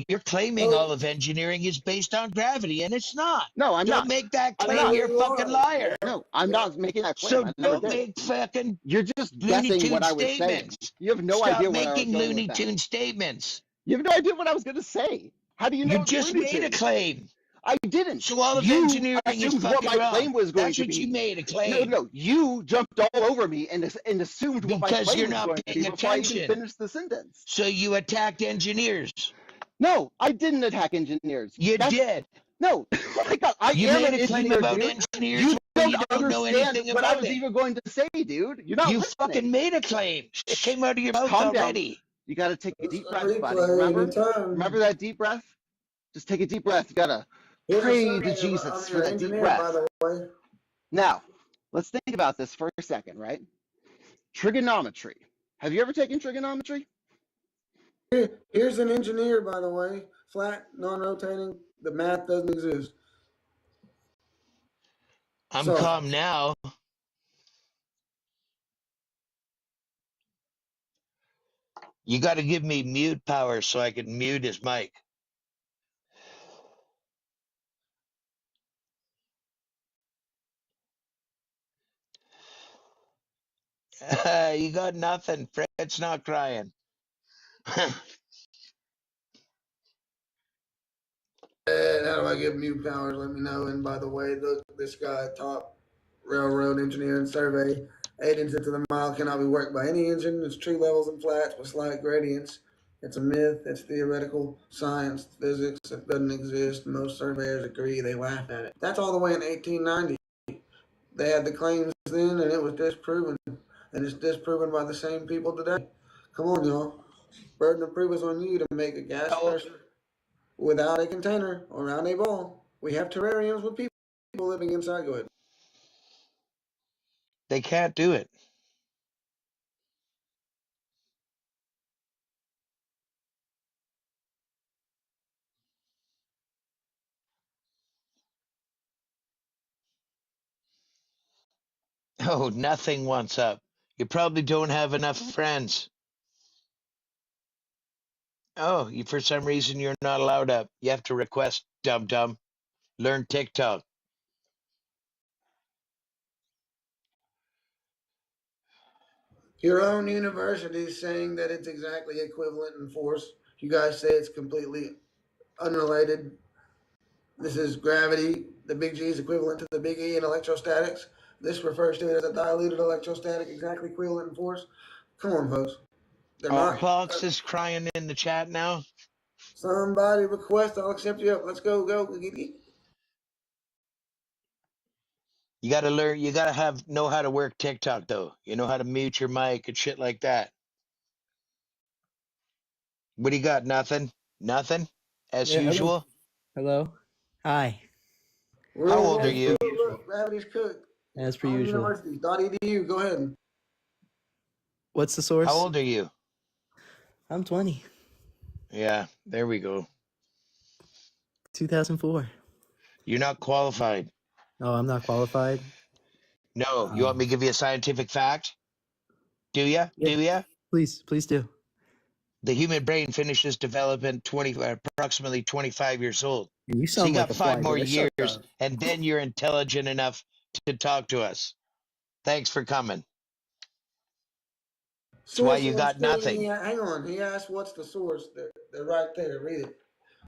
you're claiming all of engineering is based on gravity, and it's not. No, I'm Don't not. make that I'm claim, not. you're a fucking liar. No, I'm not making that claim. So I never don't did. make fucking You're just Looney guessing what Tune I was saying. statements. You have no Stop idea where I was making going with Looney that. Tune statements. You have no idea what I was going to say. How do you know You it's just Looney made a Tunes? claim. I didn't. So all of You engineering is assumed what fucking my wrong. claim was going That's to what be. you made a claim. No, you jumped all over me and assumed what my Because claim you're was not going to be paying before I even attention. finished the sentence. So you attacked engineers. No, I didn't attack engineers. You did. No, oh my God, I You am made an a claim engineer, about dude. engineers You where don't you don't know understand anything what I about was it. even going to say, dude. You're not You listening. fucking made a claim. It came out of your mouth Calm down. already. You got to take a deep breath, buddy. Replay Remember? anytime. Remember that deep breath? Just take a deep breath. You got to Here's a pray survey to of Jesus for your that deep engineer, breath. by the way. Now, let's think about this for a second, right? Trigonometry. Have you ever taken trigonometry? Here's an engineer, by the way. Flat, non-rotating. The math doesn't exist. I'm calm now. You got to give me mute power so I can mute his mic. You got nothing. Fred's not crying. And how do I get mute powers? Let me know. And by the way, look, this guy, top railroad engineer and survey, 8 inches to the mile cannot be worked by any engine. It's true levels and flats with slight gradients. It's a myth. It's theoretical science, physics. It doesn't exist. Most surveyors agree. They laugh at it. That's all the way in 1890. They had the claims then, and it was disproven. And it's disproven by the same people today. Come on, y'all. Burden of proof is on you to make a gas pressure without a container around a ball. We have terrariums with people living inside. Go ahead. They can't do it. Oh, nothing wants up. You probably don't have enough friends. Oh, for some reason you're not allowed up. You have to request, dum-dum. Learn TikTok. Your own university is saying that it's exactly equivalent in force. You guys say it's completely unrelated. This is gravity. The big G is equivalent to the big E in electrostatics. This refers to it as a diluted electrostatic, exactly equivalent in force. Come on, folks. They're not. Fox is crying in the chat now. Somebody request, I'll accept you up. Let's go. You gotta learn. You gotta know how to work TikTok though. You know how to mute your mic and shit like that. What do you got? Nothing. Nothing. As usual. Hello. Hi. How old are you? Look, gravity's cooked. As per On usual. university.edu. Go ahead. What's the How source? old are you? I'm 20. Yeah, there we go. 2004. You're not qualified. Oh, I'm not qualified. No, you want me to give you a scientific fact? Do you? Yeah, Do you? please do. The human brain finishes development approximately 25 years old. You So you sound like got a 5 fly more guy. Shut years, up. and then you're intelligent enough to talk to us. Thanks for coming. That's why Source you on got screen. nothing. Hang on. He asked, "What's the source?" They're right there. Read it.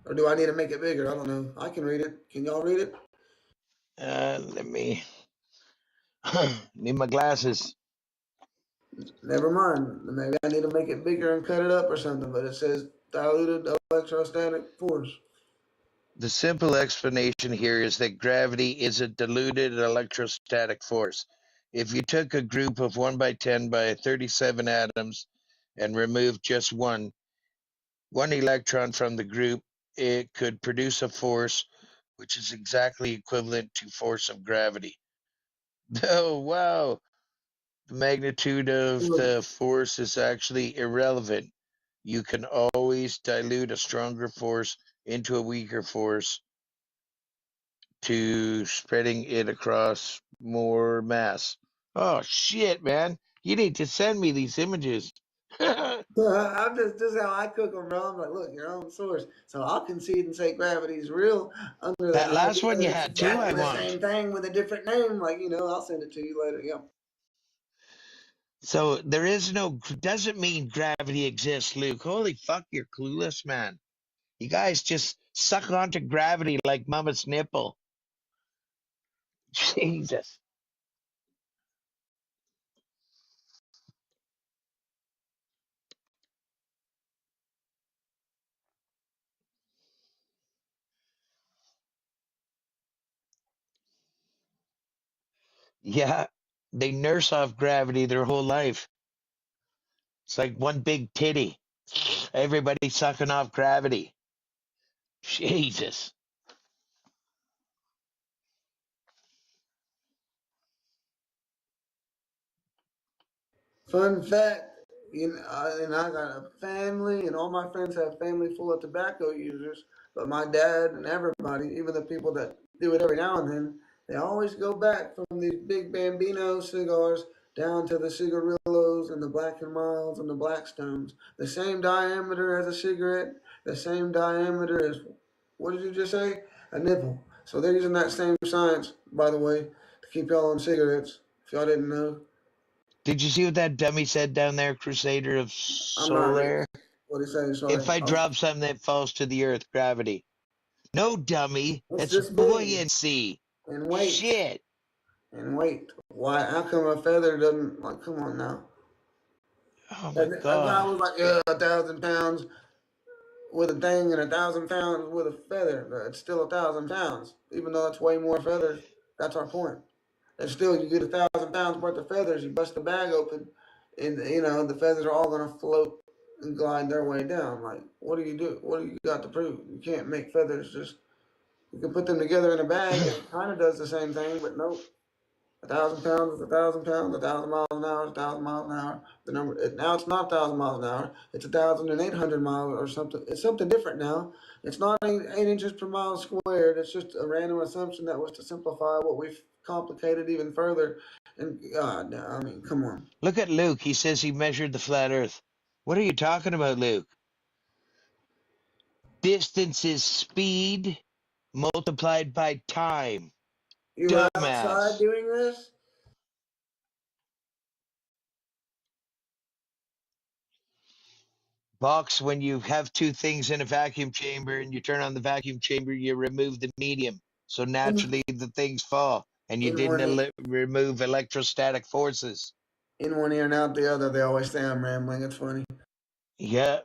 Or do I need to make it bigger? I don't know. I can read it. Can y'all read it? Let me need my glasses. Never mind. Maybe I need to make it bigger and cut it up or something. But it says diluted electrostatic force. The simple explanation here is that gravity is a diluted electrostatic force. If you took a group of 1 by 10 by 37 atoms and removed just one electron from the group, it could produce a force which is exactly equivalent to force of gravity. Oh, wow. The magnitude of the force is actually irrelevant. You can always dilute a stronger force into a weaker force to spreading it across more mass. Oh, shit, man. You need to send me these images. I'm just how I cook them, bro. I'm like, look, your own source. So I'll concede and say gravity's real under the That last idea one you that it's had too, I exactly the want. same thing with a different name. Like, I'll send it to you later. Yeah. So there is no, doesn't mean gravity exists, Luke. Holy fuck, you're clueless, man. You guys just suck onto gravity like mama's nipple. Jesus. Yeah, they nurse off gravity their whole life. It's like one big titty. Everybody sucking off gravity. Jesus. Fun fact, and I got a family, and all my friends have family full of tobacco users. But my dad and everybody, even the people that do it every now and then, they always go back from these big Bambino cigars down to the cigarillos and the Black and Milds and the Blackstones. The same diameter as a cigarette, the same diameter as, what did you just say? A nipple. So they're using that same science, by the way, to keep y'all on cigarettes, if y'all didn't know. Did you see what that dummy said down there, Crusader of I'm not Soul reading. Air? What he say? If Sorry. I drop something that falls to the earth, gravity. No, dummy. It's That's this big buoyancy. and weight Shit. and weight. Why? How come a feather doesn't? Like, come on now. Oh my And a guy God. was like, yeah, 1,000 pounds with a thing and 1,000 pounds with a feather. It's still 1,000 pounds, even though that's way more feathers. That's our point. And still, you get 1,000 pounds worth of feathers. You bust the bag open, and the feathers are all gonna float and glide their way down. Like, what do you do? What do you got to prove? You can't make feathers just. You can put them together in a bag, and it kind of does the same thing, but nope. 1,000 pounds is 1,000 pounds. 1,000 miles an hour is 1,000 miles an hour. The number now it's not 1,000 miles an hour. It's 1,800 miles or something. It's something different now. It's not 8 inches per mile squared. It's just a random assumption that was to simplify what we've complicated even further. And God, I mean, come on. Look at Luke. He says he measured the flat earth. What are you talking about, Luke? Distance is speed multiplied by time. You were outside Dumbass. doing this. Box, when you have two things in a vacuum chamber and you turn on the vacuum chamber, you remove the medium. So In, naturally the things fall. And you in didn't one remove electrostatic forces. in one ear and out the other. They always say I'm rambling. It's funny. Yeah.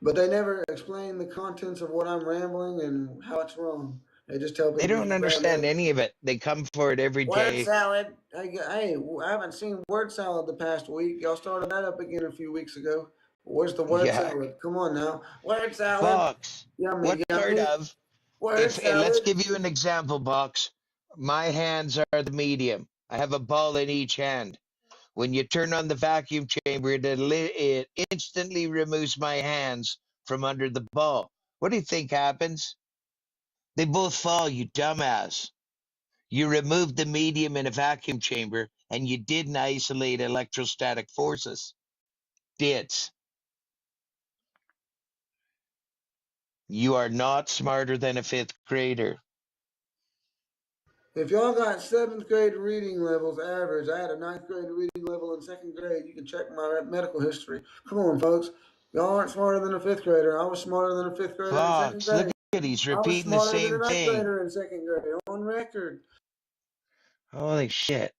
But they never explain the contents of what I'm rambling and how it's wrong. They just tell They people don't he's understand rambling. any of it. They come for it every Word day. salad. Hey, I haven't seen word salad the past week. Y'all started that up again a few weeks ago. Where's the word Yeah. salad? Come on now. Word salad. Box. Yummy, What part yummy. of? Word If let's salad. give you an example, Box. My hands are the medium. I have a ball in each hand. When you turn on the vacuum chamber, it instantly removes my hands from under the ball. What do you think happens? They both fall, you dumbass. You removed the medium in a vacuum chamber, and you didn't isolate electrostatic forces. Dits. You are not smarter than a fifth grader. If y'all got 7th grade reading levels average, I had a 9th grade reading level in 2nd grade. You can check my medical history. Come on, folks. Y'all aren't smarter than a 5th grader. I was smarter than a 5th grader in 2nd Fox, look grade. at he's I was repeating the smarter than a same 9th thing. grader in 2nd grade, on record. Holy shit.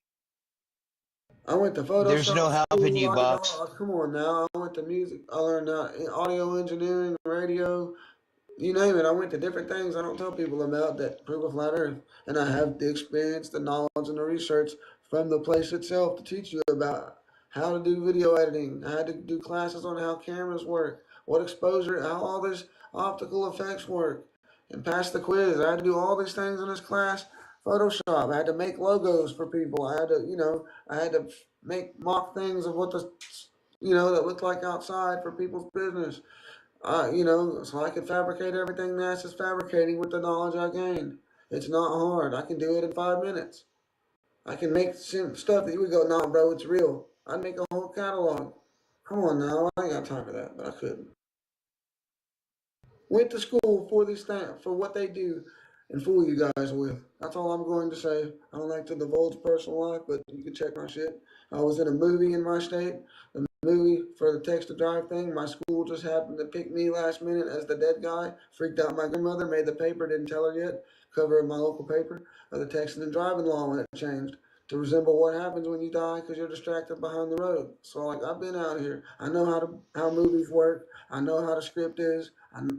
I went to There's no Photoshop helping school. you, I did Box. all, come on now. I went to music. I learned audio engineering, radio, you name it. I went to different things I don't tell people about that prove a flat earth. And I have the experience, the knowledge, and the research from the place itself to teach you about how to do video editing. I had to do classes on how cameras work, what exposure, how all this optical effects work, and pass the quiz. I had to do all these things in this class. Photoshop. I had to make logos for people. I had to, I had to make mock things of what that looked like outside for people's business. So I could fabricate everything NASA's fabricating with the knowledge I gained. It's not hard. I can do it in 5 minutes. I can make stuff that you would go, nah, bro, it's real. I'd make a whole catalog. Come on now, I ain't got time for that, but I couldn't. Went to school for these things, for what they do, and fool you guys with. That's all I'm going to say. I don't like to divulge personal life, but you can check my shit. I was in a movie in my state. The movie for the text to drive thing. My school just happened to pick me last minute as the dead guy. Freaked out my grandmother, made the paper, didn't tell her yet. Cover of my local paper of the texting and driving law when it changed to resemble what happens when you die because you're distracted behind the road. So like I've been out here. I know how movies work. I know how the script is.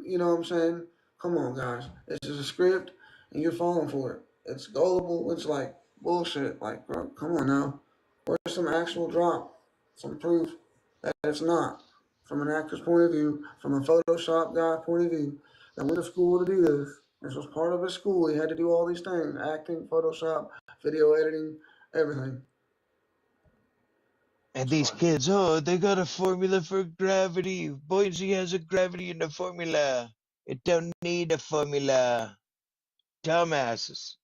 You know what I'm saying? Come on, guys. This is a script, and you're falling for it. It's gullible. It's like bullshit. Like, bro, come on now. Where's some actual drop? Some proof that it's not. From an actor's point of view, from a Photoshop guy point of view, that went to school to do this. This was part of his school. He had to do all these things: acting, Photoshop, video editing, everything. And these kids, they got a formula for gravity. Boise has a gravity in the formula. It don't need a formula. Dumbasses.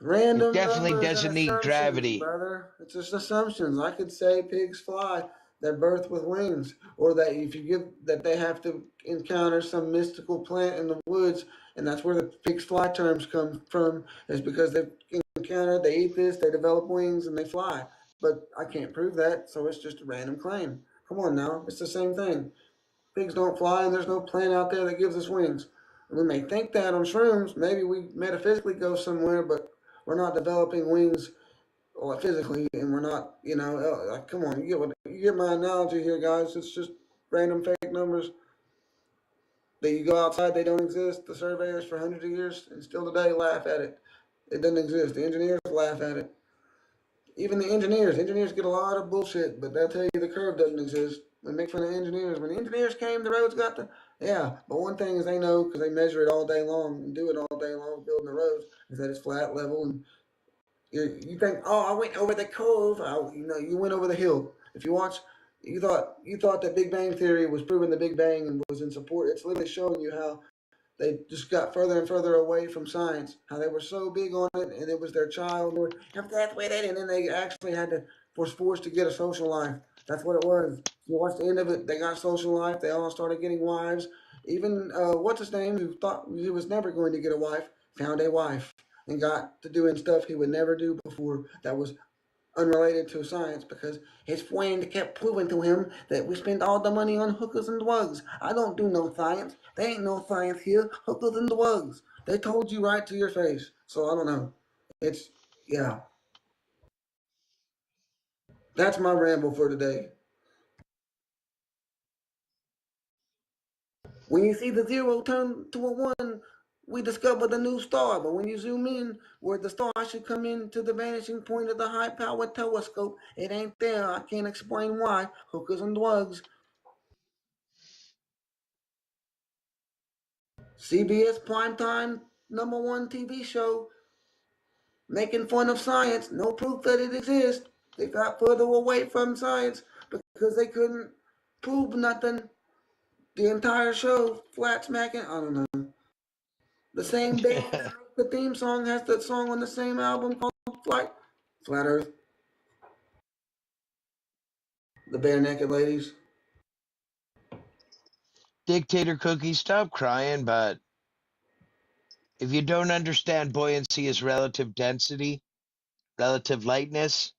It Random definitely numbers and doesn't need assumptions, gravity. brother. It's just assumptions. I could say pigs fly, they're birthed with wings, or that if you give that they have to encounter some mystical plant in the woods, and that's where the pigs fly terms come from, is because they've encountered, they eat this, they develop wings, and they fly. But I can't prove that, so it's just a random claim. Come on now, it's the same thing. Pigs don't fly, and there's no plant out there that gives us wings. We may think that on shrooms. Maybe we metaphysically go somewhere, but we're not developing wings physically, and we're not, like, come on, you get my analogy here, guys. It's just random fake numbers that you go outside, they don't exist. The surveyors for hundreds of years and still today laugh at it. It doesn't exist. The engineers laugh at it. Even the engineers get a lot of bullshit, but they'll tell you the curve doesn't exist. They make fun of engineers. When the engineers came, the roads got the, yeah. But one thing is they know because they measure it all day long and do it all day long building the roads is that it's flat, level, and you think, oh, I went over the cove. You went over the hill. If you watch, you thought that Big Bang Theory was proving the Big Bang and was in support. It's literally showing you how they just got further and further away from science. How they were so big on it, and it was their child. Or that's with it, and then they actually had to was forced to get a social life. That's what it was. You watch the end of it. They got social life. They all started getting wives. Even what's his name, who thought he was never going to get a wife, found a wife and got to doing stuff he would never do before. That was unrelated to science because his friend kept proving to him that we spend all the money on hookers and drugs. I don't do no science. There ain't no science here. Hookers and drugs. They told you right to your face. So I don't know. It's, yeah. That's my ramble for today. When you see the zero turn to a one, we discover the new star. But when you zoom in, where the star should come in to the vanishing point of the high-powered telescope, it ain't there. I can't explain why. Hookers and drugs. CBS primetime #1 TV show making fun of science. No proof that it exists. They got further away from science because they couldn't prove nothing. The entire show, flat smacking. I don't know. The same band that wrote the theme song has the song on the same album called Flat Earth. The Bare Naked Ladies. Dictator Cookie, stop crying, but if you don't understand buoyancy as relative density, relative lightness,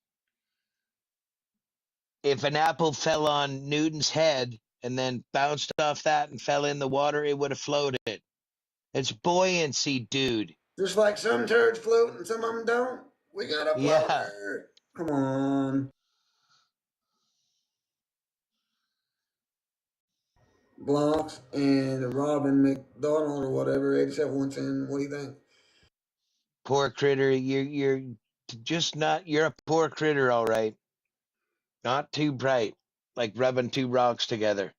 if an apple fell on Newton's head and then bounced off that and fell in the water, it would have floated. It's buoyancy, dude. Just like some turds float and some of them don't. We got a Yeah. floater. Come on. Blocks and Robin McDonald or whatever, 87110. What do you think? Poor critter. You're just not, you're a poor critter, all right. Not too bright, like rubbing two rocks together,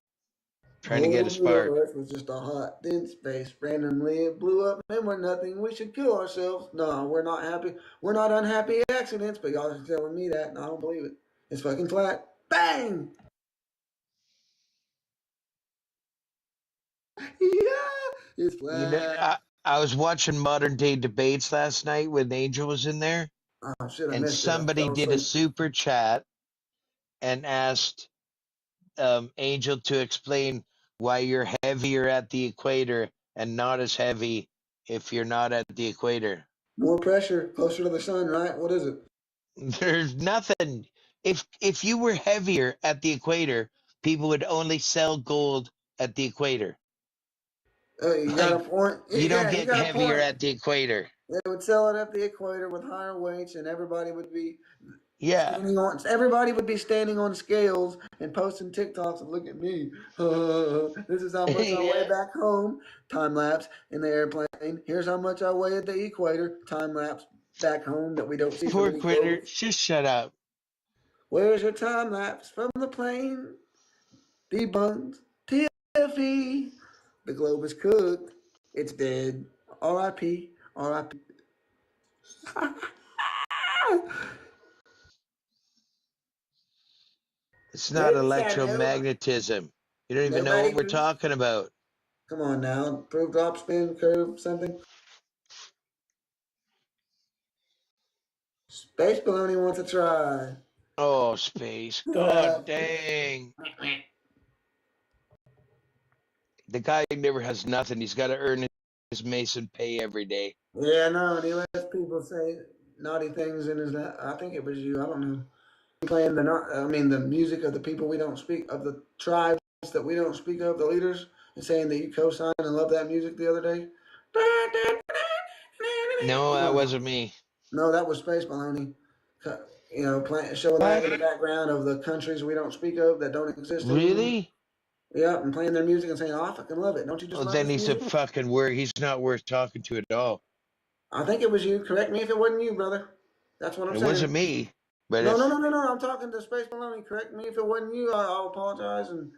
trying to get a Whole new spark. Earth was just a hot, dense space. Randomly it blew up and we're nothing. We should kill ourselves. No, we're not happy. We're not unhappy accidents, but y'all are telling me that and I don't believe it. It's fucking flat. Bang! Yeah! It's You know, flat. I was watching modern day debates last night when Angel was in there, Oh shit, I and missed it. I somebody fell did a asleep. super chat and asked Angel to explain why you're heavier at the equator and not as heavy if you're not at the equator. More pressure, closer to the sun, right? What is it? There's nothing. If you were heavier at the equator, people would only sell gold at the equator. You got a Like, point. you don't Yeah, you get got a heavier point. at the equator. They would sell it at the equator with higher weights, and everybody would be Yeah. Everybody would be standing on scales and posting TikToks and look at me. This is how much I weigh Yeah. back home. Time lapse in the airplane. Here's how much I weigh at the equator. Time lapse back home that we don't see from Poor any critter. globes. Just shut up. Where's your time lapse from the plane? Debunked. Tiffy. The globe is cooked. It's dead. R.I.P. R.I.P. It's not It's a electromagnetism. You don't even know nobody what we're proves. talking about. Come on now. Prove drop spin curve something. Space Baloney wants to try. Oh, space. God dang. The guy never has nothing. He's got to earn his Mason pay every day. Yeah, no, and he lets people say naughty things in his. I think it was you. I don't know. Playing the music of the people we don't speak of, the tribes that we don't speak of, the leaders, and saying that you co-signed and love that music the other day. No, Come that on. wasn't me. No, that was Space Baloney. Showing that in the background of the countries we don't speak of that don't exist anymore. Really? Yeah, and playing their music and saying, "Oh, I fucking love it. Don't you just Well, love then this he's a music?" fucking he's not worth talking to at all. I think it was you. Correct me if it wasn't you, brother. That's what I'm It saying. wasn't me. But No, no, if no, no, no. I'm talking to Space Baloney. Correct me if it wasn't you. I'll apologize and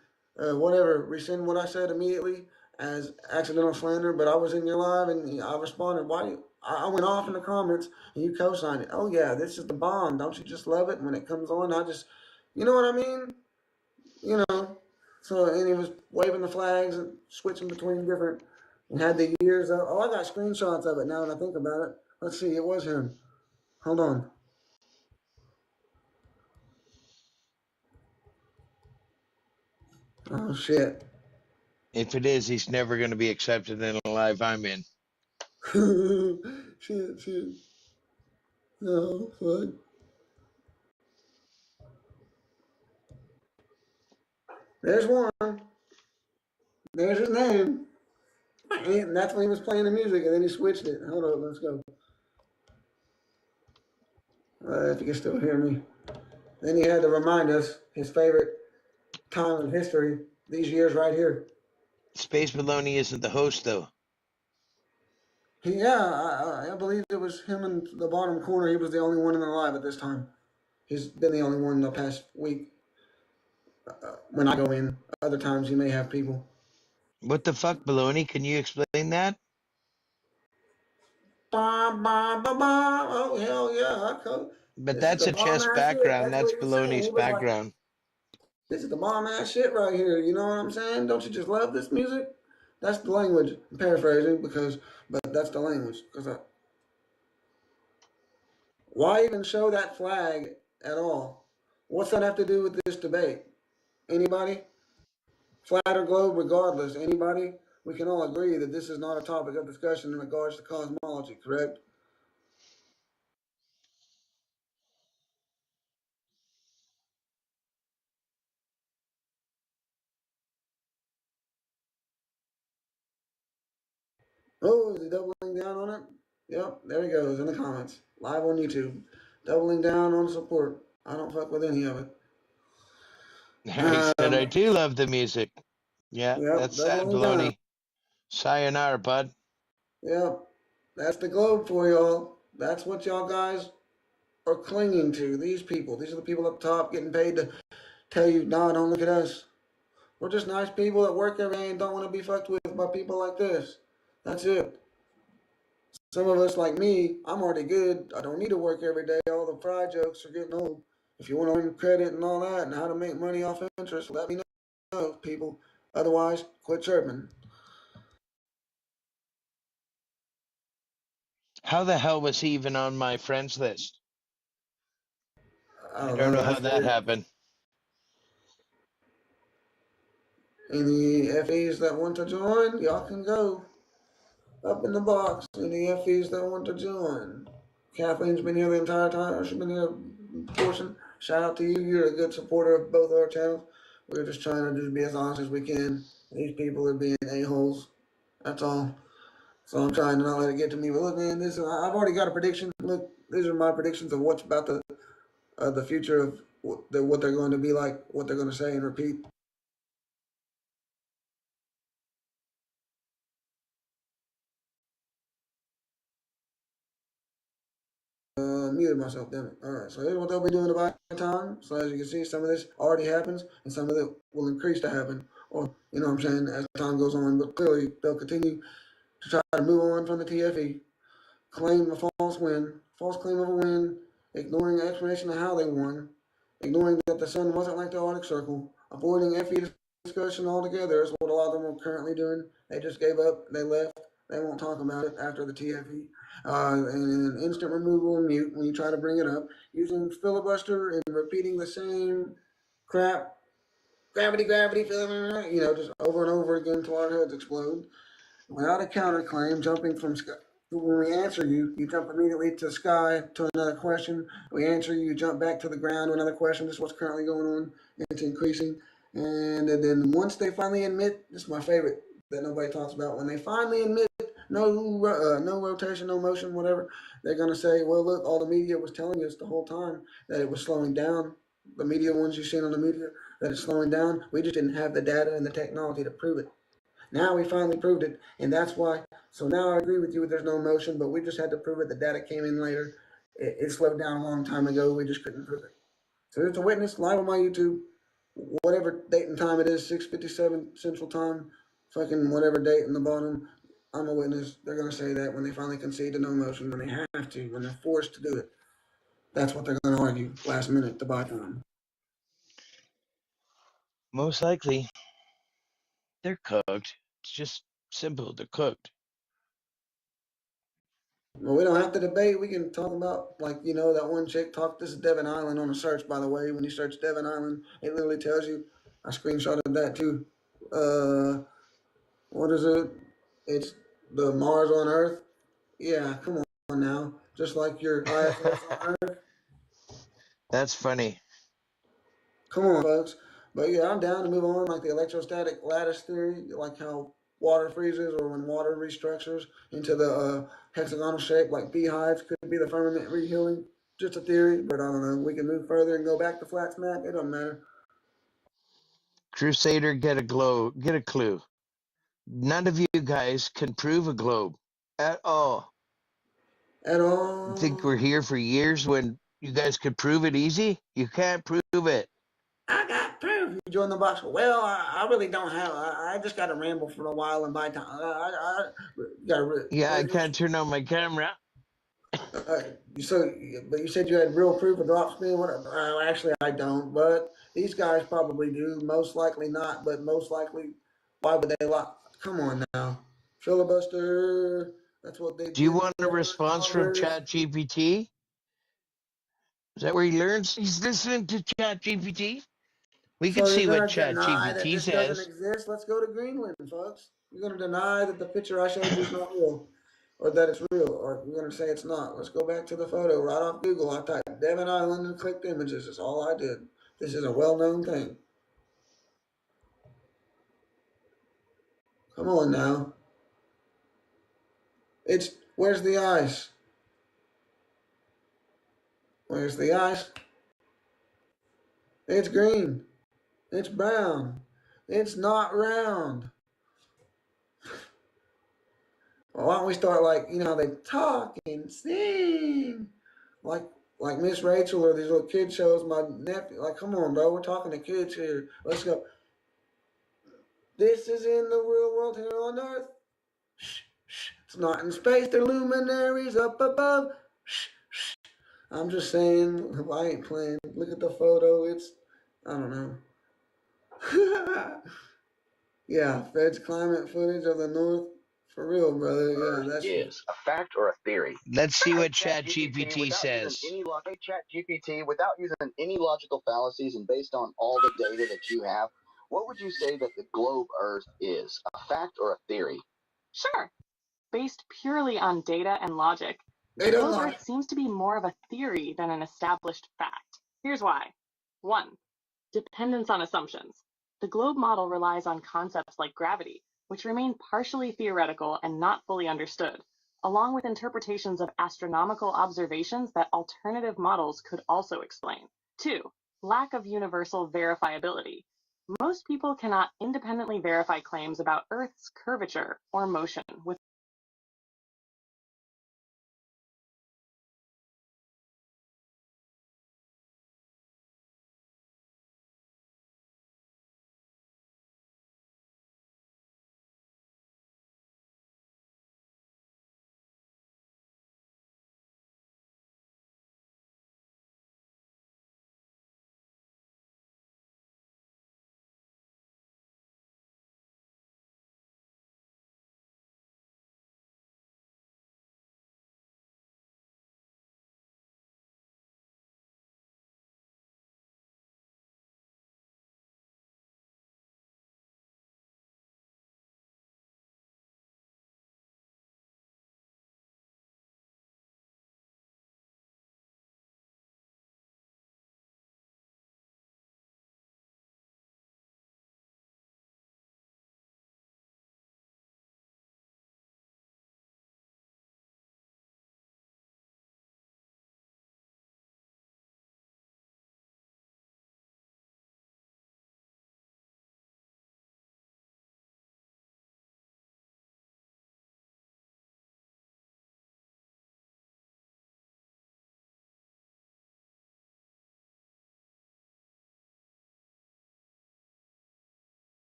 whatever. Rescind what I said immediately as accidental slander. But I was in your live and I responded. Why? I went off in the comments and you co-signed it. Oh yeah, this is the bomb. Don't you just love it when it comes on? You know what I mean? You know. So and he was waving the flags and switching between different and had the years. Oh, I got screenshots of it now that I think about it. Let's see. It was him. Hold on. Oh shit. if it is, he's never going to be accepted in a live I'm in. Shit. No, fuck. There's one. There's his name. And that's when he was playing the music, and then he switched it. Hold on, let's go. If you can still hear me. Then he had to remind us his favorite time in history, these years right here. Space Baloney isn't the host, though. I believe it was him in the bottom corner. He was the only one in the live at this time. He's been the only one in the past week. When I go in, other times he may have people. What the fuck, Baloney? Can you explain that? Ba, ba, ba, ba. Oh, hell yeah. But This is that's the a bomb chess ass shit. background. That's what That's he was saying. Baloney's He was like, background. this is the bomb ass shit right here. You know what I'm saying? Don't you just love this music? That's the language. I'm paraphrasing but that's the language. Why even show that flag at all? What's that have to do with this debate? Anybody? Flat or globe, regardless. Anybody? We can all agree that this is not a topic of discussion in regards to cosmology, correct? Oh, is he doubling down on it? Yep, there he goes in the comments. Live on YouTube. Doubling down on support. I don't fuck with any of it. He said, I Um, do love the music. Yeah, yep, that's sad, doubling down. Baloney. Sayonara, bud. Yep, that's the globe for y'all. That's what y'all guys are clinging to. These people. These are the people up top getting paid to tell you, nah, don't look at us. We're just nice people that work every day and don't want to be fucked with by people like this. That's it. Some of us, like me, I'm already good. I don't need to work every day. All the fry jokes are getting old. If you want to earn credit and all that and how to make money off interest, let me know, people. Otherwise, quit chirping. How the hell was he even on my friends list? I I don't don't know. know how That's that weird. happened. Any FEs that want to join, y'all can go up in the box. Any FEs that want to join. Kathleen's been here the entire time. She's been here a portion. Shout out to you. You're a good supporter of both our channels. We're just trying to just be as honest as we can. These people are being a-holes. That's all. So I'm trying to not let it get to me. But look, man, I've already got a prediction. Look, these are my predictions of what's about the future of what they're going to be like, what they're going to say and repeat. Muted myself, damn it. Alright, so here's what they'll be doing about time. So as you can see, some of this already happens, and some of it will increase to happen. Or, you know what I'm saying, as time goes on. But clearly, they'll continue to try to move on from the TFE, claim a false claim of a win, ignoring explanation of how they won, ignoring that the sun wasn't like the Arctic Circle, avoiding FE discussion altogether is what a lot of them are currently doing. They just gave up, they left, they won't talk about it after the TFE. And instant removal and mute when you try to bring it up, using filibuster and repeating the same crap, gravity, just over and over again until our heads explode. Without a counterclaim, jumping from sky. When we answer you, you jump immediately to the sky to another question. We answer you, you jump back to the ground to another question. This is what's currently going on. It's increasing. And then once they finally admit, this is my favorite that nobody talks about. When they finally admit no rotation, no motion, whatever, they're going to say, well, look, all the media was telling us the whole time that it was slowing down. The media ones you've seen on the media, that it's slowing down. We just didn't have the data and the technology to prove it. Now we finally proved it, and that's why. So now I agree with you. There's no motion, but we just had to prove it. The data came in later. It slowed down a long time ago. We just couldn't prove it. So there's a witness live on my YouTube. Whatever date and time it is, 6:57 Central Time, fucking whatever date in the bottom. I'm a witness. They're gonna say that when they finally concede to no motion, when they have to, when they're forced to do it. That's what they're gonna argue last minute to buy time. Most likely, they're cooked. It's just simple. They're cooked. Well, we don't have to debate. We can talk about, like, that one chick talked. This is Devon Island on a search, by the way. When you search Devon Island, it literally tells you. I screenshotted that too. What is it? It's the Mars on Earth. Yeah, come on now. Just like your ISS on Earth. That's funny. Come on, folks. But yeah, I'm down to move on, like the electrostatic lattice theory, like how water freezes or when water restructures into the hexagonal shape, like beehives could be the firmament rehealing. Just a theory, but I don't know. We can move further and go back to flat smack. It doesn't matter. Crusader, get a clue. None of you guys can prove a globe at all. At You think all. we're here for years when you guys could prove it easy? You can't prove it. I got proof. You join the box. Well, I really don't have. I just got to ramble for a while and buy time. Yeah, I can't turn on my camera. But you said you had real proof of drop spin. What? Actually, I don't. But these guys probably do. Most likely not. But most likely, why would they lie? Come on now, filibuster. That's what they Do you did want a before response from Congress. ChatGPT? Is that where he learns? He's listening to ChatGPT. We can So you're see what gonna deny that ChatGPT this doesn't says. exist? Let's go to Greenland, folks. You're gonna deny that the picture I showed you is not real, or that it's real, or you're gonna say it's not. Let's go back to the photo right off Google. I typed Devon Island and clicked images. That's all I did. This is a well-known thing. Come on now. Where's the ice? Where's the ice? It's green. It's brown. It's not round. Well, why don't we start like, how they talk and sing? Like like Miss Rachel or these little kid shows, my nephew. Like, come on, bro. We're talking to kids here. Let's go. This is in the real world here on Earth. Shh, shh. It's not in space. They're luminaries up above. Shh, shh. I'm just saying, I ain't playing. Look at the photo. I don't know. Yeah, Fed's climate footage of the North. For real, brother. Yeah, that's is a fact or a theory. Let's see what ChatGPT ChatGPT says. ChatGPT without using any logical fallacies and based on all the data that you have, what would you say that the globe Earth is? A fact or a theory? Sure. Based purely on data and logic, the Data and globe logic. Earth seems to be more of a theory than an established fact. Here's why. 1. Dependence on assumptions. The globe model relies on concepts like gravity, which remain partially theoretical and not fully understood, along with interpretations of astronomical observations that alternative models could also explain. 2. Lack of universal verifiability. Most people cannot independently verify claims about Earth's curvature or motion with